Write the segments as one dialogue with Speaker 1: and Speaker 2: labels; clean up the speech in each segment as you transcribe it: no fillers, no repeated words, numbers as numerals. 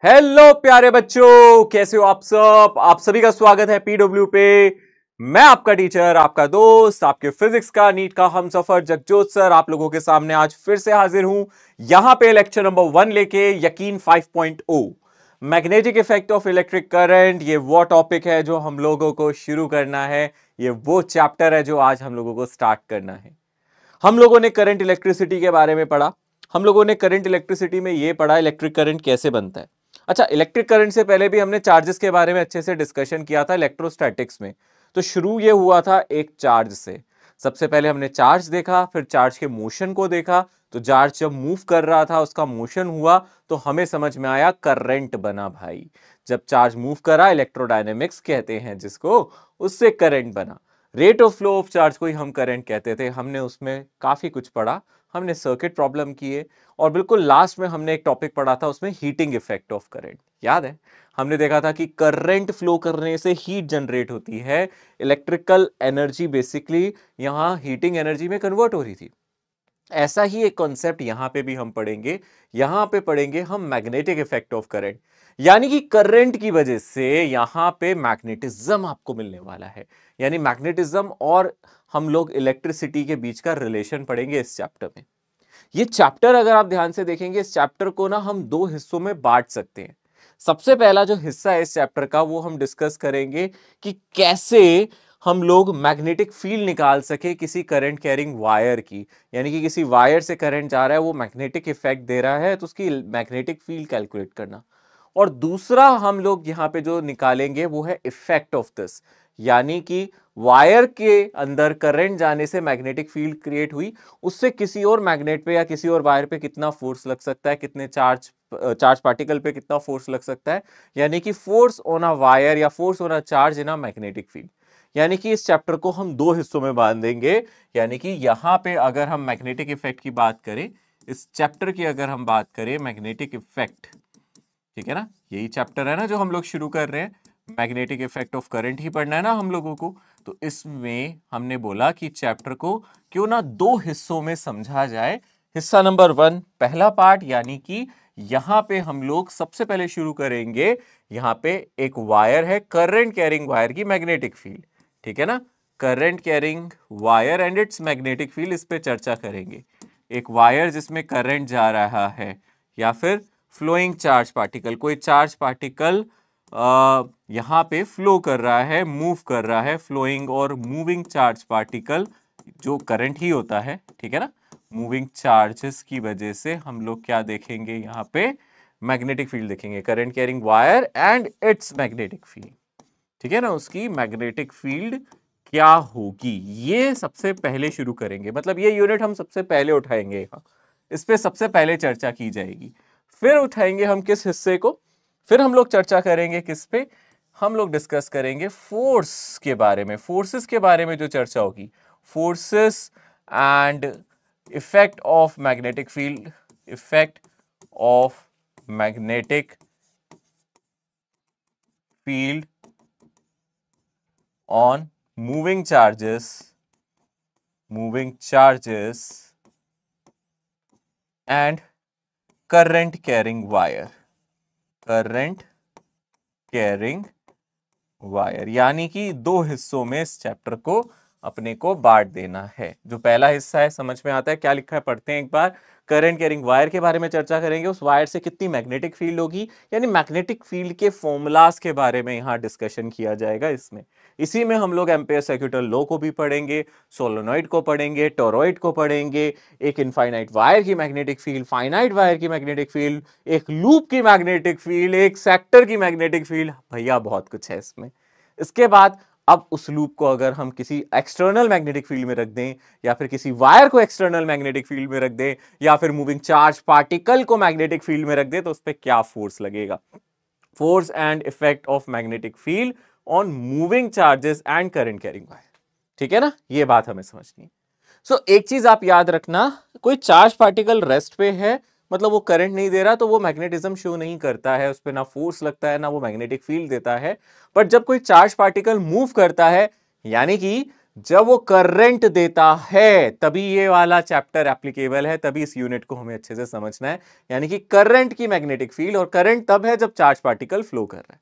Speaker 1: Hello प्यारे बच्चों, कैसे हो आप सब। आप सभी का स्वागत है पीडब्ल्यू पे। मैं आपका टीचर, आपका दोस्त, आपके फिजिक्स का नीट का हमसफर जगजोत सर आप लोगों के सामने आज फिर से हाजिर हूं। यहां पे लेक्चर नंबर 1 लेके यकीन 5.0 magnetic effect of electric current. ये वो टॉपिक है जो हम लोगों को शुरू करना है। ये वो चैप्टर है जो आज हम लोगों को स्टार्ट करना है। हम लोगों ने करंट इलेक्ट्रिसिटी के बारे में पढ़ा। हम लोगों ने करंट इलेक्ट्रिसिटी में यह पढ़ा इलेक्ट्रिक करंट कैसे बनता है। अच्छा, इलेक्ट्रिक करंट से पहले भी हमने चार्जेस के बारे में अच्छे से डिस्कशन किया था इलेक्ट्रोस्टैटिक्स में। तो शुरू ये हुआ था एक चार्ज से। सबसे पहले हमने चार्ज देखा, फिर चार्ज के मोशन को देखा। तो चार्ज जब मूव कर रहा था, उसका मोशन हुआ, तो हमें समझ में आया करंट बना भाई। जब चार्ज मूव करा, इलेक्ट्रोडायनेमिक्स कहते हैं जिसको, उससे करंट बना। Rate of flow of charge को ही हम करंट कहते थे। हमने उसमें काफी कुछ पढ़ा, हमने सर्किट प्रॉब्लम किए, और बिल्कुल लास्ट में हमने एक टॉपिक पढ़ा था उसमें हीटिंग इफेक्ट ऑफ करंट। याद है, हमने देखा था कि करंट फ्लो करने से हीट जनरेट होती है। इलेक्ट्रिकल एनर्जी बेसिकली यहां हीटिंग एनर्जी में कन्वर्ट हो रही थी। ऐसा ही एक कॉन्सेप्ट यहां पे भी हम पढ़ेंगे। यहां पे पढ़ेंगे हम मैग्नेटिक इफेक्ट ऑफ करंट, यानी कि करंट की वजह से यहां पे मैग्नेटिज्म आपको मिलने वाला है। यानी मैग्नेटिज्म और हम लोग इलेक्ट्रिसिटी के बीच का रिलेशन पढ़ेंगे इस चैप्टर में। ये चैप्टर अगर आप ध्यान से देखेंगे, इस चैप्टर को ना हम दो हिस्सों में बांट सकते हैं। सबसे पहला जो हिस्सा है इस चैप्टर का, वो हम डिस्कस करेंगे कि कैसे हम लोग मैग्नेटिक फील्ड निकाल सके किसी करंट कैरिंग वायर की। यानी कि किसी वायर से करंट जा रहा है, वो मैग्नेटिक इफेक्ट दे रहा है, तो उसकी मैग्नेटिक फील्ड कैलकुलेट करना। और दूसरा हम लोग यहां पे जो निकालेंगे वो है इफेक्ट ऑफ दिस, यानी कि वायर के अंदर करंट जाने से मैग्नेटिक फील्ड क्रिएट हुई, उससे किसी और मैग्नेट पे या किसी और वायर पे कितना फोर्स लग सकता है, कितने चार्ज पार्टिकल पे कितना फोर्स लग सकता है। यानी कि फोर्स ऑन अ वायर या force on a charge in a magnetic field. यानी कि इस चैप्टर को हम दो हिस्सों में बांध देंगे। यानी कि यहां पे अगर हम मैग्नेटिक इफेक्ट की बात करें, इस चैप्टर की अगर हम बात करें मैग्नेटिक इफेक्ट, ठीक है ना, यही चैप्टर है ना जो हम लोग शुरू कर रहे हैं, मैग्नेटिक इफेक्ट ऑफ करंट ही पढ़ना है ना हम लोगों को। तो इसमें हमने बोला कि चैप्टर को क्यों ना दो हिस्सों में समझा जाए। हिस्सा नंबर 1 पहला पार्ट, यानी कि यहां पे हम लोग सबसे पहले शुरू करेंगे। यहां पे एक वायर है, करंट कैरिंग वायर की मैग्नेटिक फील्ड, ठीक है ना। Current carrying wire and it's magnetic field, इस पे चर्चा करेंगे। एक वायर जिसमें करंट जा रहा है, या फिर फ्लोइंग चार्ज पार्टिकल, कोई चार्ज पार्टिकल यहां पे फ्लो कर रहा है, मूव कर रहा है। फ्लोइंग और मूविंग चार्ज पार्टिकल जो करंट ही होता है, ठीक है ना। मूविंग चार्जेस की वजह से हम लोग क्या देखेंगे, यहां पे मैग्नेटिक फील्ड देखेंगे। Current carrying wire and it's magnetic field, ठीक है ना, उसकी मैग्नेटिक फील्ड क्या होगी, ये सबसे पहले शुरू करेंगे। मतलब ये यूनिट हम सबसे पहले उठाएंगे, यहाँ इस पे सबसे पहले चर्चा की जाएगी। फिर उठाएंगे हम किस हिस्से को, फिर हम लोग चर्चा करेंगे किस पे, हम लोग डिस्कस करेंगे फोर्स के बारे में। फोर्सेस के बारे में जो चर्चा होगी, forces and effect of magnetic field, effect of magnetic field on moving charges and current carrying wire, current carrying wire। यानी कि दो हिस्सों में इस चैप्टर को अपने को बांट देना है। जो पहला हिस्सा है, समझ में आता है क्या लिखा है, पढ़ते हैं एक बार। करंट कैरिंग वायर के बारे में चर्चा करेंगे, उस वायर से कितनी मैग्नेटिक फील्ड होगी, यानी मैग्नेटिक फील्ड के फॉर्मूलाज के बारे में यहां डिस्कशन किया जाएगा इसमें। इसी में हम लोग एम्पेयर सर्क्यूटल लॉ को भी पढ़ेंगे, सोलेनॉइड को पढ़ेंगे, टोरॉइड को पढ़ेंगे, एक इनफाइनाइट वायर की मैग्नेटिक फील्ड, फाइनाइट वायर की मैग्नेटिक फील्ड, एक लूप की मैग्नेटिक फील्ड, एक सेक्टर की मैग्नेटिक फील्ड। भैया बहुत कुछ है इसमें। इसके बाद अब उस लूप को अगर हम किसी एक्सटर्नल मैग्नेटिक फील्ड में रख दें, या फिर किसी वायर को एक्सटर्नल मैग्नेटिक फील्ड में रख दें, या फिर मूविंग चार्ज पार्टिकल को मैग्नेटिक फील्ड में रख दें, तो उस पर क्या फोर्स लगेगा। Force and effect of magnetic field on moving charges and current carrying wire, ठीक है ना, ये बात हमें समझनी है। एक चीज आप याद रखना, कोई चार्ज पार्टिकल रेस्ट पे है, मतलब वो करंट नहीं दे रहा, तो वो मैग्नेटिज्म शो नहीं करता है, उस पर ना फोर्स लगता है, ना वो मैग्नेटिक फील्ड देता है। बट जब कोई चार्ज पार्टिकल मूव करता है, यानी कि जब वो करंट देता है तभी ये वाला चैप्टर एप्लीकेबल है, तभी इस यूनिट को हमें अच्छे से समझना है। यानी कि करंट की मैग्नेटिक फील्ड, और करंट तब है जब चार्ज पार्टिकल फ्लो कर रहा है।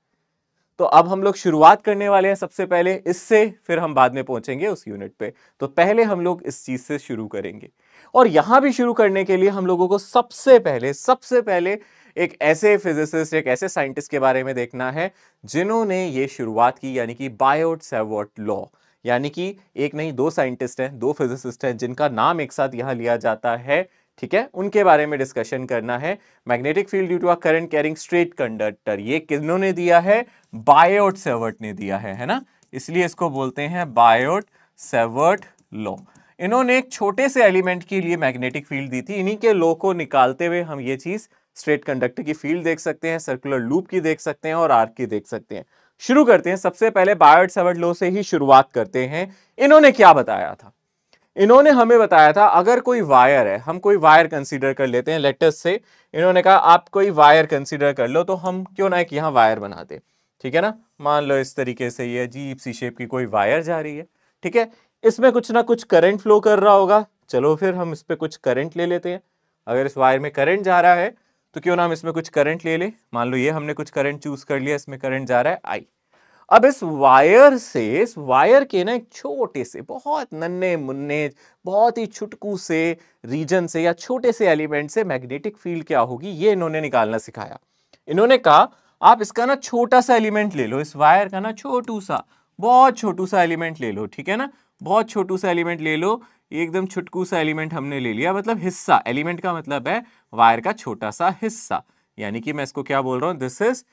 Speaker 1: तो अब हम लोग शुरुआत करने वाले हैं सबसे पहले इससे, फिर हम बाद में पहुंचेंगे उस यूनिट पे। तो पहले हम लोग इस चीज से शुरू करेंगे, और यहां भी शुरू करने के लिए हम लोगों को सबसे पहले एक ऐसे फिजिसिस्ट, एक ऐसे साइंटिस्ट के बारे में देखना है जिन्होंने ये शुरुआत की, यानी कि बायोट सैवर्ट लॉ। यानी कि एक नहीं, दो साइंटिस्ट हैं, दो फिजिसिस्ट हैं जिनका नाम एक साथ यहां लिया जाता है। ठीक है, उनके बारे में डिस्कशन करना है। Magnetic field due to a current carrying straight conductor, ये किन्होंने दिया है? बायोट सैवर्ट ने दिया है ना, इसलिए इसको बोलते हैं बायोट सैवर्ट लॉ। इन्होंने एक छोटे से एलिमेंट के लिए मैग्नेटिक फील्ड दी थी। इन्हीं के लॉ को निकालते हुए हम ये चीज स्ट्रेट कंडक्टर की फील्ड देख सकते हैं, सर्कुलर लूप की देख सकते हैं, और आर्क की देख सकते हैं। शुरू करते हैं, सबसे पहले बायोट सैवर्ट लॉ से ही शुरुआत करते हैं। इन्होंने क्या बताया था? इन्होंने हमें बताया था, अगर कोई वायर है, हम कोई वायर कंसीडर कर लेते हैं लेटस से, इन्होंने कहा आप कोई वायर कंसीडर कर लो, तो हम क्यों ना एक यहां वायर बना दे। ठीक है ना, मान लो इस तरीके से ये अजीब सी शेप की कोई वायर जा रही है। ठीक है, इसमें कुछ ना कुछ करंट फ्लो कर रहा होगा, चलो फिर हम इस पे कुछ करंट ले लेते हैं। अगर इस वायर में करंट जा रहा है तो क्यों ना हम इसमें कुछ करंट ले ले। मान लो ये हमने कुछ करंट चूज कर लिया, इसमें करंट जा रहा है आई। अब इस वायर से, इस वायर के ना एक छोटे से, बहुत नन्हे मुन्ने, बहुत ही छुटकू से रीजन से या छोटे से एलिमेंट से मैग्नेटिक फील्ड क्या होगी, ये इन्होंने निकालना सिखाया। इन्होंने कहा आप इसका ना छोटा सा एलिमेंट ले लो, इस वायर का ना छोटू सा, बहुत छोटू सा एलिमेंट ले लो। ठीक है ना, बहुत छोटू सा एलिमेंट ले लो, एकदम छुटकू सा एलिमेंट हमने ले लिया, मतलब हिस्सा। एलिमेंट का मतलब है वायर का छोटा सा हिस्सा, यानी कि मैं इसको क्या बोल रहा हूं, this is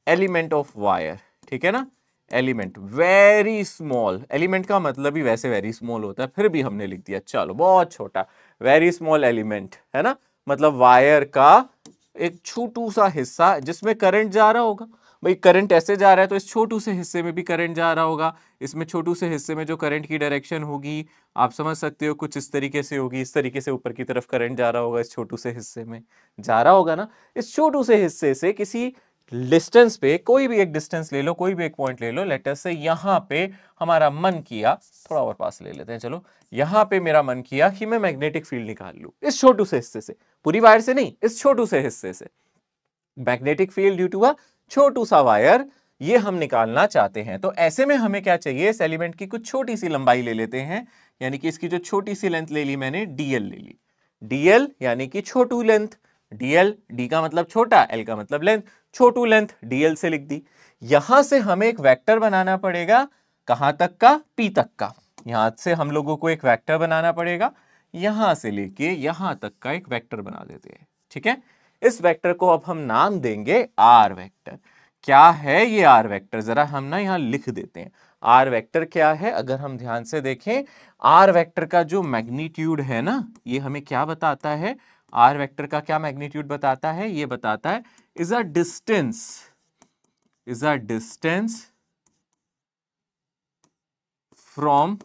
Speaker 1: element of wire. ठीक है ना, एलिमेंट वेरी स्मॉल, एलिमेंट का मतलब ही वैसे वेरी स्मॉल होता है, फिर भी हमने लिख दिया चलो बहुत छोटा, वेरी स्मॉल एलिमेंट है ना, मतलब वायर का एक छोटू सा हिस्सा जिसमें करंट जा रहा होगा। भाई करंट ऐसे जा रहा है तो इस छोटू से हिस्से में भी करंट जा रहा होगा। इसमें छोटू से हिस्से में जो करंट की डायरेक्शन होगी आप समझ सकते हो, कुछ इस तरीके से होगी, इस तरीके से ऊपर की तरफ करंट जा रहा होगा, इस छोटू से हिस्से में जा रहा होगा ना। इस छोटू से हिस्से से किसी डिस्टेंस पे, कोई भी एक डिस्टेंस ले लो, कोई भी एक पॉइंट ले लो, लेटर से यहां पे हमारा मन किया, थोड़ा और पास ले लेते हैं, चलो यहां पे मेरा मन किया कि मैं मैग्नेटिक फील्ड निकाल लूं इस छोटू से हिस्से से, पूरी वायर से नहीं, इस छोटू से हिस्से से magnetic field due to a छोटू सा वायर, ये हम निकालना चाहते हैं। तो ऐसे में हमें क्या चाहिए, इस एलिमेंट की कुछ छोटी सी लंबाई ले लेते हैं, यानी कि इसकी जो छोटी सी लेंथ ले ली मैंने, डीएल ले ली। डीएल यानी कि छोटू लेंथ, डीएल, डी का मतलब छोटा, एल का मतलब लेंथ, छोटू लेंथ डीएल से लिख दी। यहां से हमें एक वेक्टर बनाना पड़ेगा, कहां तक का, पी तक का। यहां से हम लोगों को एक वेक्टर बनाना पड़ेगा, यहां से लेके यहां तक का एक वेक्टर बना देते हैं। ठीक है, इस वेक्टर को अब हम नाम देंगे आर वेक्टर। क्या है ये आर वेक्टर, जरा हम ना यहां लिख देते हैं। आर वेक्टर क्या है, अगर हम ध्यान से देखें, आर वेक्टर का जो मैग्नीट्यूड है ना, ये हमें क्या बताता है, आर वेक्टर का क्या मैग्नीट्यूड बताता है, ये बताता है is a distance from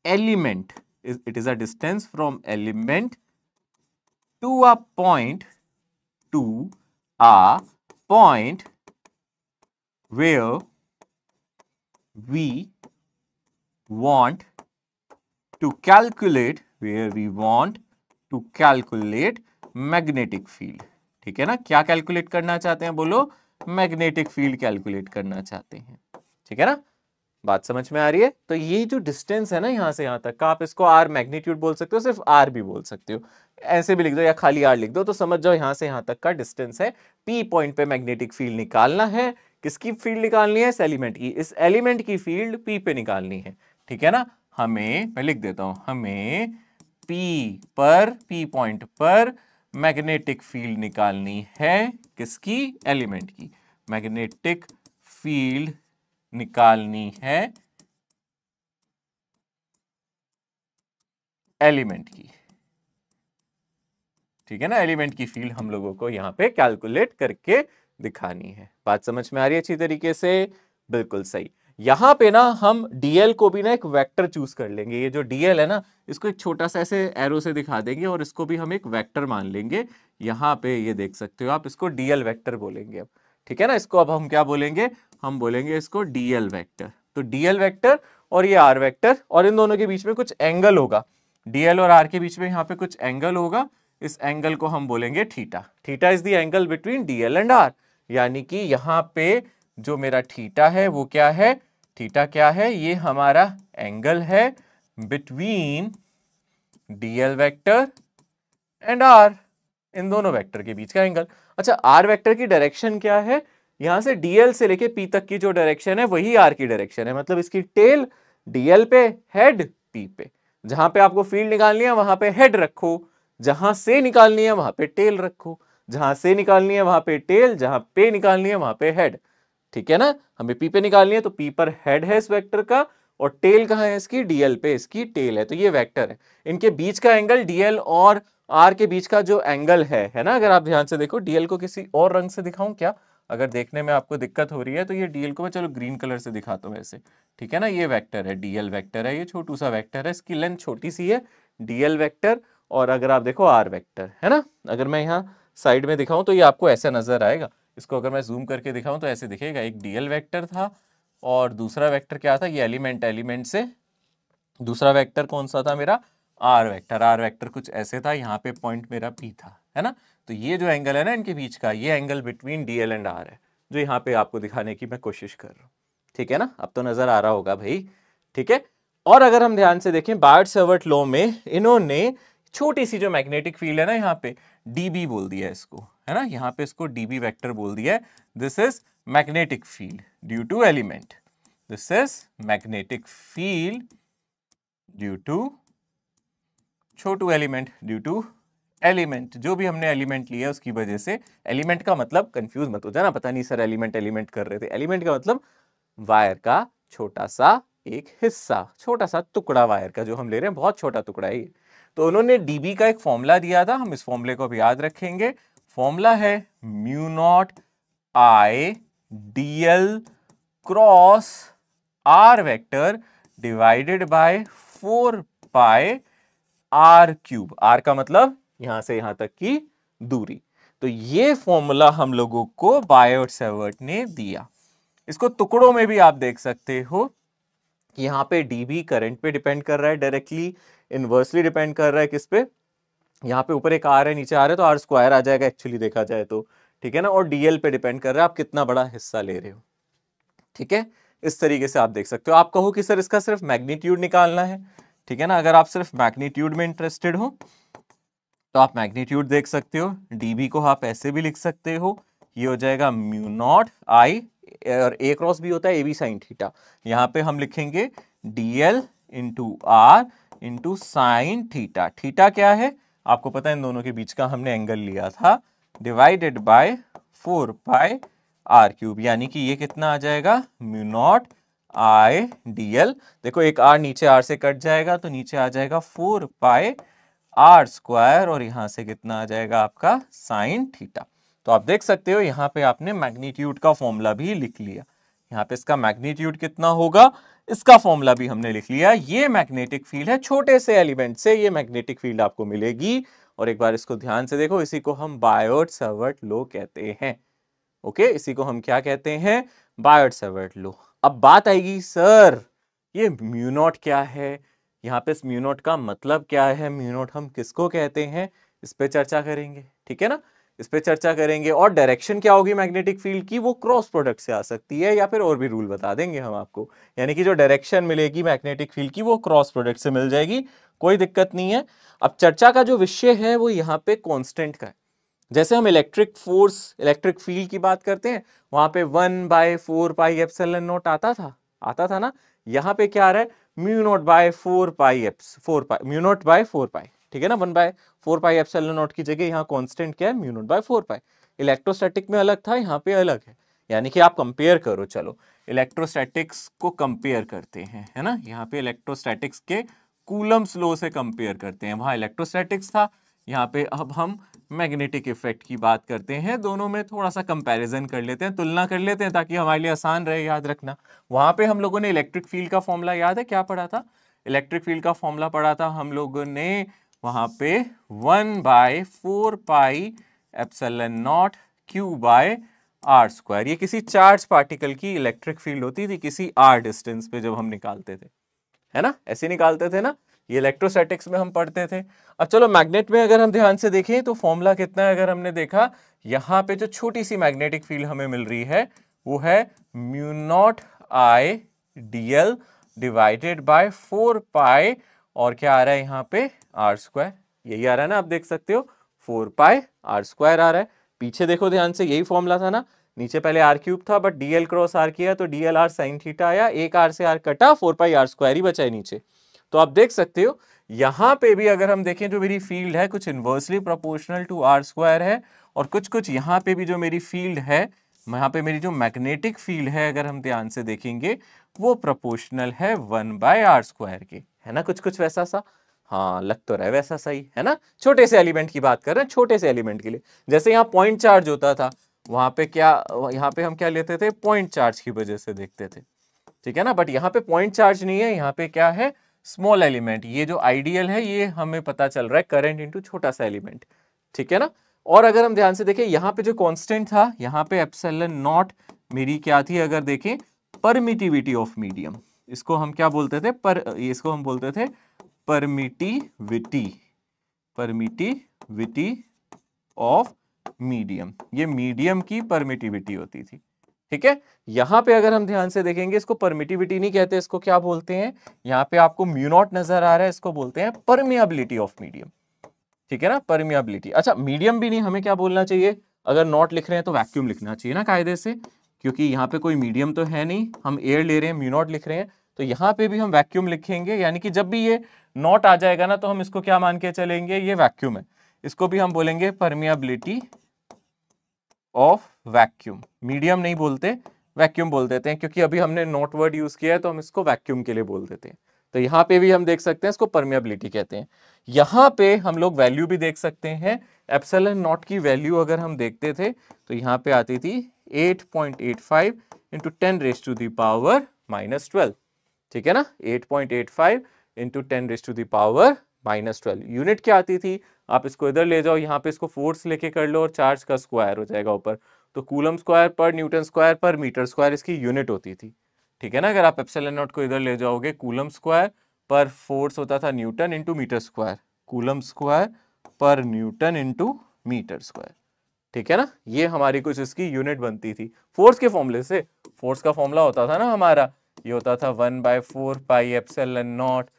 Speaker 1: element, it is a distance from element to a point where we want to calculate magnetic field। ठीक है ना, क्या कैलकुलेट करना चाहते हैं, बोलो, मैग्नेटिक फील्ड कैलकुलेट करना चाहते हैं। ठीक है ना, बात समझ में आ रही है। तो ये जो डिस्टेंस है ना यहां से यहां तक का, आप इसको आर मैग्नीट्यूड बोल सकते हो, सिर्फ आर भी बोल सकते हो, ऐसे भी लिख दो या खाली आर लिख दो, तो समझ जाओ यहां से यहां तक का डिस्टेंस है। पी पॉइंट पे मैग्नेटिक फील्ड निकालना है। किसकी फील्ड निकालनी है, इस एलिमेंट की, इस एलिमेंट की फील्ड पी पे निकालनी है। ठीक है ना, हमें, मैं लिख देता हूं, हमें पी पॉइंट पर मैग्नेटिक फील्ड निकालनी है। किसकी, एलिमेंट की। मैग्नेटिक फील्ड निकालनी है एलिमेंट की। ठीक है ना, एलिमेंट की फील्ड हम लोगों को यहां पे कैलकुलेट करके दिखानी है। बात समझ में आ रही है अच्छी तरीके से, बिल्कुल सही। यहां पे ना हम डीएल को भी ना एक वेक्टर चूज कर लेंगे। ये जो डीएल है ना, इसको एक छोटा सा ऐसे एरो से दिखा देंगे और इसको भी हम एक वेक्टर मान लेंगे। यहां पे ये देख सकते हो आप, इसको डीएल वेक्टर बोलेंगे अब। ठीक है ना, इसको अब हम क्या बोलेंगे, हम बोलेंगे इसको डीएल वेक्टर। तो डीएल वेक्टर और ये आर वेक्टर, और इन दोनों के बीच में कुछ एंगल होगा, डीएल और आर के बीच में यहाँ पे कुछ एंगल होगा, इस एंगल को हम बोलेंगे theta. Theta is the angle between DL and R, यानी कि यहाँ पे जो मेरा थीटा है वो क्या है, थीटा क्या है, ये हमारा एंगल है between DL vector and R, इन दोनों वेक्टर के बीच का एंगल। अच्छा, आर वेक्टर की डायरेक्शन क्या है, यहां से डीएल से लेके पी तक की जो डायरेक्शन है वही आर की डायरेक्शन है, मतलब इसकी टेल डीएल पे, हेड पी पे। जहां पे आपको फील्ड निकालनी है वहां पे हेड रखो, जहां से निकालनी है वहां पे टेल रखो, जहां से निकालनी है वहां पे टेल, जहां पे निकालनी है वहां पे हेड। ठीक है ना, हमें पी पे निकालनी है तो पी पर हेड है इस वेक्टर का, और टेल कहां है इसकी, डीएल पे इसकी टेल है, तो ये वेक्टर है। इनके बीच का एंगल डीएल और आर के बीच का जो एंगल है ना, अगर आप ध्यान से देखो, डीएल को किसी और रंग से दिखाऊं क्या, अगर देखने में आपको दिक्कत हो रही है तो ये डीएल को मैं चलो ग्रीन कलर से दिखाता हूं ऐसे। ठीक है ना, ये वेक्टर है, डीएल वेक्टर है, ये छोटू सा वेक्टर है, इसकी लेंथ छोटी सी है, डीएल वेक्टर, और अगर आप देखो आर वेक्टर है ना, अगर मैं यहाँ साइड में दिखाऊं तो ये आपको ऐसा नजर आएगा। इसको अगर मैं जूम करके दिखाऊं तो ऐसे दिखेगा, एक डीएल वेक्टर था और दूसरा वेक्टर क्या था, ये एलिमेंट से दूसरा वेक्टर कौन सा था मेरा, आर वेक्टर। आर वेक्टर कुछ ऐसे था, यहाँ पे पॉइंट मेरा पी था, है ना। तो ये जो एंगल है ना इनके बीच का, ये angle between DL and R है, जो यहाँ पे आपको दिखाने की मैं कोशिश कर रहा हूँ। ठीक है ना, अब तो नजर आ रहा होगा भाई। ठीक है, और अगर हम ध्यान से देखें बायट-सैवर्ट लॉ में इन्होंने छोटी सी जो मैग्नेटिक फील्ड है ना, यहाँ पे डीबी बोल दिया है इसको, है ना, यहाँ पे इसको डीबी वेक्टर बोल दिया है। This is magnetic field due to element, this is magnetic field due to छोटू एलिमेंट, ड्यू टू एलिमेंट, जो भी हमने एलिमेंट लिया उसकी वजह से। एलिमेंट का मतलब कंफ्यूज मत हो जाना, पता नहीं सर एलिमेंट कर रहे थे, एलिमेंट का मतलब वायर का छोटा सा एक हिस्सा, छोटा सा टुकड़ा वायर का जो हम ले रहे हैं, बहुत छोटा टुकड़ा है ये। तो उन्होंने डीबी का एक फॉर्मूला दिया था, हम इस फॉर्मूले को भी याद रखेंगे। फॉर्मूला है mu not I DL cross R vector divided by 4 pi R cube. R का मतलब यहां से यहां तक की दूरी। तो ये फॉर्मूला हम लोगों को बायट-सैवर्ट ने दिया। इसको टुकड़ों में भी आप देख सकते हो कि यहाँ पे डीबी करंट पे डिपेंड कर रहा है डायरेक्टली, इनवर्सली डिपेंड कर रहा है किस पे, यहाँ पे ऊपर एक आर है नीचे आर है तो आर स्क्वायर आ जाएगा एक्चुअली देखा जाए तो। ठीक है ना, और डीएल पे डिपेंड कर रहा है आप कितना बड़ा हिस्सा ले रहे हो। ठीक है, इस तरीके से आप देख सकते हो। आप कहो कि सर इसका सिर्फ मैग्नीट्यूड निकालना है, ठीक है ना, अगर आप सिर्फ मैग्नीट्यूड में इंटरेस्टेड हो तो आप मैग्नीट्यूड देख सकते हो। डीबी को आप ऐसे भी लिख सकते हो, ये हो जाएगा म्यू नॉट आई, और ए क्रॉस भी होता है ए बी साइन थीटा, यहाँ पे हम लिखेंगे DL into R into sine theta. Theta क्या है आपको पता है, इन दोनों के बीच का हमने एंगल लिया था, divided by 4 pi R cube, यानी कि ये कितना आ जाएगा, म्यू नॉट आई डीएल। देखो एक आर नीचे आर से कट जाएगा तो नीचे आ जाएगा 4 पाई आर स्क्वायर, और यहां से कितना आ जाएगा आपका साइन थीटा। तो आप देख सकते हो यहाँ पे आपने मैग्नीट्यूड का फॉर्मूला भी लिख लिया, यहाँ पे इसका मैग्नीट्यूड कितना होगा इसका फॉर्मूला भी हमने लिख लिया। ये मैग्नेटिक फील्ड है, छोटे से एलिमेंट से ये मैग्नेटिक फील्ड आपको मिलेगी। और एक बार इसको ध्यान से देखो, इसी को हम बायट-सैवर्ट लॉ कहते हैं। ओके, इसी को हम क्या कहते हैं, बायट-सैवर्ट लॉ। अब बात आएगी सर ये म्यू नॉट क्या है, यहाँ पे इस म्यू नॉट का मतलब क्या है, म्यू नॉट हम किसको कहते हैं, इस पे चर्चा करेंगे। ठीक है ना, इस पे चर्चा करेंगे। और डायरेक्शन क्या होगी मैग्नेटिक फील्ड की, वो क्रॉस प्रोडक्ट से आ सकती है, या फिर और भी रूल बता देंगे हम आपको, यानी कि जो डायरेक्शन मिलेगी मैग्नेटिक फील्ड की वो क्रॉस प्रोडक्ट से मिल जाएगी, कोई दिक्कत नहीं है। अब चर्चा का जो विषय है वो यहाँ पे कॉन्स्टेंट का है। जैसे हम इलेक्ट्रिक फोर्स, इलेक्ट्रिक फील्ड की बात करते हैं, वहां पे 1/4 पाई एप्सिलॉन नॉट आता था ना, यहाँ पे क्या आ रहा है, mu not by 4 pi mu not by 4 pi. ठीक है ना, 1/4 पाई एप्सिलॉन नॉट की जगह यहाँ कांस्टेंट क्या है, mu not by 4 pi. Electrostatic में अलग था, यहाँ पे अलग है, यानी कि आप कंपेयर करो। चलो इलेक्ट्रोस्टैटिक्स को कंपेयर करते हैं, है ना, यहाँ पे इलेक्ट्रोस्टैटिक्स के कूलम्स लॉ से कंपेयर करते हैं, वहां इलेक्ट्रोस्टैटिक्स था, यहाँ पे अब हम मैग्नेटिक इफेक्ट की बात करते हैं। दोनों में थोड़ा सा कंपैरिजन कर लेते हैं, तुलना कर लेते हैं, ताकि हमारे लिए आसान रहे याद रखना। वहां पे हम लोगों ने इलेक्ट्रिक फील्ड का फॉर्मूला याद है क्या पढ़ा था, इलेक्ट्रिक फील्ड का फॉर्मूला पढ़ा था हम लोगों ने वहां पे 1/4 pi epsilon not Q by R square. ये किसी चार्ज पार्टिकल की इलेक्ट्रिक फील्ड होती थी किसी आर डिस्टेंस पे जब हम निकालते थे। है ना, ऐसे निकालते थे ना, ये इलेक्ट्रोस्टैटिक्स में हम पढ़ते थे। अब चलो मैग्नेट में अगर हम ध्यान से देखें तो फॉर्मूला कितना है, अगर हमने देखा यहाँ पे जो छोटी सी मैग्नेटिक फील्ड हमें मिल रही है वो है mu not I dl divided by 4 पाई, और क्या आ रहा है यहाँ पे आर स्क्वायर, यही आ रहा है ना, आप देख सकते हो 4 पाई आर स्क्वायर आ रहा है। पीछे देखो ध्यान से, यही फॉर्मूला था ना, नीचे पहले आर क्यूब था बट डीएल क्रॉस आर किया तो डीएल आर साइन थीटा आया, एक आर से आर कटा, 4 पाई आर स्क्वायर ही बचा है नीचे। तो आप देख सकते हो यहां पे भी अगर हम देखें जो मेरी फील्ड है कुछ inversely proportional to R square है, और कुछ यहां पे भी जो मेरी फील्ड है, यहां पे मेरी जो मैग्नेटिक फील्ड है अगर हम ध्यान से देखेंगे वो प्रोपोर्शनल है 1 बाय आर स्क्वायर के, है ना, कुछ वैसा सा। हाँ लग तो रहा है वैसा सही, है ना, छोटे से एलिमेंट की बात कर रहे हैं, छोटे से एलिमेंट के लिए। जैसे यहाँ पॉइंट चार्ज होता था, वहां पे क्या, यहाँ पे हम क्या लेते थे, पॉइंट चार्ज की वजह से देखते थे, ठीक है ना, बट यहाँ पे पॉइंट चार्ज नहीं है, यहाँ पे क्या है, स्मॉल एलिमेंट। ये जो आइडियल है ये हमें पता चल रहा है करंट इनटू छोटा सा एलिमेंट, ठीक है ना। और अगर हम ध्यान से देखें यहाँ पे जो कांस्टेंट था, यहाँ पे एप्सिलॉन नॉट मेरी क्या थी, अगर देखें परमिटिविटी ऑफ मीडियम, इसको हम क्या बोलते थे, इसको हम बोलते थे परमिटिविटी ऑफ मीडियम, ये मीडियम की परमिटिविटी होती थी, ठीक है। यहां पे अगर हम ध्यान से देखेंगे इसको परमिटिविटी नहीं कहते, इसको क्या बोलते हैं, यहां पे आपको म्यू नॉट नजर आ रहा है, इसको बोलते हैं परमियाबिलिटी ऑफ मीडियम, ठीक है ना, परमियाबिलिटी। अच्छा मीडियम भी नहीं, हमें क्या बोलना चाहिए, अगर नॉट लिख रहे हैं तो वैक्यूम लिखना चाहिए ना कायदे से, क्योंकि यहाँ पे कोई मीडियम तो है नहीं, हम एयर ले रहे हैं, म्यू नॉट लिख रहे हैं, तो यहाँ पे भी हम वैक्यूम लिखेंगे, यानी कि जब भी ये नॉट आ जाएगा ना तो हम इसको क्या मान के चलेंगे, ये वैक्यूम है, इसको भी हम बोलेंगे परमियाबिलिटी ऑफ वैक्यूम। मीडियम नहीं बोलते, वैक्यूम बोल देते हैं, क्योंकि अभी हमने नॉट वर्ड यूज किया है तो हम इसको वैक्यूम के लिए बोल देते हैं। तो यहाँ पे भी हम देख सकते हैं इसको परमियाबिलिटी कहते हैं। यहाँ पे हम लोग वैल्यू भी देख सकते हैं, एप्सिलॉन नॉट की वैल्यू अगर हम देखते थे तो यहाँ पे आती थी 8.85 into 10 raise to the power -12, ठीक है ना, 8.85 into 10 raise to the power -12। Unit क्या आती थी, आप इसको इधर ले जाओ, यहाँ पे इसको फोर्स लेके कर लो और चार्ज का स्क्वायर हो जाएगा ऊपर, तो कूलम स्क्वायर पर न्यूटन स्क्वायर पर मीटर स्क्वायर इसकी यूनिट होती थी, ठीक है ना। अगर आप एप्सिलॉन नॉट को इधर ले जाओगे, कूलम स्क्वायर पर फोर्स होता था newton into metre square, coulomb square पर न्यूटन इंटू मीटर स्क्वायर, ठीक है ना, ये हमारी कुछ इसकी यूनिट बनती थी फोर्स के फॉर्मूले से। फोर्स का फॉर्मूला होता था ना हमारा, ये होता था 1/4 pi epsilon not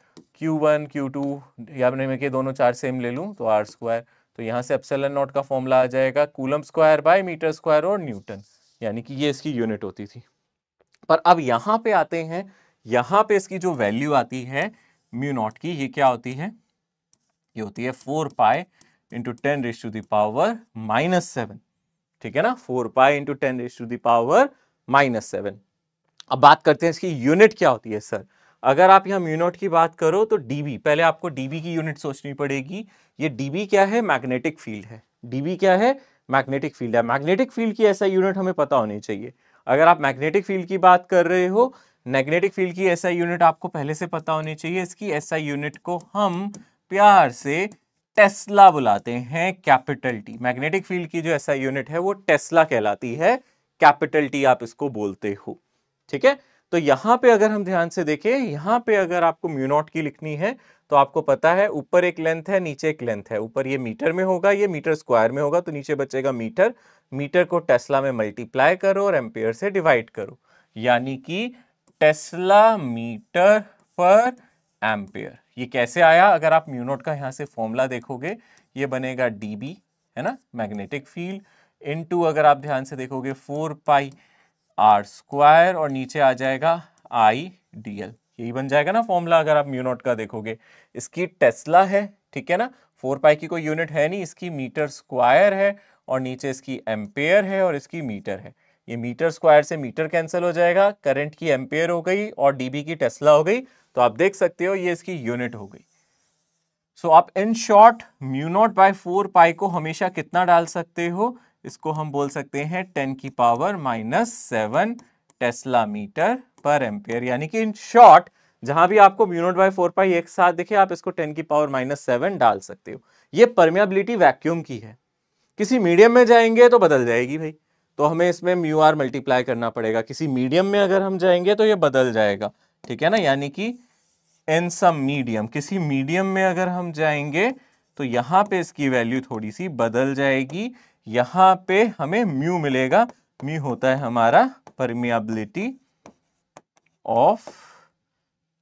Speaker 1: Q1 Q2, या मैं के दोनों चार्ज सेम ले लूं तो आर स्क्वायर, तो यहाँ से एप्सिलॉन नॉट का फॉर्मूला आ जाएगा coulomb square by metre square और न्यूटन, यानी कि ये इसकी यूनिट होती थी। पर अब यहाँ पे आते हैं, यहाँ पे इसकी जो वैल्यू आती है म्यू नॉट की, ये क्या होती है, ये होती है 4 pi into 10 raise to the power -7, ठीक है ना, 4 pi into 10 raise to the power -7। अब बात करते हैं इसकी यूनिट क्या होती है सर। अगर आप यहाँ म्यू नॉट की बात करो तो डीबी, पहले आपको डीबी की यूनिट सोचनी पड़ेगी। ये डीबी क्या है, मैग्नेटिक फील्ड है, डीबी क्या है, मैग्नेटिक फील्ड है। मैग्नेटिक फील्ड की ऐसा यूनिट हमें पता होनी चाहिए। अगर आप मैग्नेटिक फील्ड की बात कर रहे हो, मैग्नेटिक फील्ड की एसआई यूनिट आपको पहले से पता होनी चाहिए। इसकी एसआई यूनिट को हम प्यार से टेस्ला बुलाते हैं, कैपिटल टी। मैग्नेटिक फील्ड की जो एसआई यूनिट है वो टेस्ला कहलाती है, कैपिटल टी आप इसको बोलते हो, ठीक है। तो यहां पे अगर हम ध्यान से देखें, यहां पे अगर आपको म्यू नॉट की लिखनी है तो आपको पता है ऊपर एक लेंथ है, नीचे एक लेंथ है, ऊपर ये मीटर में होगा, ये मीटर स्क्वायर में होगा, तो नीचे बचेगा मीटर, मीटर को टेस्ला में मल्टीप्लाई करो और एम्पियर से डिवाइड करो, यानी कि टेस्ला मीटर पर एम्पियर। ये कैसे आया, अगर आप म्यू नॉट का यहां से फॉर्मूला देखोगे, ये बनेगा डीबी, है ना, मैग्नेटिक फील्ड, इनटू अगर आप ध्यान से देखोगे 4 पाई आर स्क्वायर, और नीचे आ जाएगा आई डीएल, यही बन जाएगा ना फॉर्मूला अगर आप म्यू नॉट का देखोगे। इसकी टेस्ला है, ठीक है ना, 4 पाई की कोई यूनिट है नहीं, इसकी मीटर स्क्वायर है, और नीचे इसकी एम्पेयर है और इसकी मीटर है। ये मीटर स्क्वायर से मीटर कैंसिल हो जाएगा, करंट की एम्पेयर हो गई और डीबी की टेस्ला हो गई, तो आप देख सकते हो ये इसकी यूनिट हो गई। सो आप in short mu not by 4 pi को हमेशा कितना डाल सकते हो, इसको हम बोल सकते हैं 10 की पावर -7 टेस्ला मीटर पर एम्पियर, यानी कि इन शॉर्ट जहां भी आपको म्यू नॉट बाय 4 पाई एक साथ दिखे, आप इसको 10 की पावर -7 डाल सकते हो। ये परमियाबिलिटी वैक्यूम की है। किसी मीडियम में जाएंगे तो बदल जाएगी भाई, तो हमें इसमें म्यू आर मल्टीप्लाई करना पड़ेगा। किसी मीडियम में अगर हम जाएंगे तो ये बदल जाएगा, ठीक है ना, यानी कि इन सम मीडियम, किसी मीडियम में अगर हम जाएंगे तो यहां पे इसकी वैल्यू थोड़ी सी बदल जाएगी, यहां पे हमें म्यू मिलेगा। म्यू होता है हमारा परमियाबिलिटी ऑफ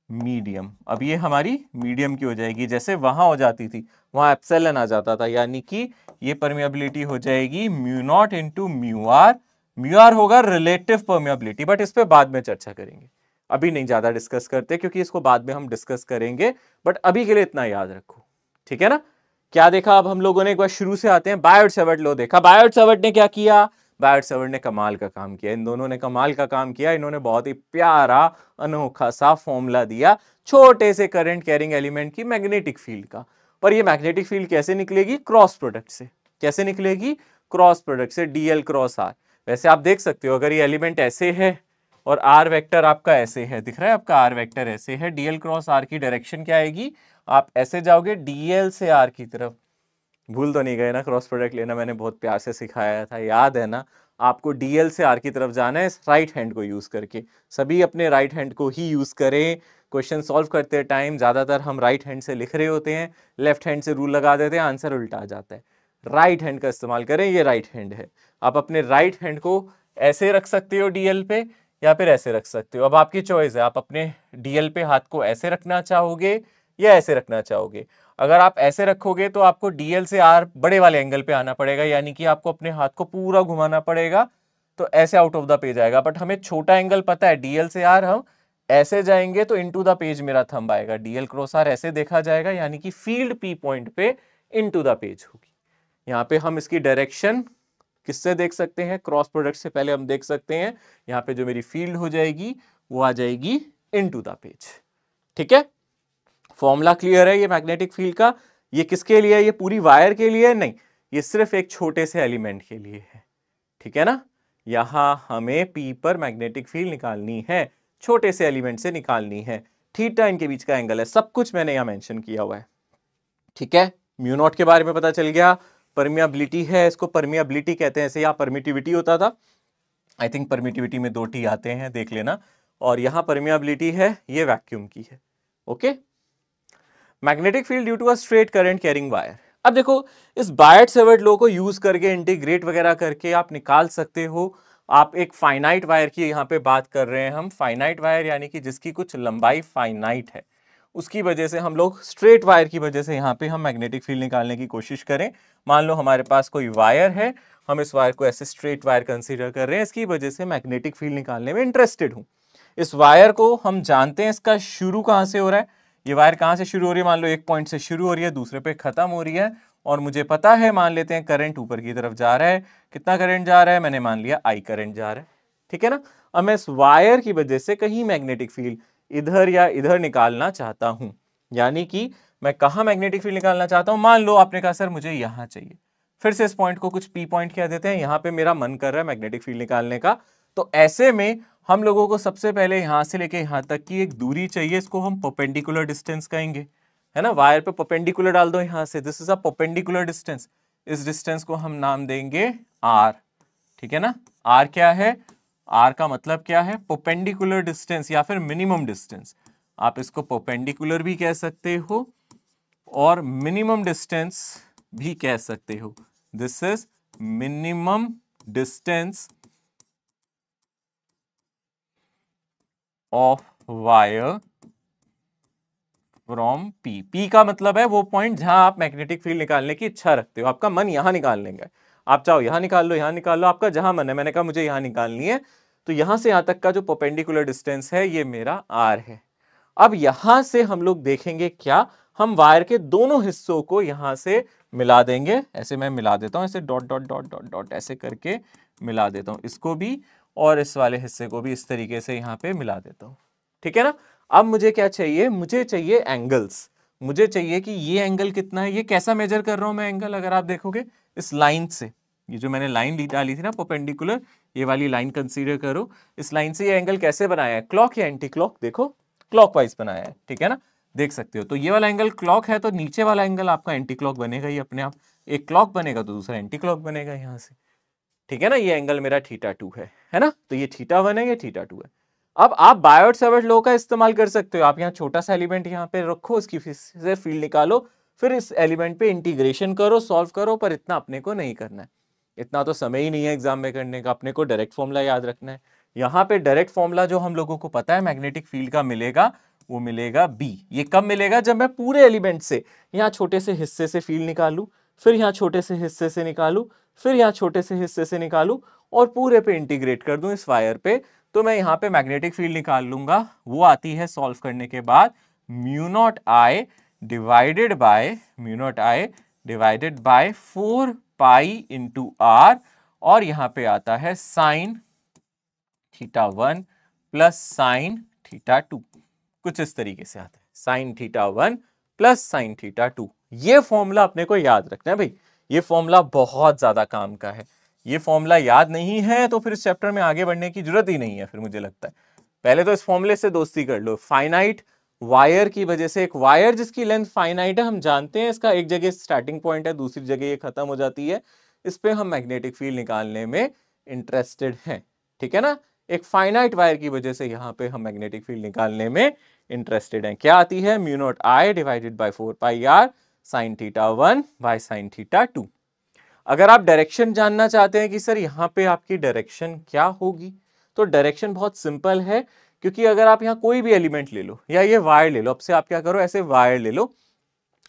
Speaker 1: मीडियम। अब ये हमारी मीडियम की हो जाएगी, जैसे वहां हो जाती थी, वहां एप्सिलॉन आ जाता था, यानी कि ये परमियाबिलिटी हो जाएगी mu not into mu R. Mu R होगा रिलेटिव परमियाबिलिटी, बट इस पे बाद में चर्चा करेंगे, अभी नहीं ज्यादा डिस्कस करते क्योंकि इसको बाद में हम डिस्कस करेंगे, बट अभी के लिए इतना याद रखो, ठीक है ना। क्या देखा अब हम लोगों ने, एक बार शुरू से आते हैं। बायोट सवर्ट लो देखा, बायोट सवर्ट ने क्या किया, बायोट सवर्ट ने कमाल का काम किया, इन दोनों ने कमाल का काम किया। इन्होंने बहुत ही प्यारा अनोखा सा फॉर्मूला दिया छोटे से करंट कैरिंग एलिमेंट की मैग्नेटिक फील्ड का। पर ये मैग्नेटिक फील्ड कैसे निकलेगी, क्रॉस प्रोडक्ट से। कैसे निकलेगी, क्रॉस प्रोडक्ट से, डीएल क्रॉस आर। वैसे आप देख सकते हो अगर ये एलिमेंट ऐसे है और आर वेक्टर आपका ऐसे है, दिख रहा है आपका आर वेक्टर ऐसे है, डीएल क्रॉस आर की डायरेक्शन क्या आएगी, आप ऐसे जाओगे डीएल से आर की तरफ। भूल तो नहीं गए ना, क्रॉस प्रोडक्ट लेना मैंने बहुत प्यार से सिखाया था, याद है ना। आपको डीएल से आर की तरफ जाना है राइट हैंड को यूज करके, सभी अपने राइट हैंड को ही यूज करें। क्वेश्चन सॉल्व करते टाइम ज्यादातर हम राइट हैंड से लिख रहे होते हैं, लेफ्ट हैंड से रूल लगा देते हैं, आंसर उल्टा आ जाता है। राइट हैंड का इस्तेमाल करें, ये राइट हैंड है। आप अपने राइट हैंड को ऐसे रख सकते हो डीएल पे, या फिर ऐसे रख सकते हो, अब आपकी चॉइस है। आप अपने डीएल पे हाथ को ऐसे रखना चाहोगे या ऐसे रखना चाहोगे। अगर आप ऐसे रखोगे तो आपको डीएल से आर बड़े वाले एंगल पे आना पड़ेगा, यानी कि आपको अपने हाथ को पूरा घुमाना पड़ेगा, तो ऐसे आउट ऑफ द पेज आएगा। बट हमें छोटा एंगल पता है, डीएल से आर हम ऐसे जाएंगे तो इनटू द पेज मेरा थंब आएगा, डीएल क्रॉस आर ऐसे देखा जाएगा, यानी कि फील्ड पी पॉइंट पे इनटू द पेज होगी। यहाँ पे हम इसकी डायरेक्शन किससे देख सकते हैं, क्रॉस प्रोडक्ट से पहले हम देख सकते हैं, यहाँ पे जो मेरी फील्ड हो जाएगी वो आ जाएगी इनटू द पेज। ठीक है, फॉर्मूला क्लियर है ये मैग्नेटिक फील्ड का। ये किसके लिए है, ये पूरी वायर के लिए नहीं, ये सिर्फ एक छोटे से एलिमेंट के लिए है, ठीक है ना। यहां हमें पी पर मैग्नेटिक फील्ड निकालनी है, छोटे से एलिमेंट से निकालनी है। थीटा इनके बीच का एंगल है, सब कुछ मैंने यहां मेंशन किया हुआ है, ठीक है। म्यू नॉट के बारे में पता चल गया, परमियाबिलिटी है, इसको परमियाबिलिटी कहते हैं, ऐसे यहां परमिटिविटी होता था, आई थिंक परमिटिविटी में 2 टी आते हैं, देख लेना। और यहां परमियाबिलिटी है, ये वैक्यूम की है, okay. Magnetic field due to a straight current carrying wire. अब देखो इस बायट सेवर्ट लॉ को यूज करके इंटीग्रेट वगैरह करके आप निकाल सकते हो। आप एक फाइनाइट वायर की यहां पे बात कर रहे हैं हम, फाइनाइट वायर यानी कि जिसकी कुछ लंबाई फाइनाइट है, उसकी वजह से हम लोग स्ट्रेट वायर की वजह से यहां पे हम मैग्नेटिक फील्ड निकालने की कोशिश करें। मान लो हमारे पास कोई वायर है, हम इस वायर को ऐसे स्ट्रेट वायर कंसीडर कर रहे हैं, इसकी वजह से मैग्नेटिक फील्ड निकालने में इंटरेस्टेड हूं। इस वायर को हम जानते हैं इसका शुरू कहां से हो रहा है, ये वायर कहां से शुरू हो रही है, मान लो एक पॉइंट से शुरू हो रही है, दूसरे पे खत्म हो रही है, और मुझे पता है, मान लेते हैं करंट ऊपर की तरफ जा रहा है। कितना करंट जा रहा है, मैंने मान लिया आई करंट जा रहा है, ठीक है ना। अब मैं इस वायर की वजह से कहीं मैग्नेटिक फील्ड इधर या इधर निकालना चाहता हूं, यानी कि मैं कहां मैग्नेटिक फील्ड निकालना चाहता हूं। मान लो आपने कहा सर मुझे यहां चाहिए, फिर से इस पॉइंट को कुछ पी पॉइंट कह देते हैं, यहां पे मेरा मन कर रहा है मैग्नेटिक फील्ड निकालने का। तो ऐसे में हम लोगों को सबसे पहले यहां से लेके यहां तक की एक दूरी चाहिए, इसको हम परपेंडिकुलर डिस्टेंस कहेंगे, है ना। वायर पे परपेंडिकुलर डाल दो यहां से, this is a perpendicular distance, इस डिस्टेंस को हम नाम देंगे आर, ठीक है ना। आर क्या है, आर का मतलब क्या है, परपेंडिकुलर डिस्टेंस या फिर मिनिमम डिस्टेंस। आप इसको परपेंडिकुलर भी कह सकते हो और मिनिमम डिस्टेंस भी कह सकते हो। This is minimum distance of wire from P. P का मतलब है वो पॉइंट जहां आप मैग्नेटिक फील्ड निकालने की इच्छा रखते हो, आपका मन यहां निकालने का है, आप चाहो यहां निकाल लो, यहां निकाल लो, आपका जहां मन है। मैंने कहा मुझे यहां निकालनी है, तो यहां से यहां तक का जो परपेंडिकुलर डिस्टेंस है ये मेरा आर है। अब यहां से हम लोग देखेंगे क्या, हम वायर के दोनों हिस्सों को यहां से मिला देंगे, ऐसे मैं मिला देता हूं, ऐसे dot dot dot dot dot ऐसे करके मिला देता हूं, इसको भी और इस वाले हिस्से को भी इस तरीके से यहां पे मिला देता हूं, ठीक है ना। अब मुझे क्या चाहिए, मुझे चाहिए एंगल्स, मुझे चाहिए कि ये एंगल कितना है। ये कैसा मेजर कर रहा हूं मैं एंगल, अगर आप देखोगे इस लाइन से, ये जो मैंने लाइन डाली थी ना परपेंडिकुलर, ये वाली लाइन कंसीडर करो, इस लाइन से ये एंगल कैसे बनाया है, क्लॉक या एंटी क्लॉक, देखो क्लॉकवाइज बनाया है, ठीक है ना, देख सकते हो। तो ये वाला एंगल क्लॉक है, तो नीचे वाला एंगल आपका एंटी क्लॉक बनेगा ही अपने आप, एक क्लॉक बनेगा तो दूसरा एंटी क्लॉक बनेगा यहां से, ठीक है ना। ये एंगल मेरा थीटा 2 है ना, तो ये थीटा 1 है, ये थीटा 2 है। अब आप बायोट सेवर्ट लॉ का इस्तेमाल कर सकते हो। आप यहाँ छोटा सा एलिमेंट यहाँ पे रखो, उसकी से फील्ड निकालो, फिर इस एलिमेंट पे इंटीग्रेशन करो, सॉल्व करो, पर इतना अपने को नहीं करना है, इतना तो समय ही नहीं है एग्जाम में करने का। अपने को डायरेक्ट फॉर्मूला याद रखना है। यहाँ पे डायरेक्ट फॉर्मूला जो हम लोगों को पता है मैग्नेटिक फील्ड का मिलेगा, वो मिलेगा बी। ये कब मिलेगा? जब मैं पूरे एलिमेंट से यहाँ छोटे से हिस्से से फील्ड निकालू, फिर यहाँ छोटे से हिस्से से निकालू, फिर यहाँ छोटे से हिस्से से निकालू और पूरे पे इंटीग्रेट कर दूं इस वायर पे, तो मैं यहाँ पे मैग्नेटिक फील्ड निकाल लूंगा। वो आती है सॉल्व करने के बाद mu not I divided by 4 pi into R, और यहाँ पे आता है sine theta 1 plus sine theta 2। कुछ इस तरीके से आता है, sine theta 1 plus sine theta 2। ये फॉर्मूला अपने को याद रखना है भाई, ये फॉर्मूला बहुत ज्यादा काम का है। ये फॉर्मूला याद नहीं है तो फिर इस चैप्टर में आगे बढ़ने की जरूरत ही नहीं है। फिर मुझे लगता है पहले तो इस फॉर्मूले से दोस्ती कर लो। फाइनाइट वायर की वजह से, एक वायर जिसकी लेंथ फाइनाइट है, हम जानते हैं इसका एक जगह स्टार्टिंग पॉइंट है, दूसरी जगह ये खत्म हो जाती है, इस पे हम मैग्नेटिक फील्ड निकालने में इंटरेस्टेड हैं, ठीक है ना। एक फाइनाइट वायर की वजह से यहाँ पे हम मैग्नेटिक फील्ड निकालने में इंटरेस्टेड हैं। क्या आती है? Mu not I divided by 4 pi R sine theta 1 by sine theta 2। अगर आप डायरेक्शन जानना चाहते हैं कि सर यहाँ पे आपकी डायरेक्शन क्या होगी, तो डायरेक्शन बहुत सिंपल है, क्योंकि अगर आप यहाँ कोई भी एलिमेंट ले लो या ये वायर ले लो, अब से आप क्या करो, ऐसे वायर ले लो।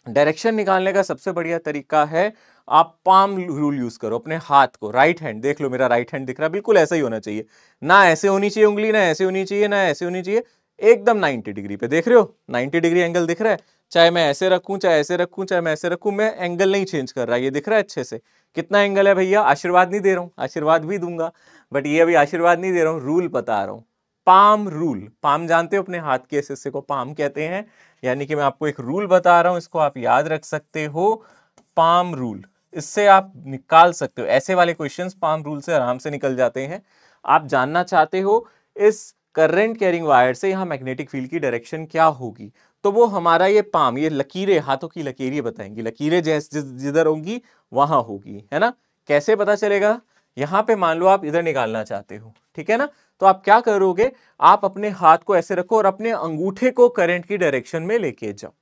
Speaker 1: डायरेक्शन निकालने का सबसे बढ़िया तरीका है आप पाम रूल यूज करो। अपने हाथ को, राइट हैंड देख लो, मेरा राइट हैंड दिख रहा है, बिल्कुल ऐसा ही होना चाहिए, ना ऐसे होनी चाहिए उंगली, ना ऐसे होनी चाहिए, ना ऐसे होनी चाहिए, एकदम 90 डिग्री पे। देख रहे हो 90 डिग्री एंगल दिख रहा है? चाहे मैं ऐसे रखूं, चाहे ऐसे रखूं, चाहे मैं ऐसे रखूं, मैं एंगल नहीं चेंज कर रहा, ये दिख रहा है अच्छे से। कितना एंगल है भैया? आशीर्वाद नहीं दे रहा हूं, आशीर्वाद भी दूंगा, बट ये अभी आशीर्वाद नहीं दे रहा हूं, रूल बता रहा हूं। पाम रूल, पाम जानते हो, अपने हाथ के इस हिस्से को पाम कहते हैं, यानी कि मैं आपको एक रूल बता रहा हूं, इसको आप याद रख सकते हो, पाम रूल। इससे आप निकाल सकते हो ऐसे वाले क्वेश्चंस, पाम रूल से आराम से निकल जाते हैं। आप जानना चाहते हो इस करंट कैरिंग वायर से यहाँ मैग्नेटिक फील्ड की डायरेक्शन क्या होगी, तो वो हमारा ये पाम, ये लकीरें, हाथों की लकीरें बताएंगी, लकीरें जैसे जिधर होंगी वहां होगी, है ना। कैसे पता चलेगा? यहाँ पे मान लो आप इधर निकालना चाहते हो, ठीक है ना, तो आप क्या करोगे, आप अपने हाथ को ऐसे रखो और अपने अंगूठे को करंट की डायरेक्शन में लेके जाओ।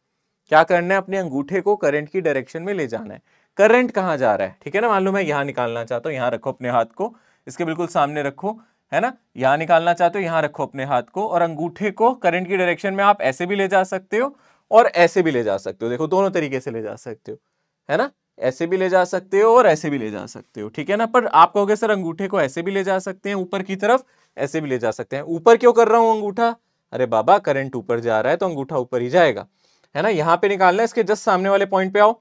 Speaker 1: क्या करना है? अपने अंगूठे को करंट की डायरेक्शन में ले जाना है। करंट कहां जा रहा है, ठीक है ना, मान लो मैं यहां निकालना चाहता हूं, यहां रखो अपने हाथ को, इसके बिल्कुल सामने रखो, है ना, यहां निकालना चाहते हो, यहां रखो अपने हाथ को, और अंगूठे को करंट की डायरेक्शन में आप ऐसे भी ले जा सकते हो और ऐसे भी ले जा सकते हो। देखो दोनों तरीके से ले जा सकते हो, है ना, ऐसे भी ले जा सकते हो और ऐसे भी ले जा सकते हो, ठीक है ना। पर आप कहोगे सर अंगूठे को ऐसे भी ले जा सकते हैं ऊपर की तरफ, ऐसे भी ले जा सकते हैं। ऊपर क्यों कर रहा हूं अंगूठा? अरे बाबा करंट ऊपर जा रहा है तो अंगूठा ऊपर ही जाएगा, है ना। यहां पे निकालना है, इसके जस्ट सामने वाले पॉइंट पे आओ।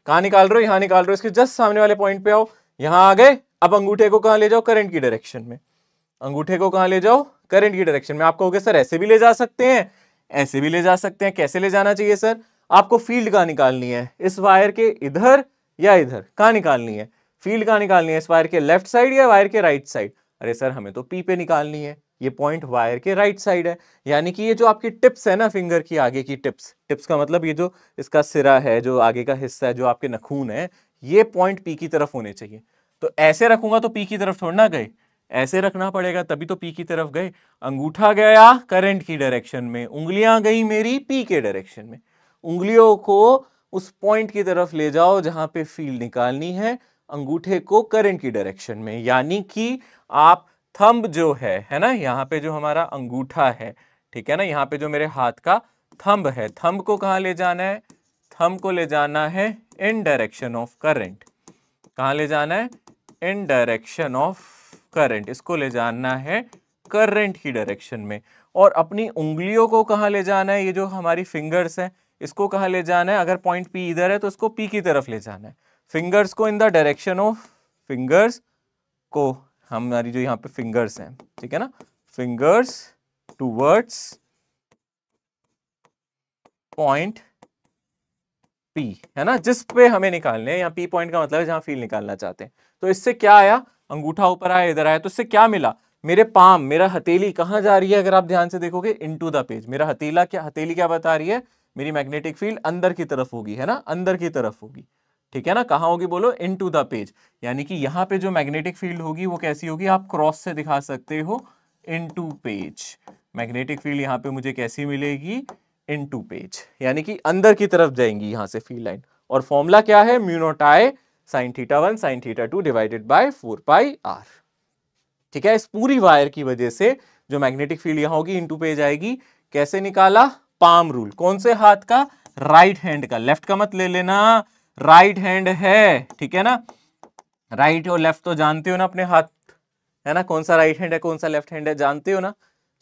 Speaker 1: कहां निकाल रहे हो? यहां निकाल रहे हो, इसके जस्ट सामने वाले पॉइंट पे आओ। यहां आ गए, अब अंगूठे को कहां ले जाओ? करंट की डायरेक्शन में। अंगूठे को कहां ले जाओ? करंट की डायरेक्शन में। आप कहोगे सर ऐसे भी ले जा सकते हैं, ऐसे भी ले जा सकते हैं, कैसे ले जाना चाहिए सर? आपको फील्ड कहां निकालनी है? इस वायर के इधर या इधर? कहां निकालनी है फील्ड? कहां निकालनी है? इस वायर के लेफ्ट साइड या वायर के राइट साइड? अरे सर हमें तो पी पे निकालनी है, ये पॉइंट वायर के राइट साइड है, यानी कि ये जो आपकी टिप्स है ना, फिंगर की आगे की टिप्स, टिप्स का मतलब ये जो इसका सिरा है, जो आगे का हिस्सा है, जो आपके नखून है, ये पॉइंट पी की तरफ होने चाहिए। तो ऐसे रखूंगा तो पी की तरफ थोड़ा ना गए, ऐसे रखना पड़ेगा तभी तो पी की तरफ गए। अंगूठा गया करंट की डायरेक्शन में, उंगलियां गई मेरी पी के डायरेक्शन में। उंगलियों को उस पॉइंट की तरफ ले जाओ जहां पे फील्ड निकालनी है, अंगूठे को करंट की डायरेक्शन में, यानी कि आप थंब जो है ना, यहाँ पे जो हमारा अंगूठा है, ठीक है ना, यहाँ पे जो मेरे हाथ का थंब है, थंब को कहां ले जाना है? थंब को ले जाना है इन डायरेक्शन ऑफ करंट। कहां ले जाना है? इन डायरेक्शन ऑफ करंट। इसको ले जाना है करंट की डायरेक्शन में। और अपनी उंगलियों को कहां ले जाना है? ये जो हमारी फिंगर्स है, इसको कहां ले जाना है? अगर पॉइंट पी इधर है तो इसको पी की तरफ ले जाना है। फिंगर्स को in the direction of, fingers को, हमारी जो यहाँ पे फिंगर्स हैं, ठीक है ना, फिंगर्स टूवर्ड्स पॉइंट पी, है ना, जिस पे हमें निकालने हैं। यहाँ पी पॉइंट का मतलब है जहां फील्ड निकालना चाहते हैं। तो इससे क्या आया? अंगूठा ऊपर आया, इधर आया, तो इससे क्या मिला? मेरे पाम, मेरा हथेली कहां जा रही है? अगर आप ध्यान से देखोगे इनटू द पेज, मेरा हथेली क्या बता रही है? मेरी मैग्नेटिक फील्ड अंदर की तरफ होगी, है ना, अंदर की तरफ होगी, ठीक है ना। कहां होगी बोलो? इनटू द पेज, यानी कि यहां पे जो मैग्नेटिक फील्ड होगी वो कैसी होगी? आप क्रॉस से दिखा सकते हो, इनटू पेज। मैग्नेटिक फील्ड यहाँ पे मुझे कैसी मिलेगी, इनटू पेज, यानी कि अंदर की तरफ जाएंगी यहां से फील्ड लाइन। और फॉर्मूला क्या है, mu not I sine theta 1 sine theta 2 divided by 4 pi R. ठीक है, इस पूरी वायर की वजह से जो मैग्नेटिक फील्ड यहां होगी इनटू पेज आएगी। कैसे निकाला, पाम रूल। कौन से हाथ का, राइट हैंड का, लेफ्ट का मत ले लेना, राइट हैंड है, ठीक है ना। राइट और लेफ्ट तो जानते हो ना अपने हाथ, है ना, कौन सा राइट हैंड है कौन सा लेफ्ट हैंड है, जानते हो ना।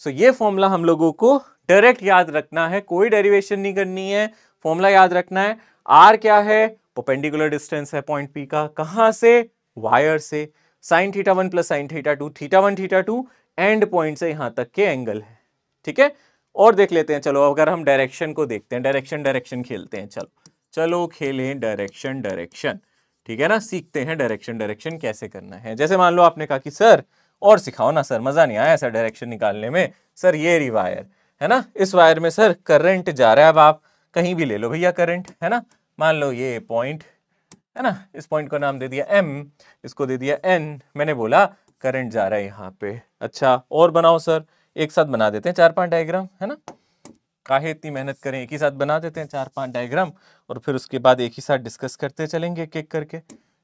Speaker 1: सो ये फॉर्मूला हम लोगों को डायरेक्ट याद रखना है, कोई डेरिवेशन नहीं करनी है, फॉर्मूला याद रखना है। आर क्या है, परपेंडिकुलर डिस्टेंस है पॉइंट पी का, कहां से, वायर से। Sign theta 1 plus sine theta 2, theta 1 theta 2 and point से यहां तक के एंगल है। ठीक है, और देख लेते हैं, चलो अगर हम डायरेक्शन को देखते हैं, डायरेक्शन खेलते हैं, चलो चलो खेलें डायरेक्शन। ठीक है ना, सीखते हैं डायरेक्शन कैसे करना है। जैसे मान लो आपने कहा कि सर और सिखाओ ना सर, मजा नहीं आया ऐसा डायरेक्शन निकालने में। सर ये रही वायर, है ना, इस वायर में सर करंट जा रहा है, अब आप कहीं भी ले लो भैया करंट, है ना। मान लो ये पॉइंट है ना, इस पॉइंट को नाम दे दिया M, इसको दे दिया N, मैंने बोला करंट जा रहा है यहाँ पे। अच्छा और बनाओ सर, एक साथ बना देते हैं 4-5 डायग्राम, है ना, काहे इतनी मेहनत करें, एक ही साथ बना देते हैं 4-5 डायग्राम, और फिर उसके बाद एक ही साथ डिस्कस करते चलेंगे एक एक करके।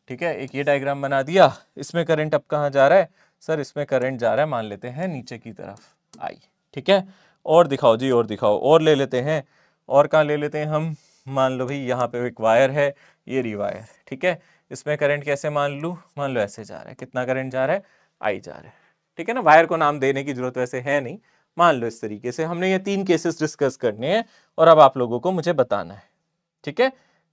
Speaker 1: ठीक है, एक ये डायग्राम बना दिया, इसमें करंट अब कहाँ जा रहा है, सर इसमें करंट जा रहा है, मान लेते हैं नीचे की तरफ आई। ठीक है, और दिखाओ जी, और दिखाओ, और ले लेते हैं, और कहाँ ले लेते हैं हम, मान लो भाई यहाँ पे एक वायर है, ये रही वायर। ठीक है, इसमें करंट कैसे मान लो ऐसे जा रहा है, कितना करंट जा रहा है, आई जा रहा है। ठीक है ना, वायर को नाम देने की जरूरत वैसे है नहीं, मान लो इस तरीके से। हमने ये 3 केसेस डिस्कस करने हैं और अब आप लोगों को मुझे बताना है। ठीक है,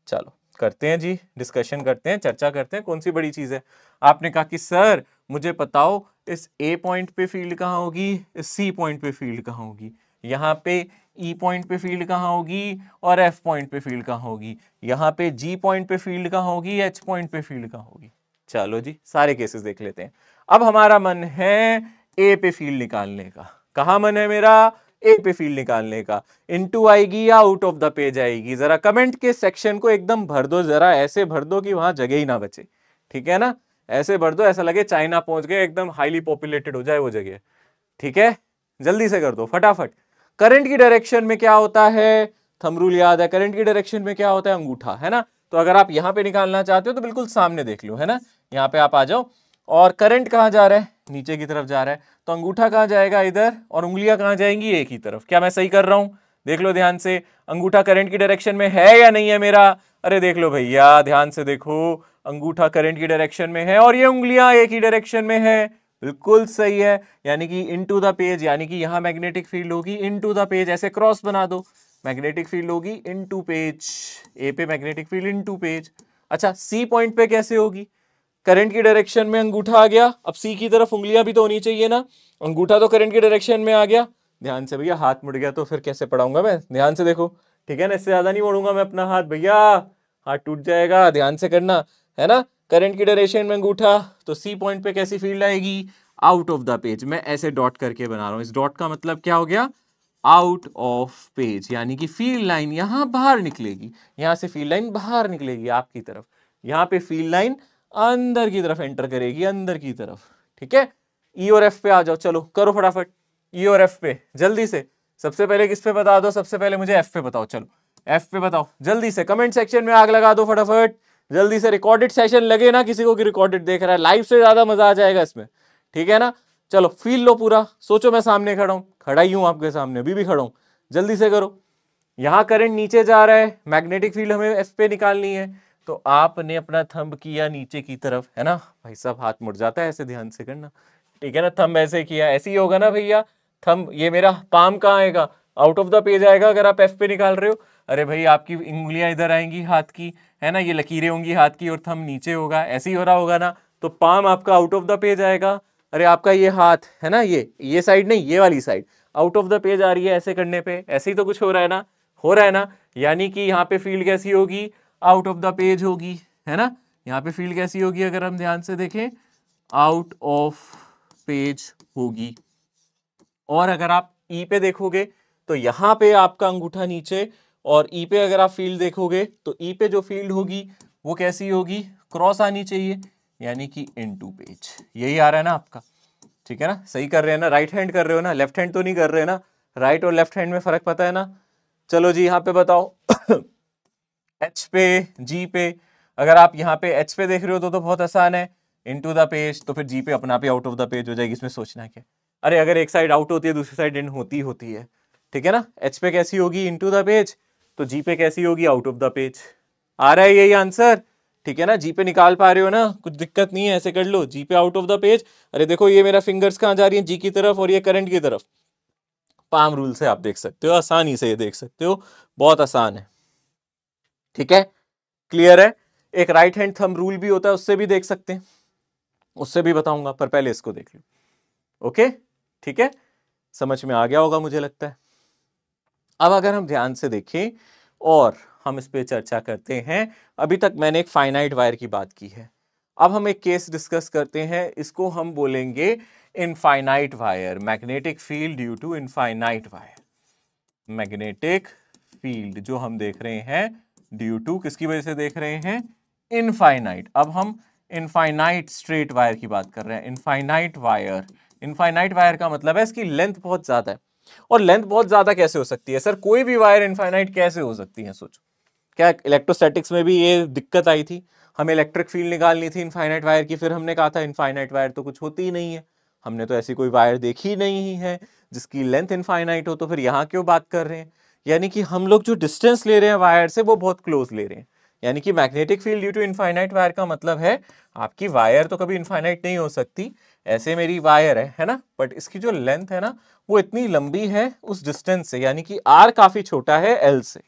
Speaker 1: चलो करते हैं जी, डिस्कशन करते हैं, चर्चा करते हैं, कौन सी बड़ी चीज है। आपने कहा कि सर मुझे बताओ इस ए पॉइंट पे फील्ड कहाँ होगी, इस सी पॉइंट पे फील्ड कहाँ होगी, यहाँ पे ई पॉइंट पे फील्ड कहाँ होगी और एफ पॉइंट पे फील्ड कहाँ होगी, यहाँ पे जी पॉइंट पे फील्ड कहाँ होगी, एच पॉइंट पे फील्ड कहाँ होगी। चलो जी सारे केसेस देख लेते हैं। अब हमारा मन है ए पे फील्ड निकालने का। कहाँ मन है मेरा, ए पे फील्ड निकालने का। इनटू आएगी या आउट ऑफ द पेज आएगी, जरा कमेंट के सेक्शन को एकदम भर दो, जरा ऐसे भर दो कि वहां जगह ही ना बचे। ठीक है ना, ऐसे भर दो ऐसा लगे चाइना पहुंच गए, एकदम हाईली पॉपुलेटेड हो जाए वो जगह। ठीक है, जल्दी से कर दो फटाफट। करंट की डायरेक्शन में क्या होता है, थंब रूल याद है, करंट की डायरेक्शन में क्या होता है, अंगूठा, है ना। तो अगर आप यहां पे निकालना चाहते हो तो बिल्कुल सामने देख लो, है ना, यहाँ पे आप आ जाओ। और करंट कहाँ जा रहा है, नीचे की तरफ जा रहा है, तो अंगूठा कहाँ जाएगा, इधर, और उंगलियां कहाँ जाएंगी, एक ही तरफ। क्या मैं सही कर रहा हूं, देख लो ध्यान से, अंगूठा करंट की डायरेक्शन में है या नहीं है मेरा। अरे देख लो भैया, ध्यान से देखो, अंगूठा करंट की डायरेक्शन में है और ये उंगलियां एक ही डायरेक्शन में है, बिल्कुल सही है। यानी कि इनटू द पेज, यानी कि यहां मैग्नेटिक फील्ड होगी इनटू द पेज, ऐसे क्रॉस बना दो, मैग्नेटिक फील्ड होगी इनटू पेज, ए पे मैग्नेटिक फील्ड इनटू पेज। अच्छा सी पॉइंट पे कैसे होगी, करंट की डायरेक्शन में अंगूठा आ गया, अब सी की तरफ उंगलियां भी तो होनी चाहिए ना, अंगूठा तो करंट की डायरेक्शन में आ गया। ध्यान से भैया, हाथ मुड़ गया तो फिर कैसे पढ़ाऊंगा मैं, ध्यान से देखो। ठीक है ना, इससे ज्यादा नहीं मोड़ूंगा मैं अपना हाथ भैया, हाथ टूट जाएगा, ध्यान से करना, है ना। करंट की डायरेक्शन में अंगूठा, तो सी पॉइंट पे कैसी फील्ड आएगी, आउट ऑफ द पेज। मैं ऐसे डॉट करके बना रहा हूं, इस डॉट का मतलब क्या हो गया, आउट ऑफ पेज, यानी कि फील्ड लाइन यहां बाहर निकलेगी, यहां से फील्ड लाइन बाहर निकलेगी आपकी तरफ, यहां पे फील्ड लाइन अंदर की तरफ एंटर करेगी, अंदर की तरफ। ठीक है, ई और एफ पे आ जाओ, चलो करो फटाफट, ई और एफ पे जल्दी से। सबसे पहले किस पे बता दो, सबसे पहले मुझे एफ पे बताओ, चलो एफ पे बताओ जल्दी से, कमेंट सेक्शन में आग लगा दो फटाफट जल्दी से। रिकॉर्डेड सेशन लगे ना किसी को कि रिकॉर्डेड देख रहा है, लाइव से ज्यादा मजा आ जाएगा इसमें। ठीक है ना, चलो फील लो पूरा, सोचो मैं सामने खड़ा हूं, खड़ा ही हूं आपके सामने, अभी भी खड़ा हूं, जल्दी से करो। यहां करंट नीचे जा रहा है, मैग्नेटिक फील्ड हमें एफ पे निकालनी है, तो आपने अपना थंब किया नीचे की तरफ, है ना भाई साहब, हाथ मुड़ जाता है ऐसे, ध्यान से करना। ठीक है ना, थंब ऐसे किया, ऐसे ही होगा ना भैया, थंब, ये मेरा पाम कहाँ आएगा, आउट ऑफ द पेज आएगा अगर आप एफ पे निकाल रहे हो। अरे भाई आपकी उंगलियां इधर आएंगी हाथ की, है ना, ये लकीरें होंगी हाथ की और थंब नीचे होगा, ऐसे ही हो रहा होगा ना, तो पाम आपका आउट ऑफ द पेज आएगा। अरे आपका ये हाथ है ना, ये साइड नहीं, ये वाली side out of the page आ रही है ऐसे करने पे, ऐसे ही तो कुछ हो रहा है ना, हो रहा है ना। यानी कि यहाँ पे फील्ड कैसी होगी, आउट ऑफ द पेज होगी, है ना। यहाँ पे फील्ड कैसी होगी अगर हम ध्यान से देखें, आउट ऑफ पेज होगी। और अगर आप ई पे देखोगे तो यहाँ पे आपका अंगूठा नीचे, और ई पे अगर आप फील्ड देखोगे तो ई पे जो फील्ड होगी वो कैसी होगी, क्रॉस आनी चाहिए, यानी कि इनटू पेज। यही आ रहा है ना आपका, ठीक है ना, सही कर रहे हैं ना, राइट हैंड कर रहे हो ना, लेफ्ट हैंड तो नहीं कर रहे ना। राइट और लेफ्ट हैंड में फर्क पता है ना। चलो जी यहाँ पे बताओ एच पे जी पे, अगर आप यहाँ पे एच पे देख रहे हो तो बहुत आसान है, इनटू द पेज, तो फिर जी पे अपना आप ही आउट ऑफ द पेज हो जाएगी, इसमें सोचना क्या। अरे अगर एक साइड आउट होती है दूसरी साइड इन होती है, ठीक है ना। एच पे कैसी होगी, इनटू द पेज, तो जी पे कैसी होगी, आउट ऑफ द पेज। आ रहा है यही आंसर, ठीक है ना। जी पे निकाल पा रहे हो ना, कुछ दिक्कत नहीं है, ऐसे कर लो, जी पे आउट ऑफ द पेज। अरे देखो ये मेरा फिंगर्स कहाँ जा रही है, जी की तरफ और ये करंट की तरफ। पाम रूल से आप देख सकते हो, आसानी से ये देख सकते हो, बहुत आसान है, ठीक है, क्लियर है। एक राइट हैंड थंब रूल भी होता है, उससे भी देख सकते हैं, उससे भी बताऊंगा, पर पहले इसको देख लो। ओके ठीक है, समझ में आ गया होगा मुझे लगता है। अब अगर हम ध्यान से देखें और हम इस पे चर्चा करते हैं, अभी तक मैंने एक फाइनाइट वायर की बात की है, अब हम एक केस डिस्कस करते हैं, इसको हम बोलेंगे infinite wire, magnetic field due to infinite wire. Magnetic field जो हम देख रहे हैं ड्यू टू किसकी वजह से देख रहे हैं, इनफाइनाइट। अब हम इनफाइनाइट स्ट्रेट वायर की बात कर रहे हैं, इनफाइनाइट वायर। इनफाइनाइट वायर का मतलब है इसकी लेंथ बहुत ज्यादा है, और लेंथ बहुत ज्यादा कैसे हो सकती है सर, कोई भी वायर इनफाइनाइट कैसे हो सकती है, सोचो। क्या इलेक्ट्रोस्टैटिक्स में भी ये दिक्कत आई थी, हमें इलेक्ट्रिक फील्ड निकालनी थी इनफाइनाइट वायर की, फिर हमने कहा था इनफाइनाइट वायर तो कुछ होती ही नहीं है, हमने तो ऐसी कोई वायर देखी नहीं है जिसकी लेंथ इनफाइनाइट हो, तो फिर यहाँ क्यों बात कर रहे हैं। यानी कि हम लोग जो डिस्टेंस ले रहे हैं वायर से वो बहुत क्लोज ले रहे हैं, यानी कि magnetic field due to infinite wire का मतलब है आपकी वायर तो कभी इनफाइनाइट नहीं हो सकती, ऐसे मेरी वायर है ना, बट इसकी जो लेंथ है ना वो इतनी लंबी है उस डिस्टेंस से, यानी कि आर काफी छोटा है एल से।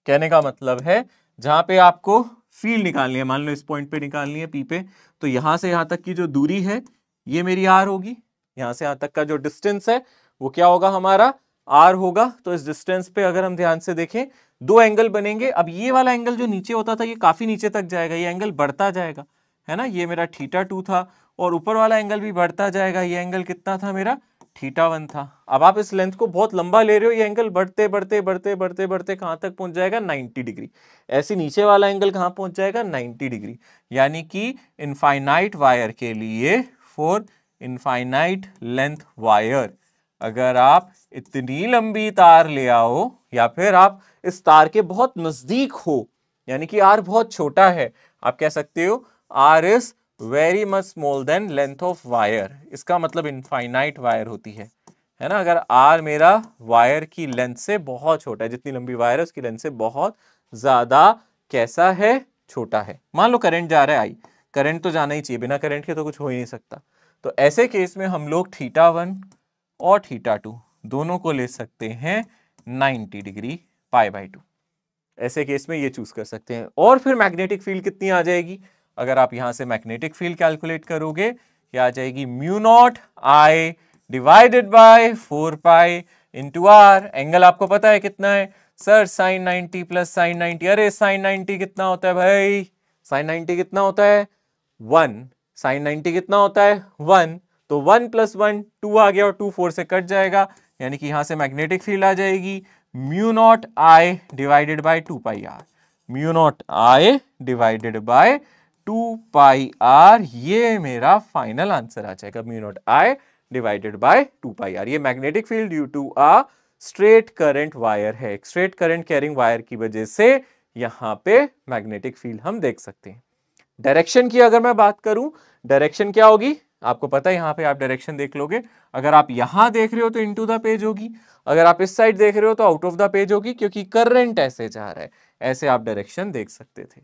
Speaker 1: कहने का मतलब है जहां पे आपको फील्ड निकालनी है, मान लो इस पॉइंट पे निकालनी है पी पे, तो यहां से यहां तक की जो दूरी है ये मेरी आर होगी, यहां से यहां तक का जो डिस्टेंस है वो क्या होगा, हमारा आर होगा। तो इस डिस्टेंस पे अगर हम ध्यान से देखें दो एंगल बनेंगे, अब ये वाला एंगल जो नीचे होता था ये काफी नीचे तक जाएगा, ये एंगल बढ़ता जाएगा, है ना, ये मेरा θ2 था, और ऊपर वाला एंगल भी बढ़ता जाएगा, ये एंगल कितना था मेरा, θ1 था। अब आप इस लेंथ को बहुत लंबा ले रहे हो, ये एंगल बढ़ते बढ़ते बढ़ते बढ़ते बढ़ते कहां तक पहुंच जाएगा, 90 डिग्री। ऐसे नीचे वाला एंगल कहां पहुंच जाएगा, 90 डिग्री। यानी कि इनफाइनाइट वायर के लिए, फॉर इनफाइनाइट लेंथ वायर, अगर आप इतनी लंबी तार ले आओ या फिर आप इस तार के बहुत नजदीक हो, यानी कि आर बहुत छोटा है, आप कह सकते हो R is very much small than length of wire, इसका मतलब इनफाइनाइट वायर होती है ना। अगर आर मेरा वायर की लेंथ से बहुत छोटा है, जितनी लंबी वायर है उसकी लेंथ से बहुत ज्यादा कैसा है, छोटा है। मान लो करंट जा रहा है आई, करंट तो जाना ही चाहिए, बिना करंट के तो कुछ हो ही नहीं सकता, तो ऐसे केस में हम लोग θ1 और θ2 दोनों को ले सकते हैं 90 डिग्री π/2, ऐसे केस में ये चूज कर सकते हैं। और फिर मैग्नेटिक फील्ड कितनी आ जाएगी, अगर आप यहां से मैग्नेटिक फील्ड कैलकुलेट करोगे क्या आ जाएगी, μ0 I divided by 4π into R. Angle आपको पता है कितना है सर, sin 90 प्लस sin 90, अरे sin 90 कितना होता है भाई, sin 90 कितना होता है 1, sin 90 कितना होता है 1, तो 1 + 1 2 आ गया, और 2 4 से कट जाएगा, यानी कि यहां से मैग्नेटिक फील्ड आ जाएगी μ0 I divided by 2πr, μ0 I divided by 2πr, ये मेरा फाइनल आंसर आ जाएगा, μ0 I डिवाइडेड बाय 2πr। ये magnetic field due to a straight current wire है, स्ट्रेट करंट कैरिंग वायर की वजह से यहां पे मैग्नेटिक फील्ड हम देख सकते हैं। डायरेक्शन की अगर मैं बात करूं, डायरेक्शन क्या होगी आपको पता है, यहां पे आप डायरेक्शन देख लोगे, अगर आप यहां देख रहे हो तो इनटू द पेज होगी, अगर आप इस साइड देख रहे हो तो आउट ऑफ द पेज होगी, क्योंकि करंट ऐसे जा रहा है, ऐसे आप डायरेक्शन देख सकते थे,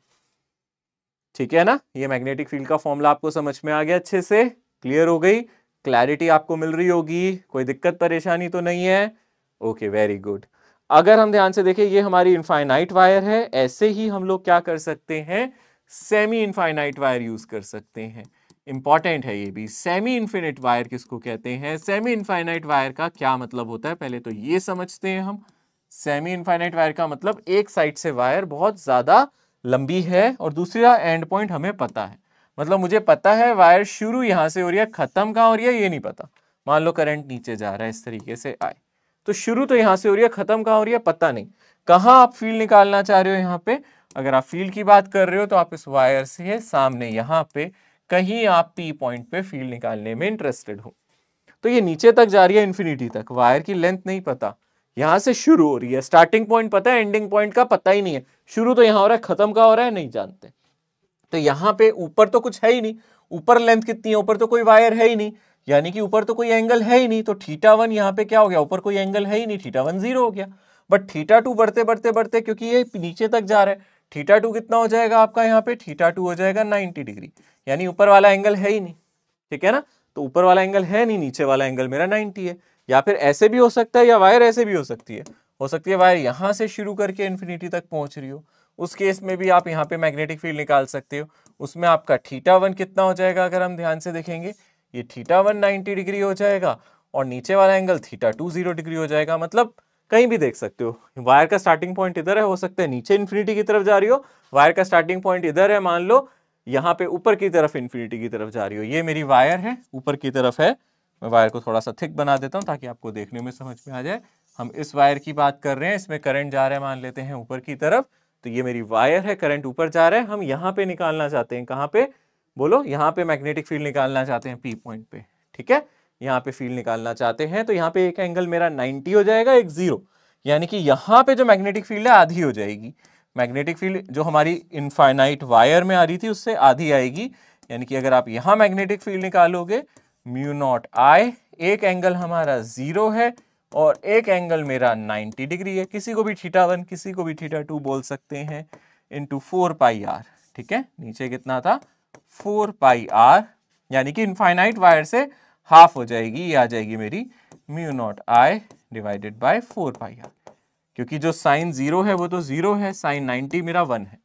Speaker 1: ठीक है ना। ये मैग्नेटिक फील्ड का फॉर्मूला आपको समझ में आ गया, अच्छे से क्लियर हो गई, क्लैरिटी आपको मिल रही होगी, कोई दिक्कत परेशानी तो नहीं है, ओके वेरी गुड। अगर हम ध्यान से देखें ये हमारी इनफाइनाइट वायर है, ऐसे ही हम लोग क्या कर सकते हैं, सेमी इनफाइनाइट वायर यूज कर सकते हैं, इंपॉर्टेंट है ये भी। सेमी इनफिनिट वायर किसको कहते हैं, सेमी इनफाइनाइट वायर का क्या मतलब होता है, पहले तो ये समझते हैं हम। सेमी इनफाइनाइट वायर का मतलब एक साइड से वायर बहुत ज्यादा लंबी है और दूसरा एंड पॉइंट हमें पता है, मतलब मुझे पता है वायर शुरू यहां से हो रही है, खत्म कहां हो रही है ये नहीं पता। मान लो करंट नीचे जा रहा है इस तरीके से आए, तो शुरू तो यहां से हो रही है, खत्म कहां हो रही है पता नहीं, कहां आप फील्ड निकालना चाह रहे हो यहाँ पे, अगर आप फील्ड की बात कर रहे हो तो आप इस वायर से सामने यहाँ पे कहीं आप पी पॉइंट पे फील्ड निकालने में इंटरेस्टेड हो, तो ये नीचे तक जा रही है इन्फिनिटी तक, वायर की लेंथ नहीं पता, यहां से शुरू हो रही है, स्टार्टिंग पॉइंट पता है, एंडिंग पॉइंट का पता ही नहीं है, शुरू तो यहां हो रहा है, खत्म का हो रहा है नहीं जानते। तो यहां पे ऊपर तो कुछ है ही नहीं, ऊपर लेंथ कितनी है, ऊपर तो कोई वायर है ही नहीं, यानी कि ऊपर तो कोई एंगल है ही नहीं, तो θ1 यहाँ पे क्या हो गया, ऊपर कोई एंगल है ही नहीं, θ1 0 हो गया। बट θ2 बढ़ते बढ़ते बढ़ते, क्योंकि ये नीचे तक जा रहा है, θ2 कितना हो जाएगा आपका यहाँ पे, θ2 हो जाएगा 90 डिग्री, यानी ऊपर वाला एंगल है ही नहीं, ठीक है ना, तो ऊपर वाला एंगल है नहीं, नीचे वाला एंगल मेरा 90 है। या फिर ऐसे भी हो सकता है, या वायर ऐसे भी हो सकती है वायर यहां से शुरू करके इन्फिनिटी तक पहुंच रही हो, उस केस में भी आप यहाँ पे मैग्नेटिक फील्ड निकाल सकते हो। उसमें आपका θ1 कितना हो जाएगा, अगर हम ध्यान से देखेंगे, ये θ1 90 डिग्री हो जाएगा और नीचे वाला एंगल θ2 0 डिग्री हो जाएगा। मतलब कहीं भी देख सकते हो, वायर का स्टार्टिंग पॉइंट इधर है, हो सकता है नीचे इन्फिनिटी की तरफ जा रही हो, वायर का स्टार्टिंग पॉइंट इधर है, मान लो यहाँ पे ऊपर की तरफ इन्फिनिटी की तरफ जा रही हो, ये मेरी वायर है, ऊपर की तरफ है। मैं वायर को थोड़ा सा थिक बना देता हूँ ताकि आपको देखने में समझ में आ जाए। हम इस वायर की बात कर रहे हैं, इसमें करंट जा रहा है, मान लेते हैं ऊपर की तरफ, तो ये मेरी वायर है, करंट ऊपर जा रहा है, हम यहाँ पे निकालना चाहते हैं, कहाँ पे बोलो, यहाँ पे मैग्नेटिक फील्ड निकालना चाहते हैं, पी पॉइंट पे, ठीक है, यहाँ पे फील्ड निकालना चाहते हैं। तो यहाँ पे एक एंगल मेरा 90 हो जाएगा, एक 0, यानी कि यहाँ पे जो मैग्नेटिक फील्ड है आधी हो जाएगी, मैग्नेटिक फील्ड जो हमारी इनफाइनाइट वायर में आ रही थी उससे आधी आएगी, यानी कि अगर आप यहाँ मैग्नेटिक फील्ड निकालोगे म्यू नॉट आई, एक एंगल हमारा 0 है और एक एंगल मेरा 90 डिग्री है, किसी को भी θ1 किसी को भी θ2 बोल सकते हैं, इंटू 4 पाई आर, ठीक है, नीचे कितना था 4 पाई आर, यानी कि इनफाइनाइट वायर से हाफ हो जाएगी, ये आ जाएगी मेरी mu not I divided by 4 pi R, क्योंकि जो साइन 0 है वो तो 0 है, साइन 90 मेरा 1 है,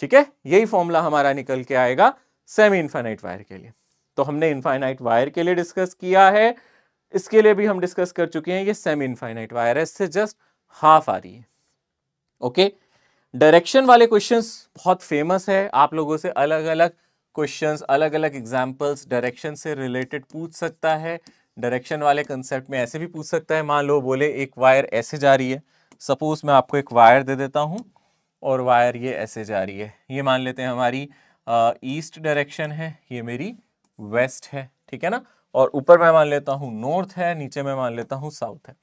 Speaker 1: ठीक है, यही फॉर्मूला हमारा निकल के आएगा सेमी इनफाइनाइट वायर के लिए। तो हमने इनफाइनाइट वायर के लिए डिस्कस किया है, इसके लिए भी हम डिस्कस कर चुके हैं, ये सेमी इनफाइनाइट वायर है, इससे जस्ट हाफ आ रही है। ओके, डायरेक्शन वाले क्वेश्चंस बहुत फेमस है, आप लोगों से अलग अलग क्वेश्चंस, अलग अलग एग्जांपल्स डायरेक्शन से रिलेटेड पूछ सकता है। डायरेक्शन वाले कंसेप्ट में ऐसे भी पूछ सकता है, मान लो बोले एक वायर ऐसे जा रही है, सपोज मैं आपको एक वायर दे देता हूं और वायर ये ऐसे जा रही है, ये मान लेते हैं हमारी ईस्ट डायरेक्शन है, ये मेरी वेस्ट है, ठीक है ना, और ऊपर मैं मान लेता हूं नॉर्थ है, नीचे मैं मान लेता हूं साउथ है,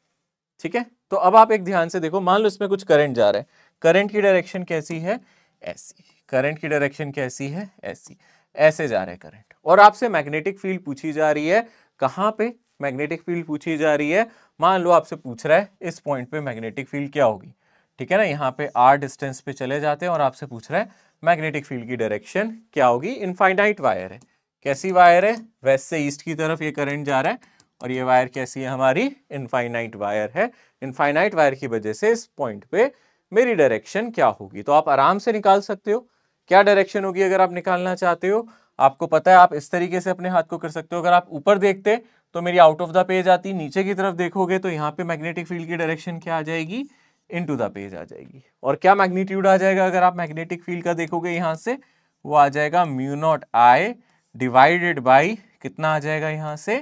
Speaker 1: ठीक है। तो अब आप एक ध्यान से देखो, मान लो इसमें कुछ करंट जा रहा है, करंट की डायरेक्शन कैसी है, ऐसी, करंट की डायरेक्शन कैसी है, ऐसी, ऐसे जा रहा है करंट, और आपसे मैग्नेटिक फील्ड पूछी जा रही है, कहां पे मैग्नेटिक फील्ड पूछी जा रही है, मान लो आपसे पूछ रहा है इस पॉइंट पे मैग्नेटिक फील्ड क्या होगी, ठीक है ना, यहाँ पे r डिस्टेंस पे चले जाते हैं और आपसे पूछ रहा है मैग्नेटिक फील्ड की डायरेक्शन क्या होगी। इनफाइनाइट वायर है, कैसी वायर है, वेस्ट से ईस्ट की तरफ ये करंट जा रहा है, और ये वायर कैसी है हमारी, इनफाइनाइट वायर है, इनफाइनाइट वायर की वजह से इस पॉइंट पे मेरी डायरेक्शन क्या होगी। तो आप आराम से निकाल सकते हो क्या डायरेक्शन होगी, अगर आप निकालना चाहते हो, आपको पता है, आप इस तरीके से अपने हाथ को कर सकते हो। अगर आप ऊपर देखते तो मेरी आउट ऑफ द पेज आती, नीचे की तरफ देखोगे तो यहाँ पे मैग्नेटिक फील्ड की डायरेक्शन क्या आ जाएगी, इनटू द पेज आ जाएगी। और क्या मैग्नीट्यूड आ जाएगा अगर आप मैग्नेटिक फील्ड का देखोगे यहाँ से, वो आ जाएगा mu naught I divided by कितना आ जाएगा यहाँ से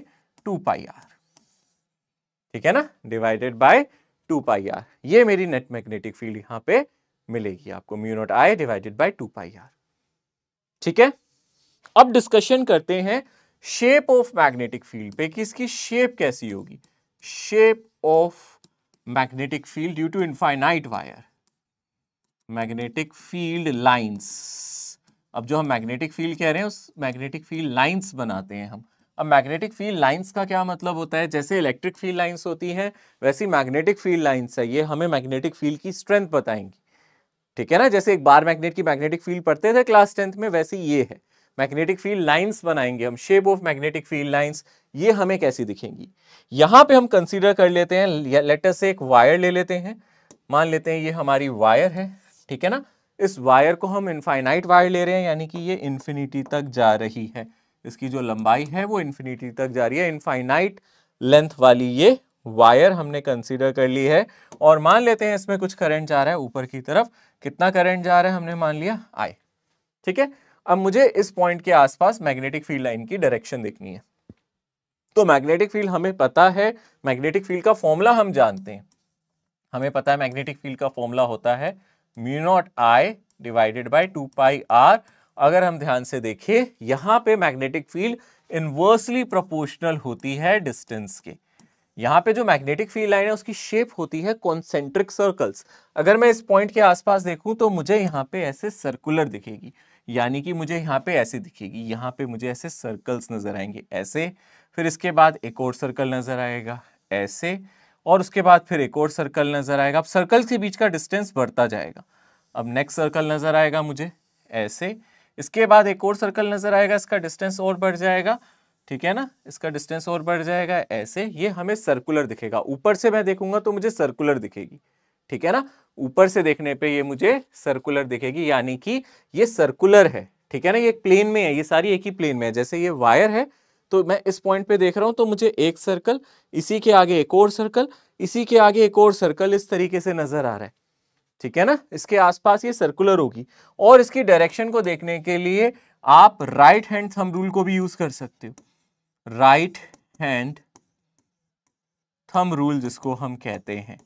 Speaker 1: 2 पाई आर, ठीक है ना, डिवाइडेड बाय 2 पाई आर, ये मेरी नेट मैग्नेटिक फील्ड यहाँ पे मिलेगी आपको, mu not I divided by 2 pi R, ठीक है। अब डिस्कशन करते हैं शेप ऑफ मैग्नेटिक फील्ड पे कि इसकी शेप कैसी होगी, shape of magnetic field due to infinite wire, magnetic field lines. अब जो हम मैग्नेटिक फील्ड कह रहे हैं उस मैग्नेटिक फील्ड लाइंस बनाते हैं हम। अब मैग्नेटिक फील्ड लाइंस का क्या मतलब होता है, जैसे इलेक्ट्रिक फील्ड लाइंस होती हैं वैसी मैग्नेटिक फील्ड लाइंस है, ये हमें मैग्नेटिक फील्ड की स्ट्रेंथ बताएंगी, ठीक है ना, जैसे एक बार मैग्नेट की मैग्नेटिक फील्ड पढ़ते थे क्लास 10th में, वैसे ये है मैग्नेटिक फील्ड लाइंस बनाएंगे हम, shape of magnetic field lines, ये हमें कैसी दिखेंगी। यहां पे हम कंसीडर कर लेते हैं, लेट अस से एक वायर ले लेते हैं, मान लेते हैं ये हमारी वायर है, ठीक है ना, इस वायर को हम इनफाइनाइट वायर ले रहे हैं, यानी कि ये इन्फिनिटी तक जा रही है, इसकी जो लंबाई है वो इन्फिनिटी तक जा रही है, इनफाइनाइट लेंथ वाली ये वायर हमने कंसीडर कर ली है। और मान लेते हैं इसमें कुछ करंट जा रहा है ऊपर की तरफ, कितना करंट जा रहा है हमने मान लिया आई, ठीक है। अब मुझे इस पॉइंट के आसपास मैग्नेटिक फील्ड लाइन की डायरेक्शन देखनी है, तो मैग्नेटिक फील्ड हमें पता है, मैग्नेटिक फील्ड का फॉर्मूला हम जानते हैं, हमें पता है मैग्नेटिक फील्ड का फॉर्मूला होता है mu not I divided by 2 pi R. अगर हम ध्यान से देखें यहाँ पे मैग्नेटिक फील्ड इनवर्सली प्रोपोर्शनल होती है डिस्टेंस के। यहां पे जो मैग्नेटिक फील्ड लाइन है उसकी शेप होती है कॉन्सेंट्रिक सर्कल्स। अगर मैं इस पॉइंट के आसपास देखूं तो मुझे यहाँ पे ऐसे सर्कुलर दिखेगी, यानी कि मुझे यहाँ पे ऐसे दिखेगी, यहाँ पे मुझे ऐसे सर्कल्स नजर आएंगे ऐसे, फिर इसके बाद एक और सर्कल नजर आएगा ऐसे, और उसके बाद फिर एक और सर्कल नजर आएगा। अब सर्कल्स के बीच का डिस्टेंस बढ़ता जाएगा। अब नेक्स्ट सर्कल नजर आएगा मुझे ऐसे, इसके बाद एक और सर्कल नजर आएगा, इसका डिस्टेंस और बढ़ जाएगा, ठीक है ना, इसका डिस्टेंस और बढ़ जाएगा ऐसे, ये हमें सर्कुलर दिखेगा। ऊपर से मैं देखूंगा तो मुझे सर्कुलर दिखेगी, ठीक है ना, ऊपर से देखने पे ये मुझे सर्कुलर दिखेगी, यानी कि ये सर्कुलर है, ठीक है ना, ये एक प्लेन में है, ये सारी एक ही प्लेन में है। जैसे ये वायर है तो मैं इस पॉइंट पे देख रहा हूं तो मुझे एक सर्कल, इसी के आगे एक और सर्कल, इसी के आगे एक और सर्कल, इस तरीके से नजर आ रहा है, ठीक है ना, इसके आसपास ये सर्कुलर होगी। और इसकी डायरेक्शन को देखने के लिए आप राइट हैंड थंब रूल को भी यूज कर सकते हो, राइट हैंड थंब रूल जिसको हम कहते हैं,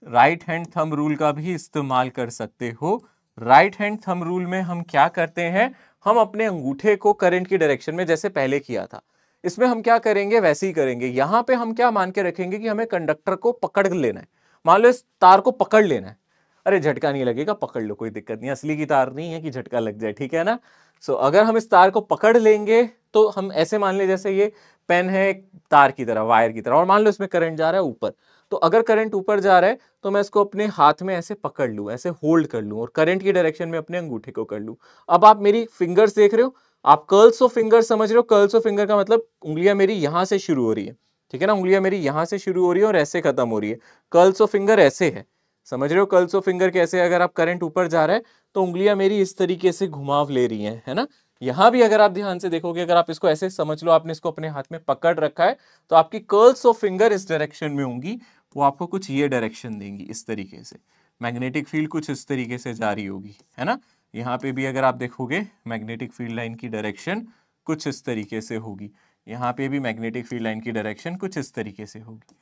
Speaker 1: राइट हैंड थंब रूल का भी इस्तेमाल कर सकते हो। राइट हैंड थंब रूल में हम क्या करते हैं, हम अपने अंगूठे को करंट की डायरेक्शन में जैसे पहले किया था, इसमें हम क्या करेंगे वैसे ही करेंगे। यहां पे हम क्या मान के रखेंगे कि हमें कंडक्टर को पकड़ लेना है, मान लो इस तार को पकड़ लेना है, अरे झटका नहीं लगेगा, पकड़ लो, कोई दिक्कत नहीं, असली की तार नहीं है कि झटका लग जाए, ठीक है ना। सो अगर हम इस तार को पकड़ लेंगे तो हम ऐसे मान ले जैसे ये पेन है एक तार की तरह, वायर की तरह, और मान लो इसमें करंट जा रहा है ऊपर, तो अगर करंट ऊपर जा रहा है तो मैं इसको अपने हाथ में ऐसे पकड़ लूं, ऐसे होल्ड कर लूं, और करंट की डायरेक्शन में अपने अंगूठे को कर लूं। अब आप मेरी फिंगर्स देख रहे हो, आप कर्ल्स ऑफ फिंगर समझ रहे हो, कर्ल्स ऑफ फिंगर का मतलब उंगलियां मेरी यहां से शुरू हो रही है, ठीक है ना, उंगलियां मेरी यहां से शुरू हो रही है और ऐसे खत्म हो रही है। कर्ल्स ऑफ फिंगर ऐसे है, समझ रहे हो कर्ल्स ऑफ फिंगर कैसे, अगर आप करंट ऊपर जा रहा है तो उंगलियां मेरी इस तरीके से घुमाव ले रही हैं, है ना। यहां भी अगर आप ध्यान से देखोगे, अगर आप इसको ऐसे समझ लो, आपने इसको अपने हाथ में पकड़ रखा है, तो आपकी कर्ल्स ऑफ फिंगर इस डायरेक्शन में होंगी, वो आपको कुछ ये डायरेक्शन देंगी इस तरीके से। मैग्नेटिक फील्ड कुछ इस तरीके से जारी होगी, है ना। यहाँ पे भी अगर आप देखोगे मैग्नेटिक फील्ड लाइन की डायरेक्शन कुछ इस तरीके से होगी, यहाँ पे भी मैग्नेटिक फील्ड लाइन की डायरेक्शन कुछ इस तरीके से होगी,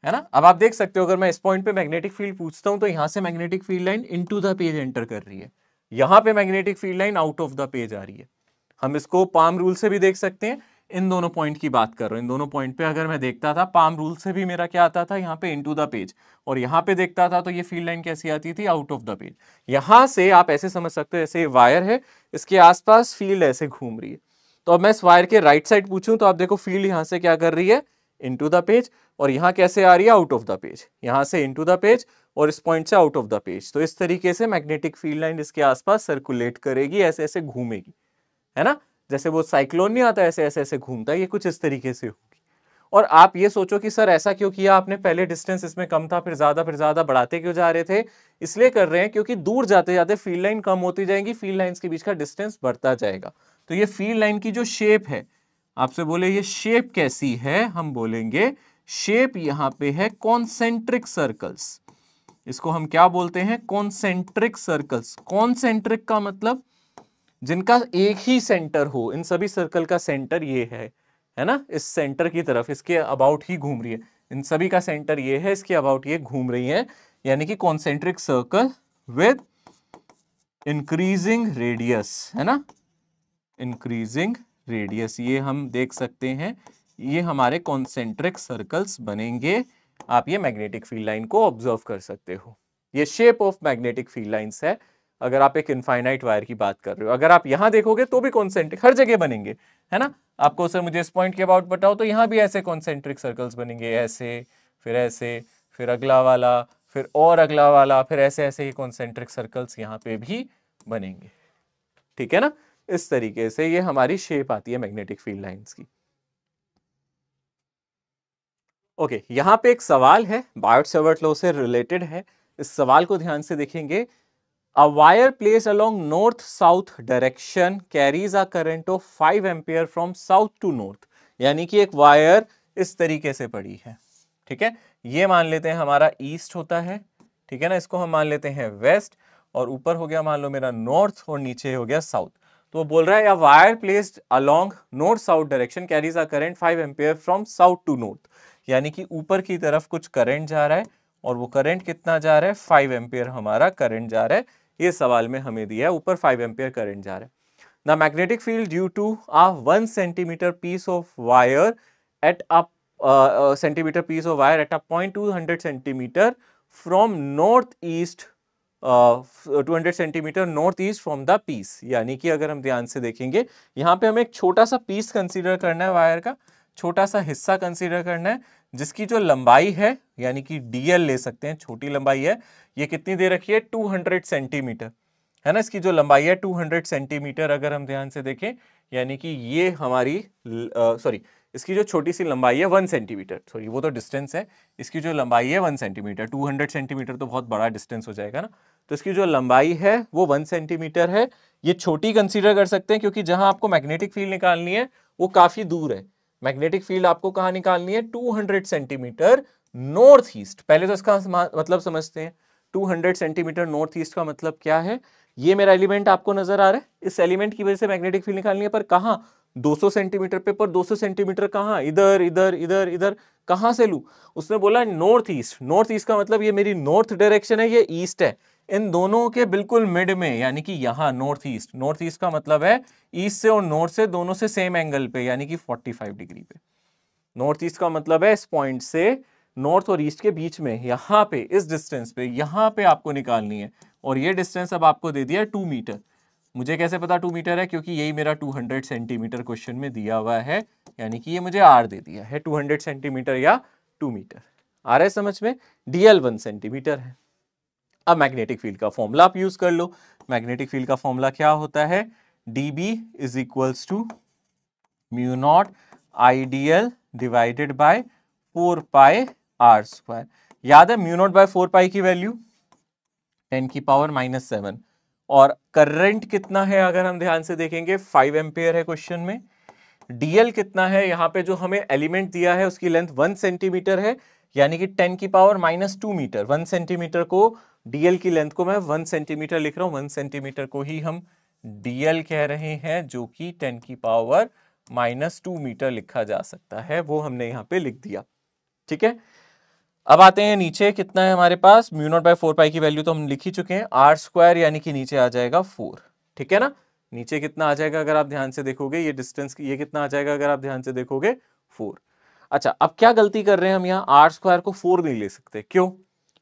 Speaker 1: है ना। अब आप देख सकते हो अगर मैं इस पॉइंट पे मैग्नेटिक फील्ड पूछता हूं तो यहां से magnetic field line into the page enter कर रही है, यहां पे magnetic field line out of the page आ रही है। हम इसको पाम रूल से भी देख सकते हैं, इन दोनों पॉइंट की बात कर रहा हूं, इन दोनों पॉइंट पे अगर मैं देखता था पाम रूल से भी मेरा क्या आता था, यहाँ पे इनटू द पेज, और यहाँ पे देखता था तो ये फील्ड लाइन कैसी आती थी, आउट ऑफ द पेज। यहां से आप ऐसे समझ सकते हो, ऐसे वायर है, इसके आसपास फील्ड ऐसे घूम रही है, तो अब मैं इस वायर के राइट साइड पूछूं तो आप देखो फील्ड यहां से क्या कर रही है, इनटू द पेज, और यहां कैसे आ रही है, आउट ऑफ द पेज, यहां से इनटू द पेज और इस पॉइंट से आउट ऑफ द पेज। तो इस तरीके से मैग्नेटिक फील्ड लाइन इसके आसपास सर्कुलेट करेगी, ऐसे ऐसे घूमेगी, है ना, जैसे वो साइक्लोन नहीं आता ऐसे ऐसे ऐसे घूमता है, ये कुछ इस तरीके से होगी। और आप ये सोचो कि सर ऐसा क्यों किया आपने, पहले डिस्टेंस इसमें कम था, फिर ज्यादा बढ़ाते क्यों जा रहे थे। इसलिए कर रहे हैं क्योंकि दूर जाते जाते फील्ड लाइन कम होती जाएगी, फील्ड लाइंस के बीच का डिस्टेंस बढ़ता जाएगा। तो ये फील्ड लाइन की जो शेप है, आपसे बोले ये शेप कैसी है, हम बोलेंगे शेप यहां पे है कॉन्सेंट्रिक सर्कल्स। इसको हम क्या बोलते हैं, कॉन्सेंट्रिक सर्कल्स। कॉन्सेंट्रिक का मतलब जिनका एक ही सेंटर हो, इन सभी सर्कल का सेंटर ये है ना, इस सेंटर की तरफ इसके अबाउट ही घूम रही है, इन सभी का सेंटर ये है, इसके अबाउट ये घूम रही है, यानी कि concentric circle with increasing radius, है ना, इंक्रीजिंग रेडियस, ये हम देख सकते हैं, ये हमारे कॉन्सेंट्रिक सर्कल्स बनेंगे। आप ये मैग्नेटिक फील्ड लाइन को ऑब्जर्व कर सकते हो, ये shape of magnetic field lines है। अगर आप एक इनफाइनाइट वायर की बात कर रहे हो, अगर आप यहां देखोगे तो भी कॉन्सेंट्रिक हर जगह बनेंगे, है ना। आपको सर मुझे इस पॉइंट के अबाउट बताओ, तो यहां भी ऐसे कॉन्सेंट्रिक सर्कल्स बनेंगे, ऐसे, फिर अगला वाला, फिर और अगला वाला, फिर ऐसे ऐसे ही कॉन्सेंट्रिक सर्कल्स यहां पे भी बनेंगे, ठीक है ना। इस तरीके से ये हमारी शेप आती है मैग्नेटिक फील्ड लाइंस की। ओके, यहां पे एक सवाल है, बायोट-सावर्ट लॉ से रिलेटेड है, इस सवाल को ध्यान से देखेंगे। A wire placed along north-south direction carries a current of 5 ampere from south to north। यानी कि एक वायर इस तरीके से पड़ी है, ठीक है, ये मान लेते हैं हमारा ईस्ट होता है, ठीक है ना, इसको हम मान लेते हैं वेस्ट, और ऊपर हो गया मान लो मेरा नॉर्थ और नीचे हो गया साउथ। तो वो बोल रहा है या wire placed along north south direction carries a current 5 ampere from south to north, यानी कि ऊपर की तरफ कुछ करंट जा रहा है, और वो करंट कितना जा रहा है, 5 एम्पियर हमारा करंट जा रहा है। ये सवाल में हमें दिया है, ऊपर 5 एम्पियर करंट जा रहा है। The magnetic field due to a 1 centimetre piece of wire at a centimetre piece of wire at a point 200 centimetre from north east 200 centimetre north east from the piece. यानी कि अगर हम ध्यान से देखेंगे यहाँ पे हमें एक छोटा सा पीस कंसीडर करना है, वायर का छोटा सा हिस्सा कंसीडर करना है, जिसकी जो लंबाई है यानी कि डीएल ले सकते हैं, छोटी लंबाई है, ये कितनी दे रखी है 200 सेंटीमीटर है ना। इसकी जो लंबाई है 200 सेंटीमीटर अगर हम ध्यान से देखें, यानी कि ये हमारी सॉरी इसकी जो छोटी सी लंबाई है 1 सेंटीमीटर, सॉरी वो तो डिस्टेंस है, इसकी जो लंबाई है 1 सेंटीमीटर, 200 सेंटीमीटर तो बहुत बड़ा डिस्टेंस हो जाएगा ना, तो इसकी जो लंबाई है वो 1 सेंटीमीटर है। ये छोटी कंसीडर कर सकते हैं क्योंकि जहां आपको मैग्नेटिक फील्ड निकालनी है वो काफी दूर है। मैग्नेटिक फील्ड आपको कहां निकालनी है 200 सेंटीमीटर नॉर्थ ईस्ट। पहले तो इसका मतलब समझते हैं, 200 सेंटीमीटर नॉर्थ ईस्ट का मतलब क्या है। ये मेरा एलिमेंट आपको नजर आ रहा है, इस एलिमेंट की वजह से मैग्नेटिक फील्ड निकालनी है, पर कहां 200 सेंटीमीटर पे, पर 200 सेंटीमीटर कहां, इधर इधर इधर इधर, कहां से लूं। उसने बोला नॉर्थ ईस्ट, नॉर्थ ईस्ट का मतलब ये मेरी नॉर्थ डायरेक्शन है, ये ईस्ट है, इन दोनों के बिल्कुल मिड में, यानी कि यहां नॉर्थ ईस्ट। नॉर्थ ईस्ट का मतलब है ईस्ट से और नॉर्थ से दोनों से सेम एंगल पे, यानी कि 45 डिग्री पे। नॉर्थ ईस्ट का मतलब है इस पॉइंट से नॉर्थ और ईस्ट के बीच में, यहां पे इस डिस्टेंस पे, यहां पे आपको निकालनी है। और ये डिस्टेंस अब आपको दे दिया 2 मीटर। मुझे कैसे पता 2 मीटर है, क्योंकि यही मेरा 200 सेंटीमीटर क्वेश्चन में दिया हुआ है, यानी कि ये मुझे आर दे दिया है 200 सेंटीमीटर या 2 मीटर। आ रहा है समझ में। डीएल 1 सेंटीमीटर है। अब मैग्नेटिक फील्ड का फॉर्मूला आप यूज कर लो। मैग्नेटिक फील्ड का फॉर्मूला क्या होता है, dB is equals to mu not IDL divided by 4 pi R square. याद है म्यू नॉट बाय 4 पाई की वैल्यू 10 की पावर -7, और करंट कितना है अगर हम ध्यान से देखेंगे 5 एम्पियर है क्वेश्चन में। डीएल कितना है, यहां पे जो हमें एलिमेंट दिया है उसकी लेंथ 1 सेंटीमीटर है, यानी कि 10 की पावर -2 मीटर। 1 सेंटीमीटर को डीएल की लेंथ को मैं 1 सेंटीमीटर लिख रहा हूं, 1 सेंटीमीटर को ही हम डीएल कह रहे हैं, जो कि 10 की पावर -2 मीटर लिखा जा सकता है, वो हमने यहां पे लिख दिया। ठीक है, अब आते हैं नीचे, कितना है हमारे पास, म्यू नॉट बाय 4 पाई की वैल्यू तो हम लिख ही चुके हैं, आर स्क्वायर यानी कि नीचे आ जाएगा 4। ठीक है ना, नीचे कितना आ जाएगा अगर आप ध्यान से देखोगे, ये डिस्टेंस ये कितना आ जाएगा अगर आप ध्यान से देखोगे 4। अच्छा, अब क्या गलती कर रहे हैं हम यहाँ, आर स्क्वायर को 4 नहीं ले सकते, क्यों,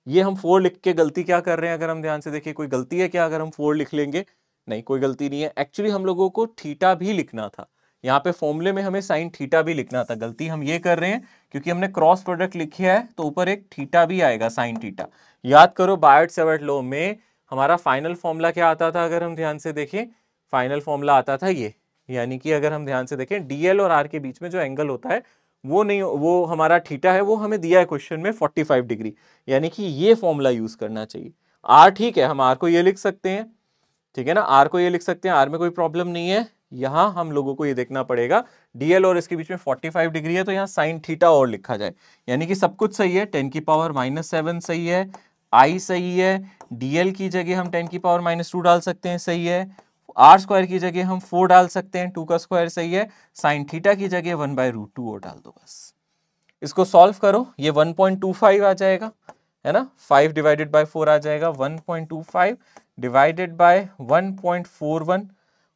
Speaker 1: ये हम 4 लिख के गलती क्या कर रहे हैं, अगर हम ध्यान से देखिए कोई गलती है क्या अगर हम 4 लिख लेंगे, नहीं कोई गलती नहीं है। एक्चुअली हम लोगों को थीटा भी लिखना था, यहाँ पे फॉर्मूले में हमें साइन थीटा भी लिखना था। गलती हम ये कर रहे हैं क्योंकि हमने क्रॉस प्रोडक्ट लिखी है तो ऊपर एक थीटा भी आएगा, साइन थीटा। याद करो बायट-सैवर्ट लॉ में हमारा फाइनल फॉर्मूला क्या आता था, अगर हम ध्यान से देखें फाइनल फॉर्मूला आता था ये, यानी कि अगर हम ध्यान से देखें डीएल और आर के बीच में जो एंगल होता है वो नहीं, वो हमारा थीटा है, वो हमें दिया है क्वेश्चन में 45 डिग्री, यानी कि ये फॉर्मूला यूज करना चाहिए। आर ठीक है, हम आर को ये लिख सकते हैं, ठीक है ना, आर को ये लिख सकते हैं, आर में कोई प्रॉब्लम नहीं है। यहां हम लोगों को ये देखना पड़ेगा डीएल और इसके बीच में 45 डिग्री है, तो यहां साइन थीटा और लिखा जाए, यानी कि सब कुछ सही है, 10 की पावर -7 सही है, आई सही है, डीएल की जगह हम 10 की पावर -2 डाल सकते हैं, सही है, आर स्क्वायर की जगह हम 4 डाल सकते हैं, 2 का स्क्वायर सही है, साइन थीटा की जगह 1/√2 और डाल दो बस। इसको सॉल्व करो, ये 1.25 आ जाएगा, है ना, 5 डिवाइडेड बाय 4 आ जाएगा 1.25 डिवाइडेड बाय 1.41,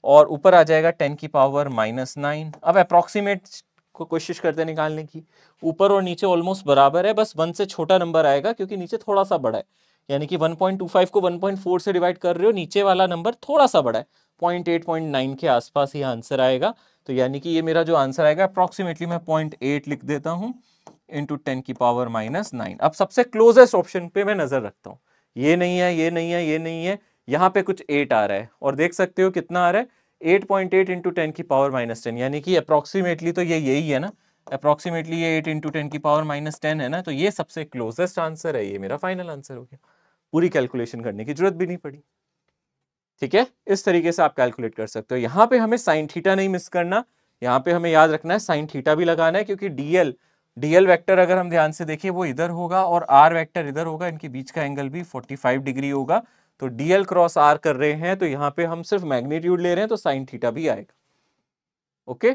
Speaker 1: और ऊपर आ जाएगा 10 की पावर -9। अब अप्रोक्सीमेट को कोशिश करते निकालने की, ऊपर और नीचे ऑलमोस्ट बराबर है, बस 1 से छोटा नंबर आएगा क्योंकि नीचे थोड़ा सा बड़ा है, यानी कि 1.25 को 1.4 से डिवाइड कर रहे हो, नीचे वाला नंबर थोड़ा सा बड़ा है, 0.8 0.9 के आसपास ये आंसर आएगा। तो यानी कि ये मेरा जो आंसर आएगा अप्रोक्सीमेटली मैं 0.8 लिख देता हूं इंटू 10 की पावर -9। अब सबसे क्लोजेस्ट ऑप्शन पे मैं नजर रखता हूं, ये नहीं है, ये नहीं है, ये नहीं है, यहाँ पे कुछ 8 आ रहा है, और देख सकते हो कितना आ रहा है 8.8 इंटू 10 की पावर -10, यानी कि अप्रोक्सीमेटली तो ये यही है ना, अप्रोक्सीमेटली ये 8 इंटू 10 की पावर -10 है ना, तो ये सबसे क्लोजेस्ट आंसर है, ये मेरा फाइनल आंसर हो गया, पूरी कैलकुलेशन करने की जरूरत भी नहीं पड़ी। ठीक है, इस तरीके से आप कैलकुलेट कर सकते हो। यहाँ पे हमें साइन थीटा नहीं मिस करना, यहाँ पे हमें याद रखना है साइन थीटा भी लगाना है, क्योंकि डीएल वेक्टर अगर हम ध्यान से देखिए वो इधर होगा और आर वेक्टर इधर होगा, इनके बीच का एंगल भी 45 डिग्री होगा, तो डीएल क्रॉस आर कर रहे हैं, तो यहाँ पे हम सिर्फ मैग्नीट्यूड ले रहे हैं, तो साइन थीटा भी आएगा। Okay,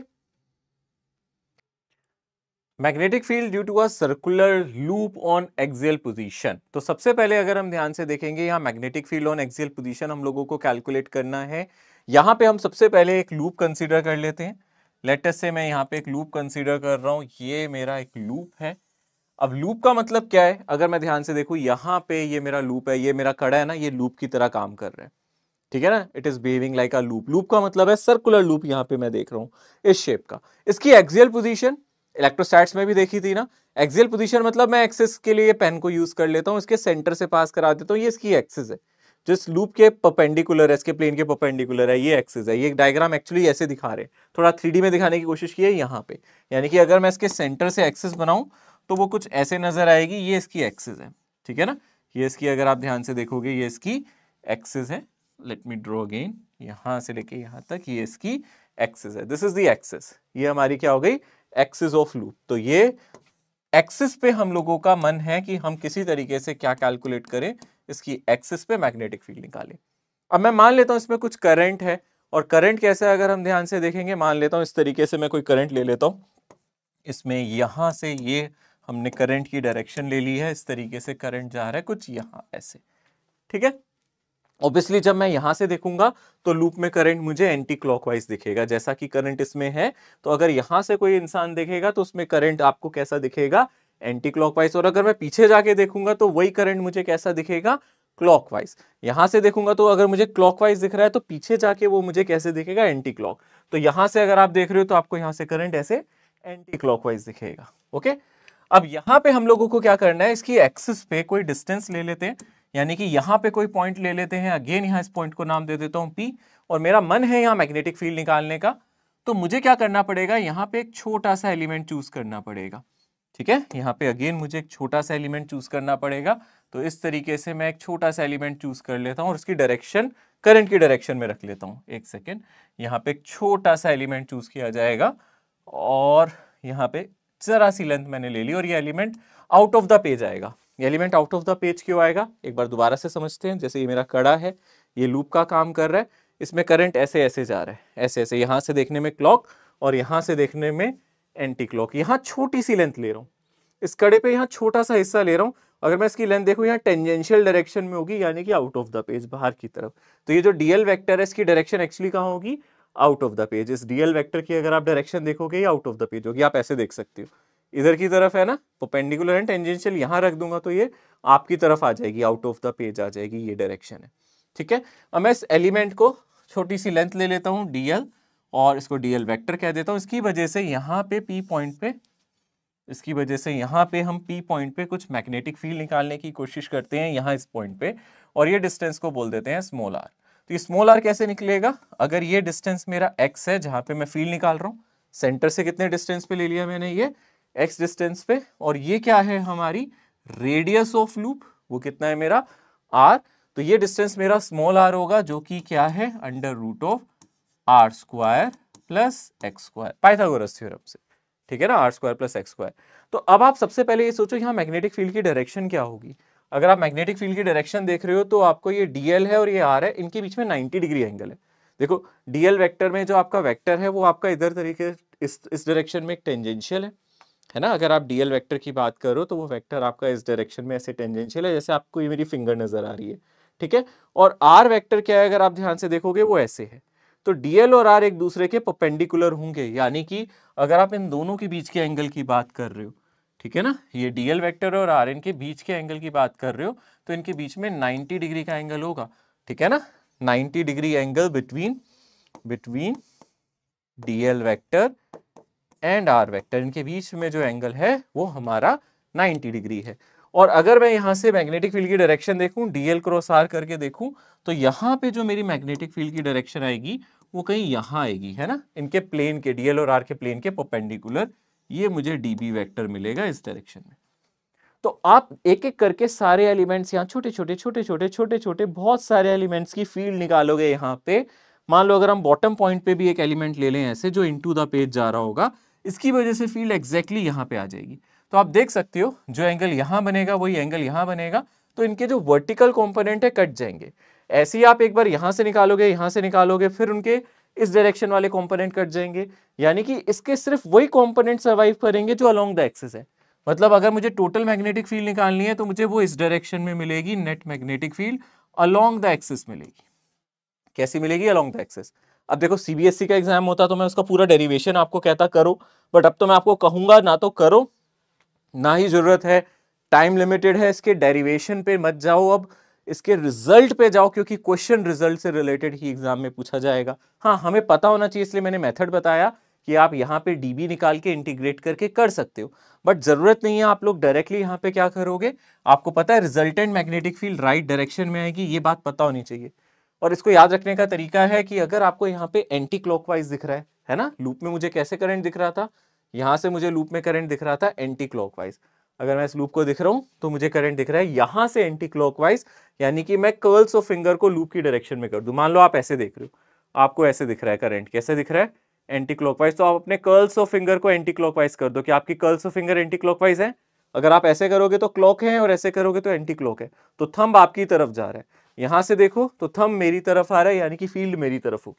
Speaker 1: magnetic field due to a circular loop on axial position. तो सबसे पहले अगर हम ध्यान से देखेंगे यहाँ magnetic field on axial position हम लोगों को कैलकुलेट करना है, यहां पे हम सबसे पहले एक लूप कंसीडर कर लेते हैं। लेट अस से मैं यहाँ पे एक लूप कंसीडर कर रहा हूं, ये मेरा एक लूप है। अब लूप का मतलब क्या है, अगर मैं ध्यान से देखूं यहाँ पे ये मेरा लूप है, ये मेरा कड़ा है ना, ये लूप की तरह काम कर रहा है, ठीक है ना। It is behaving like a loop. Loop का मतलब है सर्कुलर लूप, यहाँ पे मैं देख रहा हूँ इस शेप का। इसकी एक्सियल पोजीशन इलेक्ट्रोस्टैट्स में भी देखी थी ना। एक्सियल पोजीशन मतलब मैं एक्सिस के लिए पेन को यूज कर लेता हूँ, इसके सेंटर से पास करा देता हूँ, ये इसकी एक्सिस है जो इस लूप के परपेंडिकुलर है, इसके प्लेन के परपेंडिकुलर है, ये एक्सिस है। ये डायग्राम एक्चुअली ऐसे दिखा रहे हैं, थोड़ा 3D में दिखाने की कोशिश की है यहाँ पे। यानी कि अगर मैं इसके सेंटर से एक्सिस बनाऊं तो वो कुछ ऐसे नजर आएगी, ये इसकी एक्सिस है, ठीक है ना। ये इसकी, अगर आप ध्यान से देखोगे, ये इसकी एक्सिस है। लेट मी ड्रॉ अगेन, यहां से लेके यहां तक ये इसकी एक्सिस है। दिस इज द एक्सिस, ये हमारी क्या हो गई, एक्सिस ऑफ लूप। तो ये एक्सिस पे हम लोगों का मन है कि हम किसी तरीके से क्या कैलकुलेट करें, इसकी एक्सिस पे मैग्नेटिक फील्ड निकालें। अब मैं मान लेता हूं इसमें कुछ करंट है, और करंट कैसा है अगर हम ध्यान से देखेंगे, मान लेता हूं इस तरीके से मैं कोई करंट ले लेता हूं, इसमें यहां से ये हमने करंट की डायरेक्शन ले ली है, इस तरीके से करंट जा रहा है कुछ यहां ऐसे, ठीक है। ऑब्वियसली जब मैं यहां से देखूंगा तो लूप में करंट मुझे एंटी क्लॉकवाइज दिखेगा, जैसा कि करंट इसमें है। तो अगर यहां से कोई इंसान देखेगा तो उसमें करंट आपको कैसा दिखेगा, एंटी क्लॉकवाइज। और अगर मैं पीछे जाके देखूंगा तो वही करंट मुझे कैसा दिखेगा, क्लॉकवाइज। यहां से देखूंगा तो अगर मुझे क्लॉकवाइज दिख रहा है तो पीछे जाके वो मुझे कैसे दिखेगा, एंटी क्लॉक। तो यहां से अगर आप देख रहे हो तो आपको यहां से करंट ऐसे एंटी क्लॉकवाइज दिखेगा, ओके। अब यहां पे हम लोगों को क्या करना है, इसकी एक्सिस पे कोई डिस्टेंस ले लेते हैं, यानी कि यहां पे कोई पॉइंट ले लेते हैं। अगेन यहां इस पॉइंट को नाम दे देता हूं P, और मेरा मन है यहां मैग्नेटिक फील्ड निकालने का। तो मुझे क्या करना पड़ेगा, यहां पे एक छोटा सा एलिमेंट चूज करना पड़ेगा, ठीक है। यहां पे अगेन मुझे एक छोटा सा एलिमेंट चूज करना पड़ेगा। तो इस तरीके से मैं एक छोटा सा एलिमेंट चूज कर लेता हूं और उसकी डायरेक्शन करंट की डायरेक्शन में रख लेता हूं। एक सेकेंड, यहाँ पे एक छोटा सा एलिमेंट चूज किया जाएगा, और यहाँ पे जरा सी लेंथ मैंने ले ली, और ये element out of the page आएगा। ये element out of the page क्यों आएगा, एक बार दोबारा से समझते हैं। जैसे ये मेरा कड़ा है, ये लूप का काम कर रहा है, इसमें करंट ऐसे ऐसे जा रहा है, ऐसे ऐसे, यहां से देखने में क्लॉक और यहां से देखने में एंटी क्लॉक। यहां छोटी सी लेंथ ले रहा हूं, इस कड़े पे यहाँ छोटा सा हिस्सा ले रहा हूं। अगर मैं इसकी लेंथ देखूं, यहाँ टेंजेंशियल डायरेक्शन में होगी, यानी कि आउट ऑफ द पेज, बाहर की तरफ। तो ये जो डीएल वेक्टर है, इसकी डायरेक्शन एक्चुअली कहां होगी, आउट ऑफ द पेज। इस डीएल वेक्टर की अगर आप डायरेक्शन देखोगे, ये आउट ऑफ द पेज होगी। आप ऐसे देख सकते हो, इधर की तरफ है ना, परपेंडिकुलर एंड टेंजेंशियल, यहां रख दूंगा तो ये आपकी तरफ आ जाएगी, आउट ऑफ द पेज आ जाएगी, ये डायरेक्शन है, ठीक है। अब मैं इस एलिमेंट को छोटी सी लेंथ ले लेता हूं डीएल, और इसको डीएल वेक्टर कह देता हूं। इसकी वजह से यहाँ पे पी पॉइंट पे, इसकी वजह से यहाँ पे हम पी पॉइंट पे कुछ मैग्नेटिक फील्ड निकालने की कोशिश करते हैं, यहाँ इस पॉइंट पे, और ये डिस्टेंस को बोल देते हैं स्मॉल आर। तो ये स्मॉल आर कैसे निकलेगा, अगर ये डिस्टेंस मेरा एक्स है जहां पे मैं फील्ड निकाल रहा हूँ, सेंटर से कितने डिस्टेंस पे ले लिया मैंने, ये एक्स डिस्टेंस पे, और ये क्या है हमारी रेडियस ऑफ लूप, वो कितना है मेरा आर। तो ये डिस्टेंस मेरा स्मॉल आर होगा, जो कि क्या है, under root of R square plus X square, Pythagoras theorem से, ठीक है ना, R square plus X square. तो अब आप सबसे पहले ये सोचो, यहाँ मैग्नेटिक फील्ड की डायरेक्शन क्या होगी। अगर आप मैग्नेटिक फील्ड की डायरेक्शन देख रहे हो तो आपको ये डीएल है और ये आर है, इनके बीच में 90 डिग्री एंगल है। देखो डीएल वेक्टर में जो आपका वेक्टर है वो आपका इधर तरीके इस डायरेक्शन में एक टेंजेंशियल है ना। अगर आप डीएल वेक्टर की बात करो तो वो वेक्टर आपका इस डायरेक्शन में ऐसे टेंजेंशियल है, जैसे आपको ये मेरी फिंगर नजर आ रही है, ठीक है। और आर वेक्टर क्या है, अगर आप ध्यान से देखोगे वो ऐसे है। तो डीएल और आर एक दूसरे के परपेंडिकुलर होंगे, यानी कि अगर आप इन दोनों के बीच के एंगल की बात कर रहे हो, ठीक है ना, ये डीएल वेक्टर और आर इनके बीच के एंगल की बात कर रहे हो, तो इनके बीच में 90 डिग्री का एंगल होगा, ठीक है ना। 90 degree angle between DL vector and R vector, इनके बीच में जो एंगल है वो हमारा 90 डिग्री है। और अगर मैं यहां से मैग्नेटिक फील्ड की डायरेक्शन देखूं, डीएल क्रॉस आर करके देखूं, तो यहां पे जो मेरी मैग्नेटिक फील्ड की डायरेक्शन आएगी वो कहीं यहां आएगी, है ना, इनके प्लेन के, डीएल और आर के प्लेन के परपेंडिकुलर, ये मुझे डीबी वेक्टर मिलेगा इस डायरेक्शन में। तो आप एक एक करके सारे एलिमेंट्स यहाँ छोटे छोटे बहुत सारे एलिमेंट्स की फील्ड निकालोगे यहाँ पे। मान लो अगर हम बॉटम पॉइंट पे भी एक एलिमेंट ले लें ऐसे, जो इनटू द पेज जा रहा होगा, इसकी वजह से फील्ड एग्जैक्टली यहाँ पे आ जाएगी। तो आप देख सकते हो जो एंगल यहाँ बनेगा वही एंगल यहाँ बनेगा, तो इनके जो वर्टिकल कॉम्पोनेंट है कट जाएंगे। ऐसे ही आप एक बार यहाँ से निकालोगे, फिर उनके इस डायरेक्शन वाले कॉम्पोनेंट कट जाएंगे, यानी कि इसके सिर्फ वही कॉम्पोनेंट सर्वाइव करेंगे जो अलोंग द एक्सिस है। मतलब अगर मुझे टोटल मैग्नेटिक फील्ड निकालनी है तो मुझे वो इस डायरेक्शन में मिलेगी, net magnetic field along the axis मिलेगी, कैसी मिलेगी, अलोंग द एक्सिस। अब देखो सीबीएसई का एग्जाम होता तो मैं उसका पूरा डेरिवेशन आपको कहता करो, बट अब तो मैं आपको कहूंगा ना तो करो ना ही जरूरत है, टाइम लिमिटेड है, इसके डेरिवेशन पे मत जाओ, अब इसके रिजल्ट पे जाओ, क्योंकि क्वेश्चन रिजल्ट से रिलेटेड ही एग्जाम में पूछा जाएगा। हाँ, हमें पता होना चाहिए, इसलिए मैंने मेथड बताया कि आप यहाँ पे डीबी निकाल के इंटीग्रेट करके कर सकते हो, बट जरूरत नहीं है आप लोग डायरेक्टली यहाँ पे क्या करोगे। आपको पता है resultant magnetic field right direction में आएगी, ये बात पता होनी चाहिए। और इसको याद रखने का तरीका है कि अगर आपको यहाँ पे एंटी क्लॉकवाइज दिख रहा है ना, लूप में मुझे कैसे करंट दिख रहा था, यहां से मुझे लूप में करंट दिख रहा था एंटी क्लॉकवाइज। अगर मैं इस लूप को दिख रहा हूं तो मुझे करंट दिख रहा है यहां से एंटी क्लॉकवाइज, यानी कि मैं कर्ल्स ऑफ फिंगर को लूप की डायरेक्शन में कर दूं। मान लो आप ऐसे देख रहे हो, आपको ऐसे दिख रहा है करंट, कैसे दिख रहा है, एंटी क्लॉकवाइज, तो आप अपने कर्ल्स ऑफ फिंगर को एंटी क्लॉकवाइज कर दो कि आपकी curls of finger anti clockwise है। अगर आप ऐसे करोगे तो क्लॉक है और ऐसे करोगे तो एंटी क्लॉक है, तो थंब आपकी तरफ जा रहा है। यहां से देखो तो थंब मेरी तरफ आ रहा है, यानी कि फील्ड मेरी तरफ हो।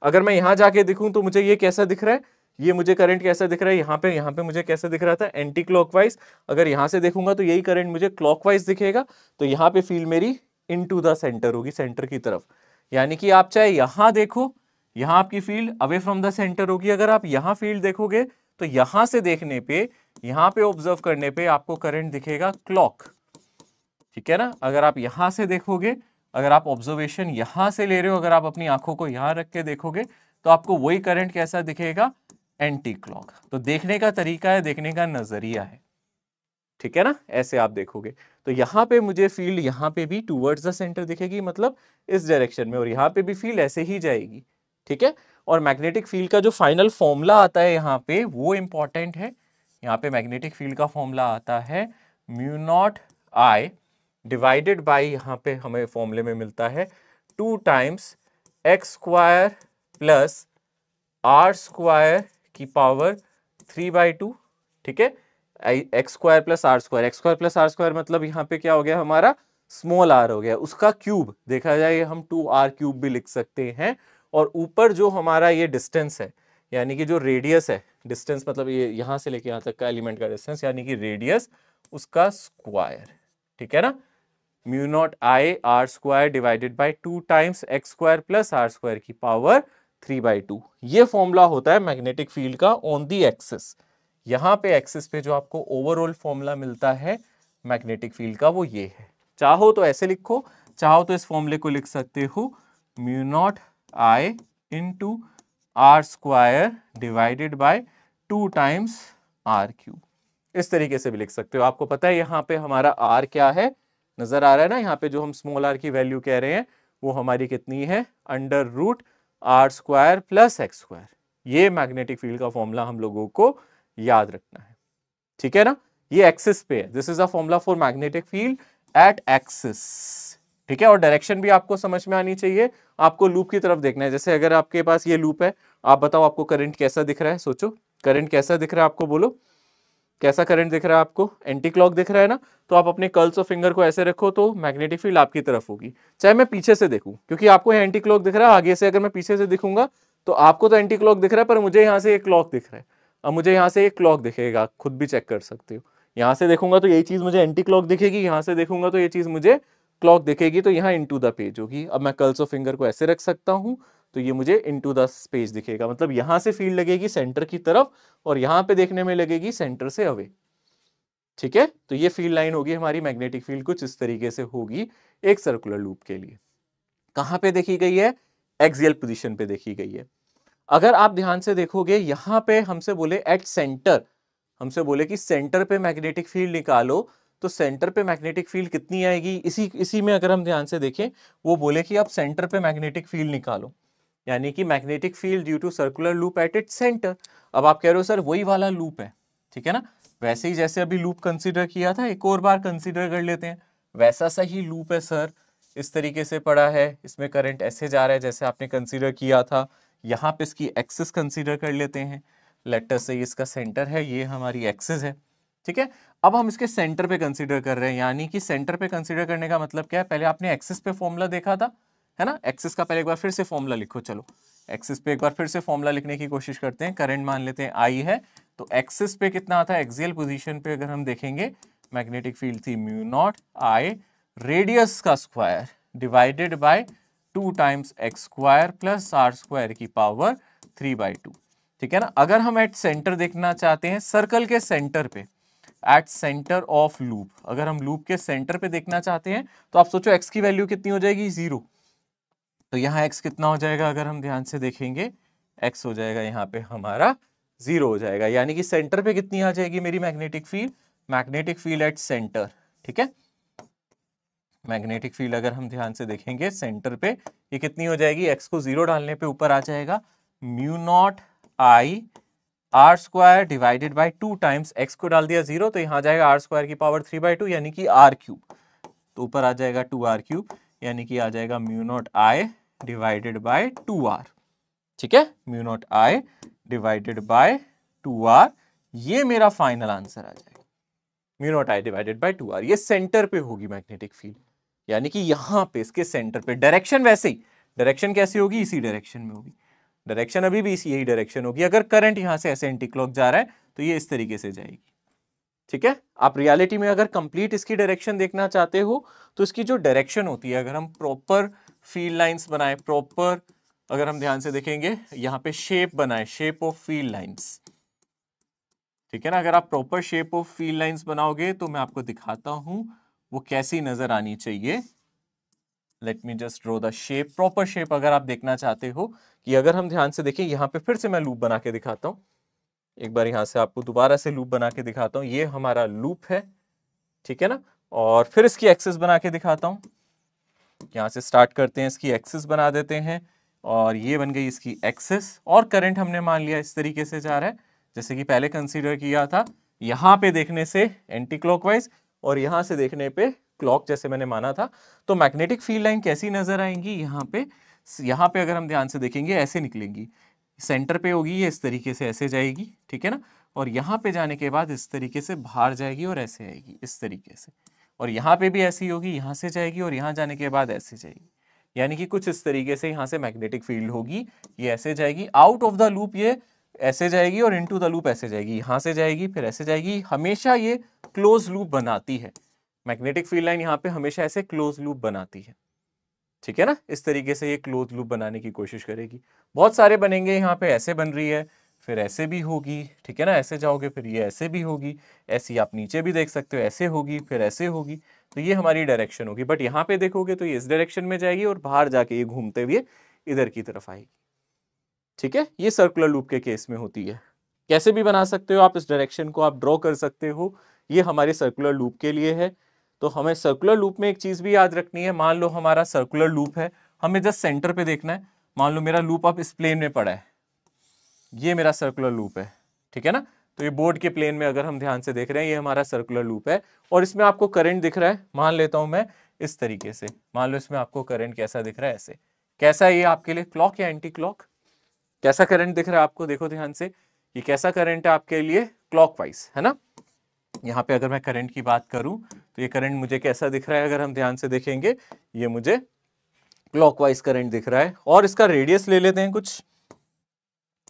Speaker 1: अगर मैं यहां जाके दिखूं तो मुझे ये कैसा दिख रहा है, ये मुझे करंट कैसा दिख रहा है, यहाँ पे मुझे कैसा दिख रहा था, एंटी क्लॉकवाइज। अगर यहां से देखूंगा तो यही करंट मुझे क्लॉकवाइज दिखेगा, तो यहाँ पे फील्ड मेरी इनटू द सेंटर होगी, सेंटर की तरफ। यानी कि आप चाहे यहां देखो, यहां आपकी field away from the centre होगी। अगर आप यहां फील्ड देखोगे तो यहां से देखने पे, यहां पे ऑब्जर्व करने पे आपको करंट दिखेगा क्लॉक, ठीक है ना। अगर आप यहां से देखोगे, अगर आप ऑब्जर्वेशन यहां से ले रहे हो, अगर आप अपनी आंखों को यहां रख के देखोगे तो आपको वही करंट कैसा दिखेगा, एंटी क्लॉक। तो देखने का तरीका है, देखने का नजरिया है, ठीक है ना। ऐसे आप देखोगे तो यहां पे मुझे फील्ड यहां पे भी टूवर्ड्स द सेंटर दिखेगी, मतलब इस डायरेक्शन में, और यहां पे भी फील्ड ऐसे ही जाएगी, ठीक है। और मैग्नेटिक फील्ड का जो फाइनल फॉर्मूला आता है यहाँ पे, वो इंपॉर्टेंट है। यहाँ पे मैग्नेटिक फील्ड का फॉर्मूला आता है mu not I divided by, यहाँ पे हमें फॉर्मूले में मिलता है 2 times x square plus are square की पावर 3/2, ठीक है। X square plus are square, X square plus are square मतलब यहाँ पे क्या हो गया हमारा, स्मॉल आर हो गया, उसका क्यूब देखा जाए हम 2r क्यूब भी लिख सकते हैं। और ऊपर जो हमारा ये डिस्टेंस है, यानी कि जो रेडियस है, डिस्टेंस मतलब ये यहां से लेके यहां तक का एलिमेंट का डिस्टेंस, यानी कि रेडियस, उसका स्क्वायर, ठीक है ना। Mu not I R square divided by 2 times x square plus are square की पावर 3/2। ये फॉर्मूला होता है मैग्नेटिक फील्ड का ऑन दी एक्सिस। यहां पे एक्सिस पे जो आपको ओवरऑल फॉर्मूला मिलता है मैग्नेटिक फील्ड का, वो ये है। चाहो तो ऐसे लिखो, चाहो तो इस फॉर्मूले को लिख सकते हो mu not I into R square divided by 2 times R cube. इस तरीके से भी लिख सकते हो। आपको पता है यहाँ पे हमारा आर क्या है, नजर आ रहा है ना, यहाँ पे जो हम स्मॉल आर की वैल्यू कह रहे हैं वो हमारी कितनी है, √r² प्लस एक्स स्क्वायर। ये मैग्नेटिक फील्ड का फॉर्मूला हम लोगों को याद रखना है, ठीक है ना। ये एक्सिस पे है, this is a formula for magnetic field at axis, ठीक है। और डायरेक्शन भी आपको समझ में आनी चाहिए, आपको लूप की तरफ देखना है। जैसे अगर आपके पास ये लूप है, आप बताओ आपको करंट कैसा दिख रहा है, सोचो करंट कैसा दिख रहा है आपको, बोलो कैसा करंट दिख रहा है आपको, एंटी क्लॉक दिख रहा है ना। तो आप अपने कर्ल्स ऑफ फिंगर को ऐसे रखो तो मैग्नेटिक फील्ड आपकी तरफ होगी, चाहे मैं पीछे से देखूं, क्योंकि आपको एंटी क्लॉक दिख रहा है। आगे से अगर मैं पीछे से दिखूंगा तो आपको तो एंटी क्लॉक दिख रहा है, पर मुझे यहाँ से एक क्लॉक दिख रहा है। अब मुझे यहाँ से एक क्लॉक दिखेगा, खुद भी चेक कर सकते हो। यहाँ से देखूंगा तो यही चीज मुझे एंटी क्लॉक दिखेगी, यहाँ से देखूंगा तो ये चीज मुझे क्लॉक दिखेगी, तो यहाँ इनटू द पेज होगी। अब मैं कर्ल्स ऑफ फिंगर को ऐसे रख सकता हूँ तो ये मुझे इनटू द पेज दिखेगा, मतलब यहां से फील्ड लगेगी सेंटर की तरफ और यहां पे देखने में लगेगी सेंटर से अवे, ठीक है। तो ये फील्ड लाइन होगी हमारी, मैग्नेटिक फील्ड कुछ इस तरीके से होगी एक सर्कुलर लूप के लिए। कहां पे देखी गई है, एक्सियल पोजीशन पे देखी गई है। अगर आप ध्यान से देखोगे यहां पे हमसे बोले एट सेंटर, हमसे बोले कि सेंटर पे मैग्नेटिक फील्ड निकालो, तो सेंटर पे मैग्नेटिक फील्ड कितनी आएगी, इसी में अगर हम ध्यान से देखें, वो बोले कि आप सेंटर पे मैग्नेटिक फील्ड निकालो, यानी कि magnetic field due to circular loop at it centre. अब आप कह रहे हो सर वही वाला लूप है, ठीक है ना। वैसे ही जैसे अभी लूप कंसीडर किया था, एक और बार कंसीडर कर लेते हैं, वैसा सा ही लूप है सर। इस तरीके से पड़ा है, इसमें करंट ऐसे जा रहा है जैसे आपने कंसीडर किया था। यहाँ पे इसकी एक्सिस कंसीडर कर लेते हैं, लेटर से इसका सेंटर है, ये हमारी एक्सिस है, ठीक है। अब हम इसके सेंटर पे कंसीडर कर रहे हैं, यानी कि सेंटर पे कंसीडर करने का मतलब क्या है, पहले आपने एक्सिस पे फॉर्मूला देखा था, है ना। एक्सिस का पहले एक बार फिर से फॉर्मूला लिखो, चलो एक्सिस पे एक बार फिर से फॉर्मूला लिखने की कोशिश करते हैं। करंट मान लेते हैं आई है, तो एक्सिस पे कितना आता है, एक्सियल पोजीशन पे अगर हम देखेंगे मैग्नेटिक फील्ड थी म्यू नॉट आई रेडियस का square divided by 2 times x square plus are square की पावर 3/2। ठीक है ना। अगर हम एट सेंटर देखना चाहते हैं, सर्कल के सेंटर पे, एट सेंटर ऑफ लूप, अगर हम लूप के सेंटर पे देखना चाहते हैं तो आप सोचो एक्स की वैल्यू कितनी हो जाएगी, 0। तो यहाँ एक्स कितना हो जाएगा, अगर हम ध्यान से देखेंगे, एक्स हो जाएगा यहाँ पे हमारा 0 हो जाएगा, यानी कि सेंटर पे कितनी आ जाएगी मेरी magnetic field, magnetic field at centre. ठीक है, मैग्नेटिक फील्ड अगर हम ध्यान से देखेंगे सेंटर पे, ये कितनी हो जाएगी, एक्स को 0 डालने पे ऊपर आ जाएगा mu naught I R square divided by 2 times, x को डाल दिया 0 तो यहाँ आ जाएगा आर स्क्वायर की पावर 3/2 यानी कि आर क्यूब, तो ऊपर आ जाएगा 2r क्यूब, यानी कि आ जाएगा mu naught I divided bye 2r। ठीक है, mu not I divided bye 2r, ये मेरा फाइनल आंसर आ जाएगा, mu naught I divided bye 2r। ये सेंटर पे होगी मैग्नेटिक फील्ड, यानी कि यहां पे इसके सेंटर पे। डायरेक्शन वैसे ही, डायरेक्शन कैसी होगी, इसी डायरेक्शन में होगी, डायरेक्शन अभी भी इसी यही डायरेक्शन होगी। अगर करंट यहां से ऐसे एंटी क्लॉक जा रहा है तो ये इस तरीके से जाएगी। ठीक है, आप रियलिटी में अगर कंप्लीट इसकी डायरेक्शन देखना चाहते हो तो इसकी जो डायरेक्शन होती है, अगर हम प्रॉपर फील्ड लाइंस बनाए, प्रॉपर अगर हम ध्यान से देखेंगे यहाँ पे शेप बनाए, शेप ऑफ फील्ड लाइंस। ठीक है ना, अगर आप proper shape of field lines बनाओगे तो मैं आपको दिखाता हूं वो कैसी नजर आनी चाहिए। Let me just draw the shape, proper shape अगर आप देखना चाहते हो, कि अगर हम ध्यान से देखें, यहाँ पे फिर से मैं लूप बना के दिखाता हूँ, एक बार यहां से आपको दोबारा से लूप बना के दिखाता हूं। ये हमारा लूप है, ठीक है ना, और फिर इसकी एक्सिस बना के दिखाता हूं। यहां से स्टार्ट करते हैं, इसकी एक्सिस बना देते हैं, और ये बन गई इसकी एक्सिस, और करंट हमने मान लिया इस तरीके से जा रहा है जैसे कि पहले कंसीडर किया था, यहां पे देखने से एंटी क्लॉकवाइज और यहां से देखने पे क्लॉक जैसे मैंने माना था। तो मैग्नेटिक फील्ड लाइन कैसी नजर आएंगी, यहाँ पे अगर हम ध्यान से देखेंगे ऐसे निकलेंगी, सेंटर पे होगी ये इस तरीके से ऐसे जाएगी, ठीक है ना, और यहाँ पे जाने के बाद इस तरीके से बाहर जाएगी और ऐसे आएगी इस तरीके से, और यहाँ पे भी ऐसी होगी, यहाँ से जाएगी और यहाँ जाने के बाद ऐसे जाएगी, यानी कि कुछ इस तरीके से यहाँ से मैग्नेटिक फील्ड होगी, ये ऐसे जाएगी आउट ऑफ द लूप, ये ऐसे जाएगी और इनटू द लूप ऐसे जाएगी, यहाँ से जाएगी फिर ऐसे जाएगी, हमेशा ये क्लोज लूप बनाती है मैग्नेटिक फील्ड लाइन, यहाँ पे हमेशा ऐसे क्लोज लूप बनाती है। ठीक है ना, इस तरीके से ये क्लोज लूप बनाने की कोशिश करेगी। बहुत सारे बनेंगे, यहाँ पे ऐसे बन रही है, फिर ऐसे भी होगी, ठीक है ना, ऐसे जाओगे फिर ये ऐसे भी होगी, ऐसी आप नीचे भी देख सकते हो, ऐसे होगी फिर ऐसे होगी, तो ये हमारी डायरेक्शन होगी। बट यहाँ पे देखोगे तो ये इस डायरेक्शन में जाएगी और बाहर जाके ये घूमते हुए इधर की तरफ आएगी। ठीक है, ये सर्कुलर लूप के केस में होती है। कैसे भी बना सकते हो आप, इस डायरेक्शन को आप ड्रॉ कर सकते हो, ये हमारे सर्कुलर लूप के लिए है। तो हमें सर्कुलर लूप में एक चीज भी याद रखनी है, मान लो हमारा सर्कुलर लूप है, हमें जस्ट सेंटर पे देखना है, मान लो मेरा लूप अब इस प्लेन में पड़ा है, ये मेरा सर्कुलर लूप है, ठीक है ना, तो ये बोर्ड के प्लेन में अगर हम ध्यान से देख रहे हैं ये हमारा सर्कुलर लूप है, और इसमें आपको करंट दिख रहा है, मान लेता हूं मैं इस तरीके से, मान लो इसमें आपको करंट कैसा दिख रहा है, ऐसे, कैसा है ये आपके लिए, क्लॉक या एंटी क्लॉक, कैसा करंट दिख रहा है आपको, देखो ध्यान से, ये कैसा करंट है आपके लिए, क्लॉकवाइज, है ना। यहाँ पे अगर मैं करंट की बात करूं तो ये करंट मुझे कैसा दिख रहा है, अगर हम ध्यान से देखेंगे ये मुझे क्लॉकवाइज करंट दिख रहा है, और इसका रेडियस ले लेते हैं कुछ,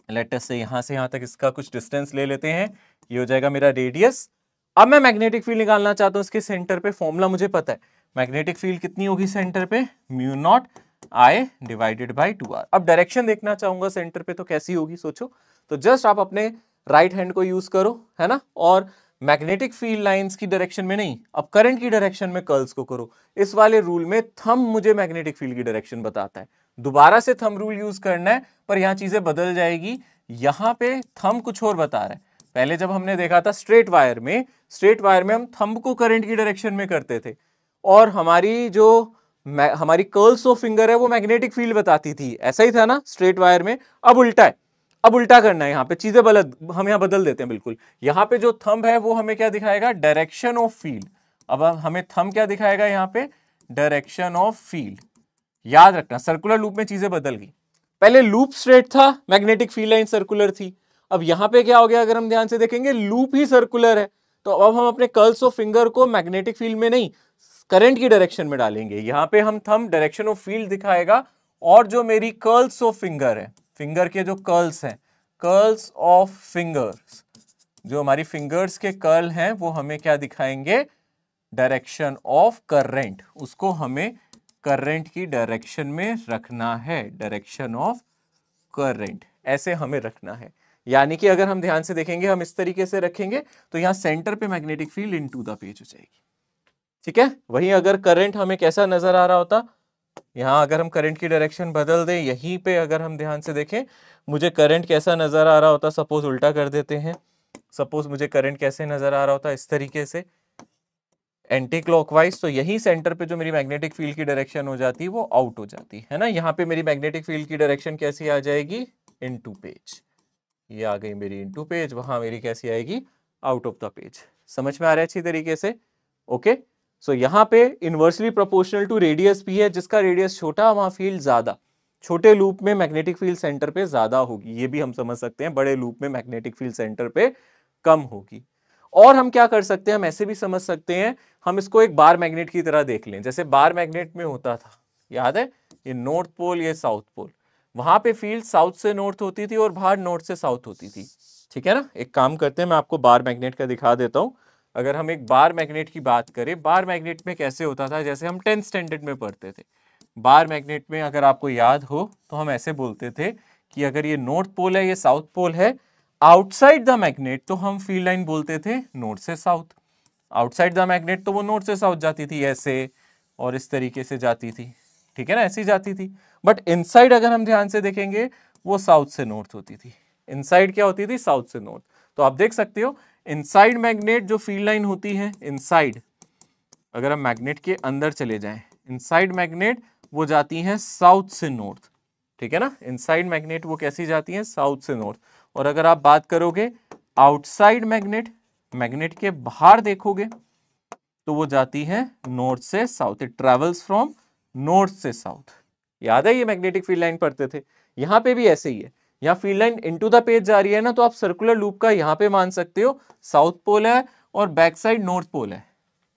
Speaker 1: लेटस से यहां तक इसका कुछ डिस्टेंस ले लेते हैं, ये हो जाएगा मेरा रेडियस। अब मैं मैग्नेटिक फील्ड निकालना चाहता हूं इसके सेंटर पे, फॉर्मूला मुझे पता है, मैग्नेटिक फील्ड कितनी होगी सेंटर पे, mu naught I divided by 2r। अब डायरेक्शन देखना चाहूंगा सेंटर पे तो कैसी होगी, सोचो, तो जस्ट आप अपने राइट हैंड को यूज करो, है ना, और मैग्नेटिक फील्ड लाइंस की डायरेक्शन में नहीं, अब करंट की डायरेक्शन में कर्ल्स को करो। इस वाले रूल में थंब मुझे मैग्नेटिक फील्ड की डायरेक्शन बताता है, दोबारा से थंब रूल यूज करना है, पर यहां चीजें बदल जाएगी, यहां पे थंब कुछ और बता रहा है। पहले जब हमने देखा था स्ट्रेट वायर में हम थंब को करंट की डायरेक्शन में करते थे, और हमारी कर्ल्स ऑफ फिंगर है वो मैग्नेटिक फील्ड बताती थी, ऐसा ही था ना स्ट्रेट वायर में। अब उल्टा है, अब उल्टा करना है, यहाँ पे चीजें हम यहाँ बदल देते हैं बिल्कुल। यहाँ पे जो थंब है वो हमें क्या दिखाएगा, डायरेक्शन ऑफ फील्ड। अब हमें थंब क्या दिखाएगा यहाँ पे, डायरेक्शन ऑफ फील्ड। याद रखना सर्कुलर लूप में चीजें बदल गई, पहले लूप स्ट्रेट था, मैग्नेटिक फील्ड लाइन सर्कुलर थी, अब यहाँ पे क्या हो गया, अगर हम ध्यान से देखेंगे लूप ही सर्कुलर है, तो अब हम अपने कर्ल्स ऑफ फिंगर को मैग्नेटिक फील्ड में नहीं करंट की डायरेक्शन में डालेंगे। यहाँ पे हम थंब डायरेक्शन ऑफ फील्ड दिखाएगा, और जो मेरी कर्ल्स ऑफ फिंगर है, फिंगर के जो कर्ल्स हैं, कर्ल्स ऑफ फिंगर्स, जो हमारी फिंगर्स के कर्ल हैं वो हमें क्या दिखाएंगे, डायरेक्शन ऑफ करंट, उसको हमें करंट की डायरेक्शन में रखना है, डायरेक्शन ऑफ करंट ऐसे हमें रखना है। यानी कि अगर हम ध्यान से देखेंगे, हम इस तरीके से रखेंगे तो यहां सेंटर पे magnetic field into the page हो जाएगी, ठीक है। वहीं अगर करंट हमें कैसा नजर आ रहा होता, यहां अगर हम करंट की डायरेक्शन बदल दें, यहीं पे अगर हम ध्यान से देखें मुझे करंट कैसा नजर आ रहा होता, सपोज उल्टा कर देते हैं, सपोज मुझे करंट कैसे नजर आ रहा होता, इस तरीके से एंटी क्लॉकवाइज, तो यही सेंटर पे जो मेरी मैग्नेटिक फील्ड की डायरेक्शन हो जाती है वो आउट हो जाती है ना। यहाँ पे मेरी मैग्नेटिक फील्ड की डायरेक्शन कैसी आ जाएगी, इनटू पेज, ये आ गई मेरी इनटू पेज, वहां मेरी कैसी आएगी, आउट ऑफ द पेज। समझ में आ रहा है अच्छी तरीके से, ओके। सो यहाँ पे इनवर्सली प्रोपोर्शनल टू रेडियस भी है, जिसका रेडियस छोटा वहां फील्ड ज्यादा, छोटे लूप में मैग्नेटिक फील्ड सेंटर पे ज्यादा होगी, ये भी हम समझ सकते हैं, बड़े लूप में मैग्नेटिक फील्ड सेंटर पे कम होगी। और हम क्या कर सकते हैं, हम ऐसे भी समझ सकते हैं, हम इसको एक बार मैग्नेट की तरह देख लें, जैसे बार मैग्नेट में होता था, याद है, ये नॉर्थ पोल ये साउथ पोल, वहां पे फील्ड साउथ से नॉर्थ होती थी और बाहर नॉर्थ से साउथ होती थी, ठीक है ना। एक काम करते हैं, मैं आपको बार मैग्नेट का दिखा देता हूं। अगर हम एक बार मैग्नेट की बात करें, बार मैग्नेट में कैसे होता था, जैसे हम 10th स्टैंडर्ड में पढ़ते थे, बार मैग्नेट में अगर आपको याद हो तो हम ऐसे बोलते थे कि अगर ये नॉर्थ पोल है ये साउथ पोल है, आउटसाइड द मैग्नेट तो हम फील्ड लाइन बोलते थे नॉर्थ से साउथ, आउटसाइड द मैग्नेट तो वो नॉर्थ से साउथ जाती थी ऐसे और इस तरीके से जाती थी, ठीक है ना, ऐसी जाती थी। बट इनसाइड अगर हम ध्यान से देखेंगे वो साउथ से नॉर्थ होती थी, इनसाइड क्या होती थी, साउथ से नॉर्थ। तो आप देख सकते हो इनसाइड मैग्नेट जो फील्ड लाइन होती है, इनसाइड अगर हम मैग्नेट के अंदर चले जाएं, इनसाइड मैग्नेट वो जाती हैं साउथ से नॉर्थ, ठीक है ना, इनसाइड मैग्नेट वो कैसी जाती हैं, साउथ से नॉर्थ। और अगर आप बात करोगे आउटसाइड मैग्नेट, मैग्नेट के बाहर देखोगे तो वो जाती है नॉर्थ से south, it travels from north से साउथ। याद है ये मैग्नेटिक फील्ड लाइन पढ़ते थे, यहां पे भी ऐसे ही है, यहाँ field line into the page जा रही है ना, तो आप सर्कुलर लूप का यहां पे मान सकते हो साउथ पोल है और बैक साइड नॉर्थ पोल है।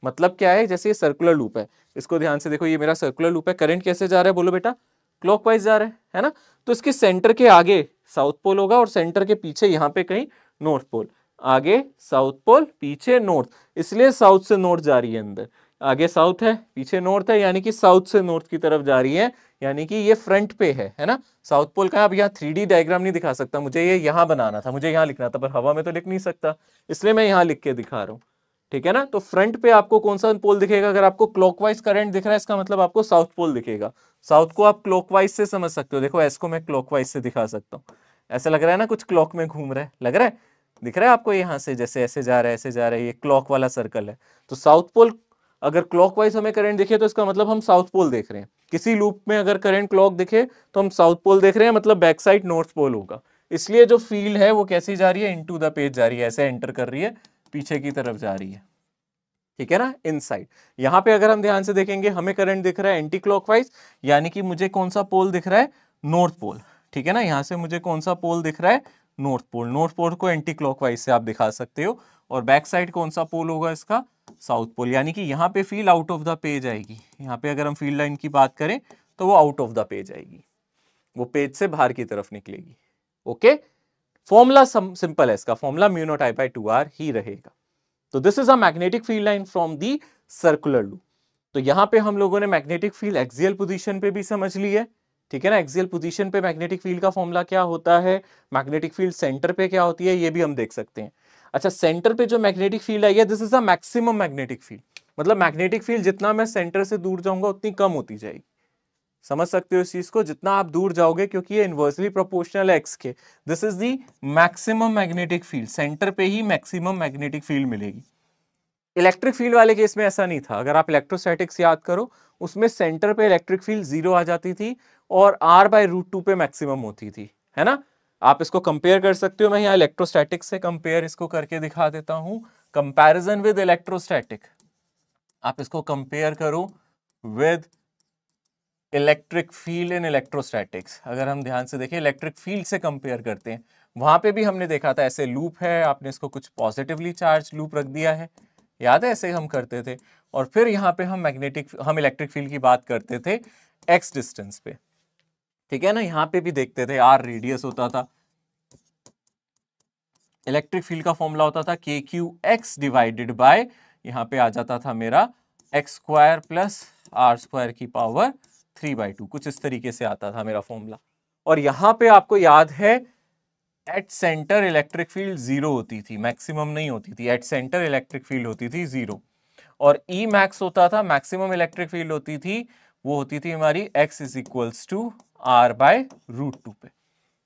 Speaker 1: मतलब क्या है, जैसे ये सर्कुलर लूप है, इसको ध्यान से देखो, ये मेरा सर्कुलर लूप है, करंट कैसे जा रहा है बोलो बेटा, क्लॉकवाइज जा रहा है ना। तो इसके सेंटर के आगे साउथ पोल होगा और सेंटर के पीछे यहाँ पे कहीं नॉर्थ पोल, आगे साउथ पोल पीछे नॉर्थ, इसलिए साउथ से नॉर्थ जा रही है अंदर, आगे साउथ है पीछे नॉर्थ है, यानी कि साउथ से नॉर्थ की तरफ जा रही है, यानी कि ये फ्रंट पे है ना। साउथ पोल का अब यहाँ 3D डायग्राम नहीं दिखा सकता, मुझे ये यहाँ बनाना था, मुझे यहाँ लिखना था, पर हवा में तो लिख नहीं सकता, इसलिए मैं यहाँ लिख के दिखा रहा हूँ, ठीक है ना। तो फ्रंट पे आपको कौन सा पोल दिखेगा, अगर आपको क्लॉकवाइज करंट दिख रहा है इसका मतलब आपको साउथ पोल दिखेगा, साउथ को आप क्लॉकवाइज से समझ सकते हो, देखो एस को मैं क्लॉकवाइज से दिखा सकता हूँ, ऐसा लग रहा है ना कुछ क्लॉक में घूम रहा है, लग रहा है, दिख रहा है आपको यहाँ से, जैसे ऐसे जा रहा है ऐसे जा रहा है, ये क्लॉक वाला सर्कल है। तो साउथ पोल अगर क्लॉकवाइज हमें करंट दिखे तो इसका मतलब हम साउथ पोल देख रहे हैं, किसी लूप में अगर करंट क्लॉक दिखे तो हम साउथ पोल देख रहे हैं, मतलब बैक साइड नॉर्थ पोल होगा, इसलिए जो फील्ड है वो कैसी जा रही है, इनटू द पेज जा रही है, ऐसे एंटर कर रही है, पीछे की तरफ जा रही है, ठीक है ना, इनसाइड। यहां पे अगर हम ध्यान से देखेंगे हमें करंट दिख रहा है एंटी क्लॉकवाइज, यानी कि मुझे कौन सा पोल दिख रहा है, नॉर्थ पोल, ठीक है ना, यहां से मुझे कौन सा पोल दिख रहा है, नॉर्थ पोल, नॉर्थ पोल को एंटी क्लॉकवाइज से आप दिखा सकते हो, और बैक साइड कौन सा पोल होगा इसका, साउथ पोल, यानी कि यहाँ पे field out of the page आएगी, यहाँ पे अगर हम फील्ड लाइन की बात करें तो वो आउट ऑफ द पेज आएगी, वो पेज से बाहर की तरफ निकलेगी, ओके। फॉर्मूला सिंपल है, इसका formula mu not I bye 2r ही रहेगा। तो this is a magnetic field line from the circular loop. तो यहां पे हम लोगों ने मैग्नेटिक फील्ड एक्सियल पोजीशन पे भी समझ ली है, ठीक है ना, एक्सियल पोजीशन पे मैग्नेटिक फील्ड का फॉर्मूला क्या होता है, मैग्नेटिक फील्ड सेंटर पे क्या होती है ये भी हम देख सकते हैं। अच्छा, सेंटर पे जो मैग्नेटिक फील्ड आई है this is a maximum magnetic field, मतलब मैग्नेटिक फील्ड जितना मैं सेंटर से दूर जाऊंगा उतनी कम होती जाएगी, समझ सकते हो इस चीज को, जितना आप दूर जाओगे, क्योंकि ये इनवर्सली प्रोपोर्शनल है एक्स के, this is the maximum magnetic field, centre पे ही मैक्सिमम मैग्नेटिक फील्ड मिलेगी। इलेक्ट्रिक फील्ड वाले केस में ऐसा नहीं था, अगर आप इलेक्ट्रोस्टैटिक्स याद करो उसमें सेंटर पे इलेक्ट्रिक फील्ड 0 आ जाती थी और r/√2 पे मैक्सिमम होती थी, है ना। आप इसको कंपेयर कर सकते हो, मैं यहाँ इलेक्ट्रोस्टैटिक्स से कंपेयर इसको करके दिखा देता हूं, कंपैरिजन विद इलेक्ट्रोस्टैटिक, आप इसको कंपेयर करो with electric field in electrostatics. अगर हम ध्यान से देखें इलेक्ट्रिक फील्ड से कंपेयर करते हैं, वहां पे भी हमने देखा था ऐसे लूप है, आपने इसको कुछ पॉजिटिवली चार्ज लूप रख दिया है, याद है ऐसे हम करते थे, और फिर यहाँ पे हम इलेक्ट्रिक फील्ड की बात करते थे x डिस्टेंस पे, ठीक है ना। यहाँ पे भी देखते थे r रेडियस होता था, इलेक्ट्रिक फील्ड का फॉर्मूला होता था KQ x डिवाइडेड बाय, यहाँ पे आ जाता था मेरा x² प्लस r² की पावर 3/2, कुछ इस तरीके से आता था मेरा फॉर्मूला। और यहां पे आपको याद है एट सेंटर इलेक्ट्रिक फील्ड 0 होती थी, मैक्सिमम नहीं होती थी, एट सेंटर इलेक्ट्रिक फील्ड होती थी 0, और ई मैक्स होता था, मैक्सिमम इलेक्ट्रिक फील्ड होती थी, वो होती थी हमारी x is equals to r/√2 पे।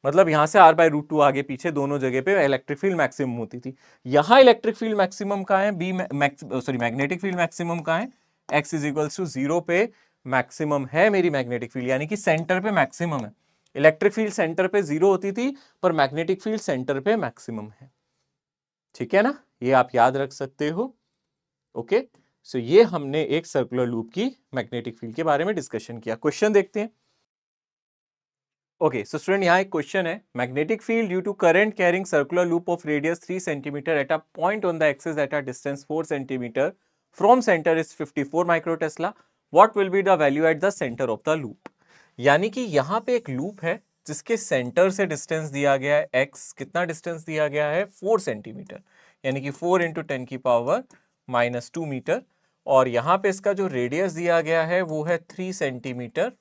Speaker 1: मतलब यहां से r/√2 आगे पीछे दोनों जगह पे इलेक्ट्रिक फील्ड मैक्सिमम होती थी। यहां इलेक्ट्रिक फील्ड मैक्सिमम का है, मैग्नेटिक फील्ड मैक्सिमम का है, x इज इक्वल्स टू 0 पे मैक्सिमम है मेरी मैग्नेटिक फील्ड, यानी कि सेंटर पे मैक्सिमम है। इलेक्ट्रिक फील्ड सेंटर पे 0 होती थी, पर मैग्नेटिक फील्ड सेंटर पे मैक्सिमम है। ठीक है ना, ये आप याद रख सकते हो। ओके, सो ये हमने एक सर्कुलर लूप की मैग्नेटिक फील्ड के बारे में डिस्कशन किया। क्वेश्चन देखते हैं। ओके, सो स्टूडेंट यहाँ एक क्वेश्चन है, magnetic field due to current carrying circular loop of radius 3 centimetre at a point on the axis at a distance 4 centimetre from centre is 54 micro tesla, what will be the value at the centre of the loop. यानी कि यहाँ पे एक loop है जिसके centre से distance दिया गया है x, कितना डिस्टेंस दिया गया है 4 सेंटीमीटर, यानी कि 4 × 10 की पावर -2 मीटर, और यहाँ पे इसका जो रेडियस दिया गया है वो है 3 सेंटीमीटर,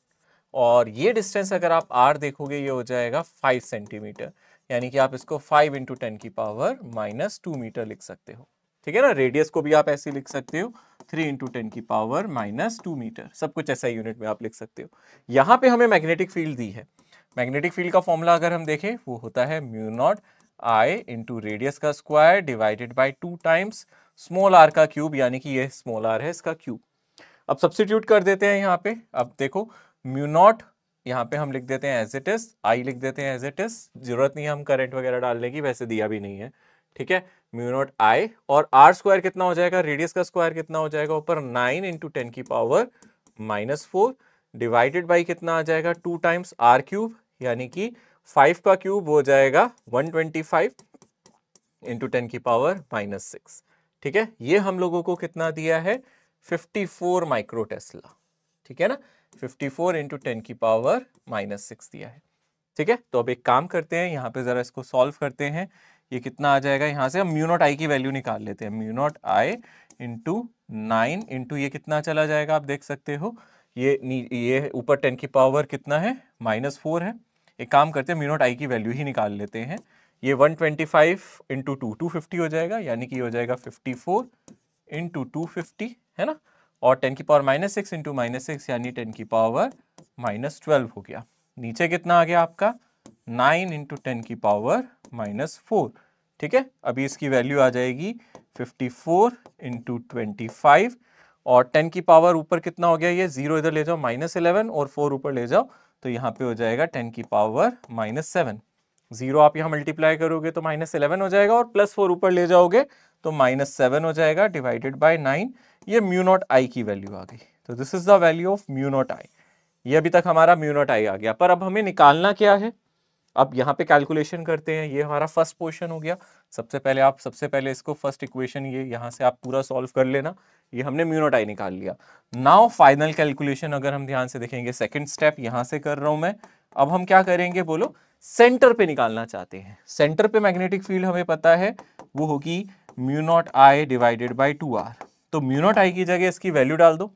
Speaker 1: और ये डिस्टेंस अगर आप r देखोगे ये हो जाएगा 5 सेंटीमीटर, यानी कि आप इसको 5 × 10 की पावर -2 मीटर लिख सकते हो। ठीक है ना, रेडियस को भी आप ऐसे लिख सकते हो 3 × 10 की पावर -2 मीटर, सब कुछ ऐसा यूनिट में आप लिख सकते हो। यहाँ पे हमें मैग्नेटिक फील्ड दी है, मैग्नेटिक फील्ड का फॉर्मूला अगर हम देखें वो होता है μ0 I × रेडियस का square divided by 2 times small r का क्यूब, यानी कि ये स्मॉल r है इसका क्यूब। अब सब्स्टिट्यूट कर देते हैं यहाँ पे। अब देखो μ0 यहाँ पे हम लिख देते हैं एज इट इज, I लिख देते हैं एज इट इज, जरूरत नहीं है हम करंट वगैरह डालने की, वैसे दिया भी नहीं है। ठीक है, μ0 I, और r² कितना हो जाएगा, रेडियस का स्क्वायर कितना हो जाएगा ऊपर 9 × 10 की पावर -4 डिवाइडेड बाई कितना आ जाएगा 2 टाइम्स r क्यूब, यानी कि 5 का क्यूब हो जाएगा 125 × 10 की पावर -6। ठीक है, ये हम लोगों को कितना दिया है 54 माइक्रो टेस्ला। ठीक है ना, 54 × 10 की पावर -6 दिया है। ठीक है, तो अब एक काम करते हैं, यहाँ पे जरा इसको सॉल्व करते हैं। ये कितना आ जाएगा, यहाँ से हम μ0 I की वैल्यू निकाल लेते हैं, μ0 I × 9 × ये कितना चला जाएगा आप देख सकते हो, ये ऊपर 10 की पावर कितना है -4 है। एक काम करते हैं μ0 I की वैल्यू ही निकाल लेते हैं, ये 125 × 2 250 हो जाएगा, यानी कि हो जाएगा 54 × 250 है ना, और 10 की पावर -6 × -6 यानी 10 की पावर -12 हो गया। नीचे कितना आ गया आपका 9 × 10 की पावर -4। ठीक है, अभी इसकी वैल्यू आ जाएगी 54 × 25, और 10 की पावर ऊपर कितना हो गया, ये 0 इधर ले जाओ -11, और 4 ऊपर ले जाओ तो यहाँ पे हो जाएगा 10 की पावर -7। 0 आप यहाँ मल्टीप्लाई करोगे तो -11 हो जाएगा, और +4 ऊपर ले जाओगे तो -7 हो जाएगा डिवाइडेड बाय 9। ये μ0 I की वैल्यू आ गई, तो this is the value of μ0 I। ये अभी तक हमारा μ0 I आ गया, पर अब हमें निकालना क्या है, अब यहाँ पे कैलकुलेशन करते हैं। ये हमारा फर्स्ट पोर्शन हो गया। सबसे पहले इसको फर्स्ट इक्वेशन ये यहाँ से आप पूरा सॉल्व कर लेना। ये हमने μ0 I निकाल लिया। नाउ फाइनल कैलकुलेशन अगर हम ध्यान से देखेंगे, सेकंड स्टेप यहाँ से कर रहा हूं मैं। अब हम क्या करेंगे बोलो, सेंटर पे निकालना चाहते हैं। सेंटर पे मैग्नेटिक फील्ड हमें पता है वो होगी μ0 I डिवाइडेड बाई 2r। तो μ0 I की जगह इसकी वैल्यू डाल दो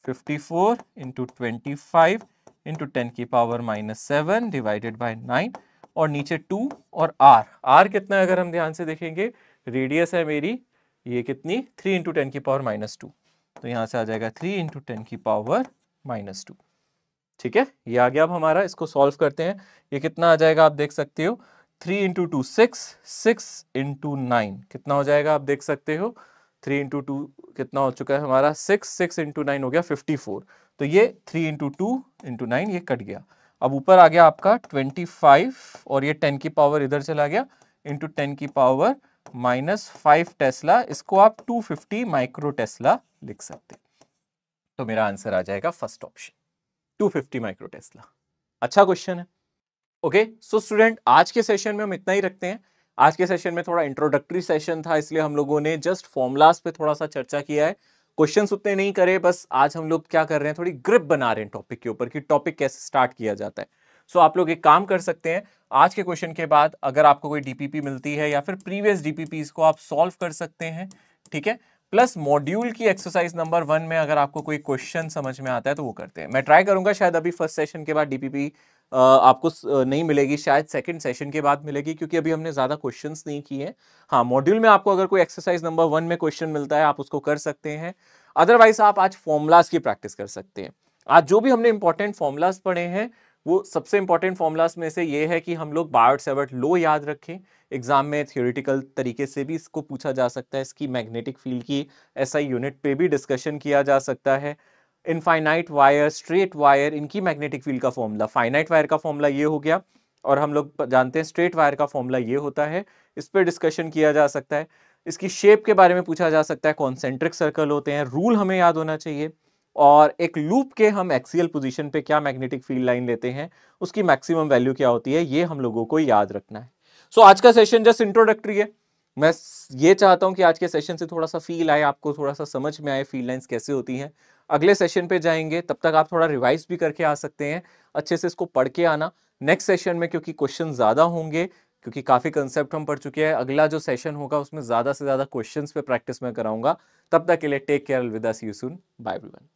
Speaker 1: 54 × 25 × 10 की पावर -7 डिवाइडेड बाय 9, और नीचे 2 और r कितना है अगर हम ध्यान से देखेंगे, रेडियस है मेरी ये कितनी 3 × 10 की पावर -2, तो यहां से आ जाएगा 3 × 10 की पावर -2। ठीक है, ये आ गया। अब हमारा इसको सॉल्व करते हैं। ये कितना आ जाएगा आप देख सकते हो, 3 × 2 6, 6 × 9 कितना हो जाएगा आप देख सकते हो, 3 × 2 कितना हो चुका है हमारा 6, 6 × 9 हो गया 54। तो ये 3 × 2 × 9 ये कट गया। अब ऊपर आ गया आपका 25, और ये 10 की पावर इधर चला गया इंटू 10 की पावर -5 टेस्ला। इसको आप 250 माइक्रो टेस्ला लिख सकते हैं। तो मेरा आंसर आ जाएगा फर्स्ट ऑप्शन 250 माइक्रो टेस्ला। अच्छा क्वेश्चन है। ओके, सो स्टूडेंट आज के सेशन में हम इतना ही रखते हैं। आज के सेशन में थोड़ा इंट्रोडक्टरी सेशन था, इसलिए हम लोगों ने जस्ट फॉर्मुलाज पे थोड़ा सा चर्चा किया है। क्वेश्चंस उतने नहीं करे, बस आज हम लोग क्या कर रहे हैं, थोड़ी ग्रिप बना रहे हैं टॉपिक के ऊपर कि टॉपिक कैसे स्टार्ट किया जाता है। सो आप लोग एक काम कर सकते हैं, आज के क्वेश्चन के बाद अगर आपको कोई डीपीपी मिलती है या फिर प्रीवियस डीपीपीज को आप सॉल्व कर सकते हैं। ठीक है, प्लस मॉड्यूल की एक्सरसाइज नंबर 1 में अगर आपको कोई क्वेश्चन समझ में आता है तो वो करते हैं। मैं ट्राई करूंगा, शायद अभी फर्स्ट सेशन के बाद डीपीपी आपको नहीं मिलेगी, शायद सेकंड सेशन के बाद मिलेगी, क्योंकि अभी हमने ज्यादा क्वेश्चंस नहीं किए। हाँ, मॉड्यूल में आपको अगर कोई एक्सरसाइज नंबर 1 में क्वेश्चन मिलता है आप उसको कर सकते हैं। अदरवाइज आप आज फॉर्मूलाज की प्रैक्टिस कर सकते हैं। आज जो भी हमने इंपॉर्टेंट फॉर्मूलाज पढ़े हैं, वो सबसे इंपॉर्टेंट फॉर्मूलाज में से ये है कि हम लोग बायोट-सैवर्ट लॉ याद रखें। एग्जाम में थियोरेटिकल तरीके से भी इसको पूछा जा सकता है, इसकी मैग्नेटिक फील्ड की एसआई यूनिट पे भी डिस्कशन किया जा सकता है। इनफाइनाइट वायर, स्ट्रेट वायर, इनकी मैग्नेटिक फील्ड का फॉर्मूला, फाइनाइट वायर का फॉर्मूला ये हो गया, और हम लोग जानते हैं स्ट्रेट वायर का फॉर्मूला ये होता है। इस पर डिस्कशन किया जा सकता है। इसकी शेप के बारे में पूछा जा सकता है, कॉन्सेंट्रिक सर्कल होते हैं, रूल हमें याद होना चाहिए, और एक लूप के हम एक्सियल पोजीशन पे क्या मैग्नेटिक फील्ड लाइन लेते हैं, उसकी मैक्सिमम वैल्यू क्या होती है, ये हम लोगों को याद रखना है। सो आज का सेशन जस्ट इंट्रोडक्टरी है। मैं ये चाहता हूं कि आज के सेशन से थोड़ा सा फील आए, आपको थोड़ा सा समझ में आए फील्ड लाइंस कैसे होती हैं। अगले सेशन पे जाएंगे, तब तक आप थोड़ा रिवाइज भी करके आ सकते हैं, अच्छे से इसको पढ़ के आना। नेक्स्ट सेशन में क्योंकि क्वेश्चन ज्यादा होंगे, क्योंकि काफी कंसेप्ट हम पढ़ चुके हैं, अगला जो सेशन होगा उसमें ज्यादा से ज्यादा क्वेश्चंस पे प्रैक्टिस मैं कराऊंगा। तब तक के लिए टेक केयर, अलविदा, सी यू सून, बाय एवरीवन।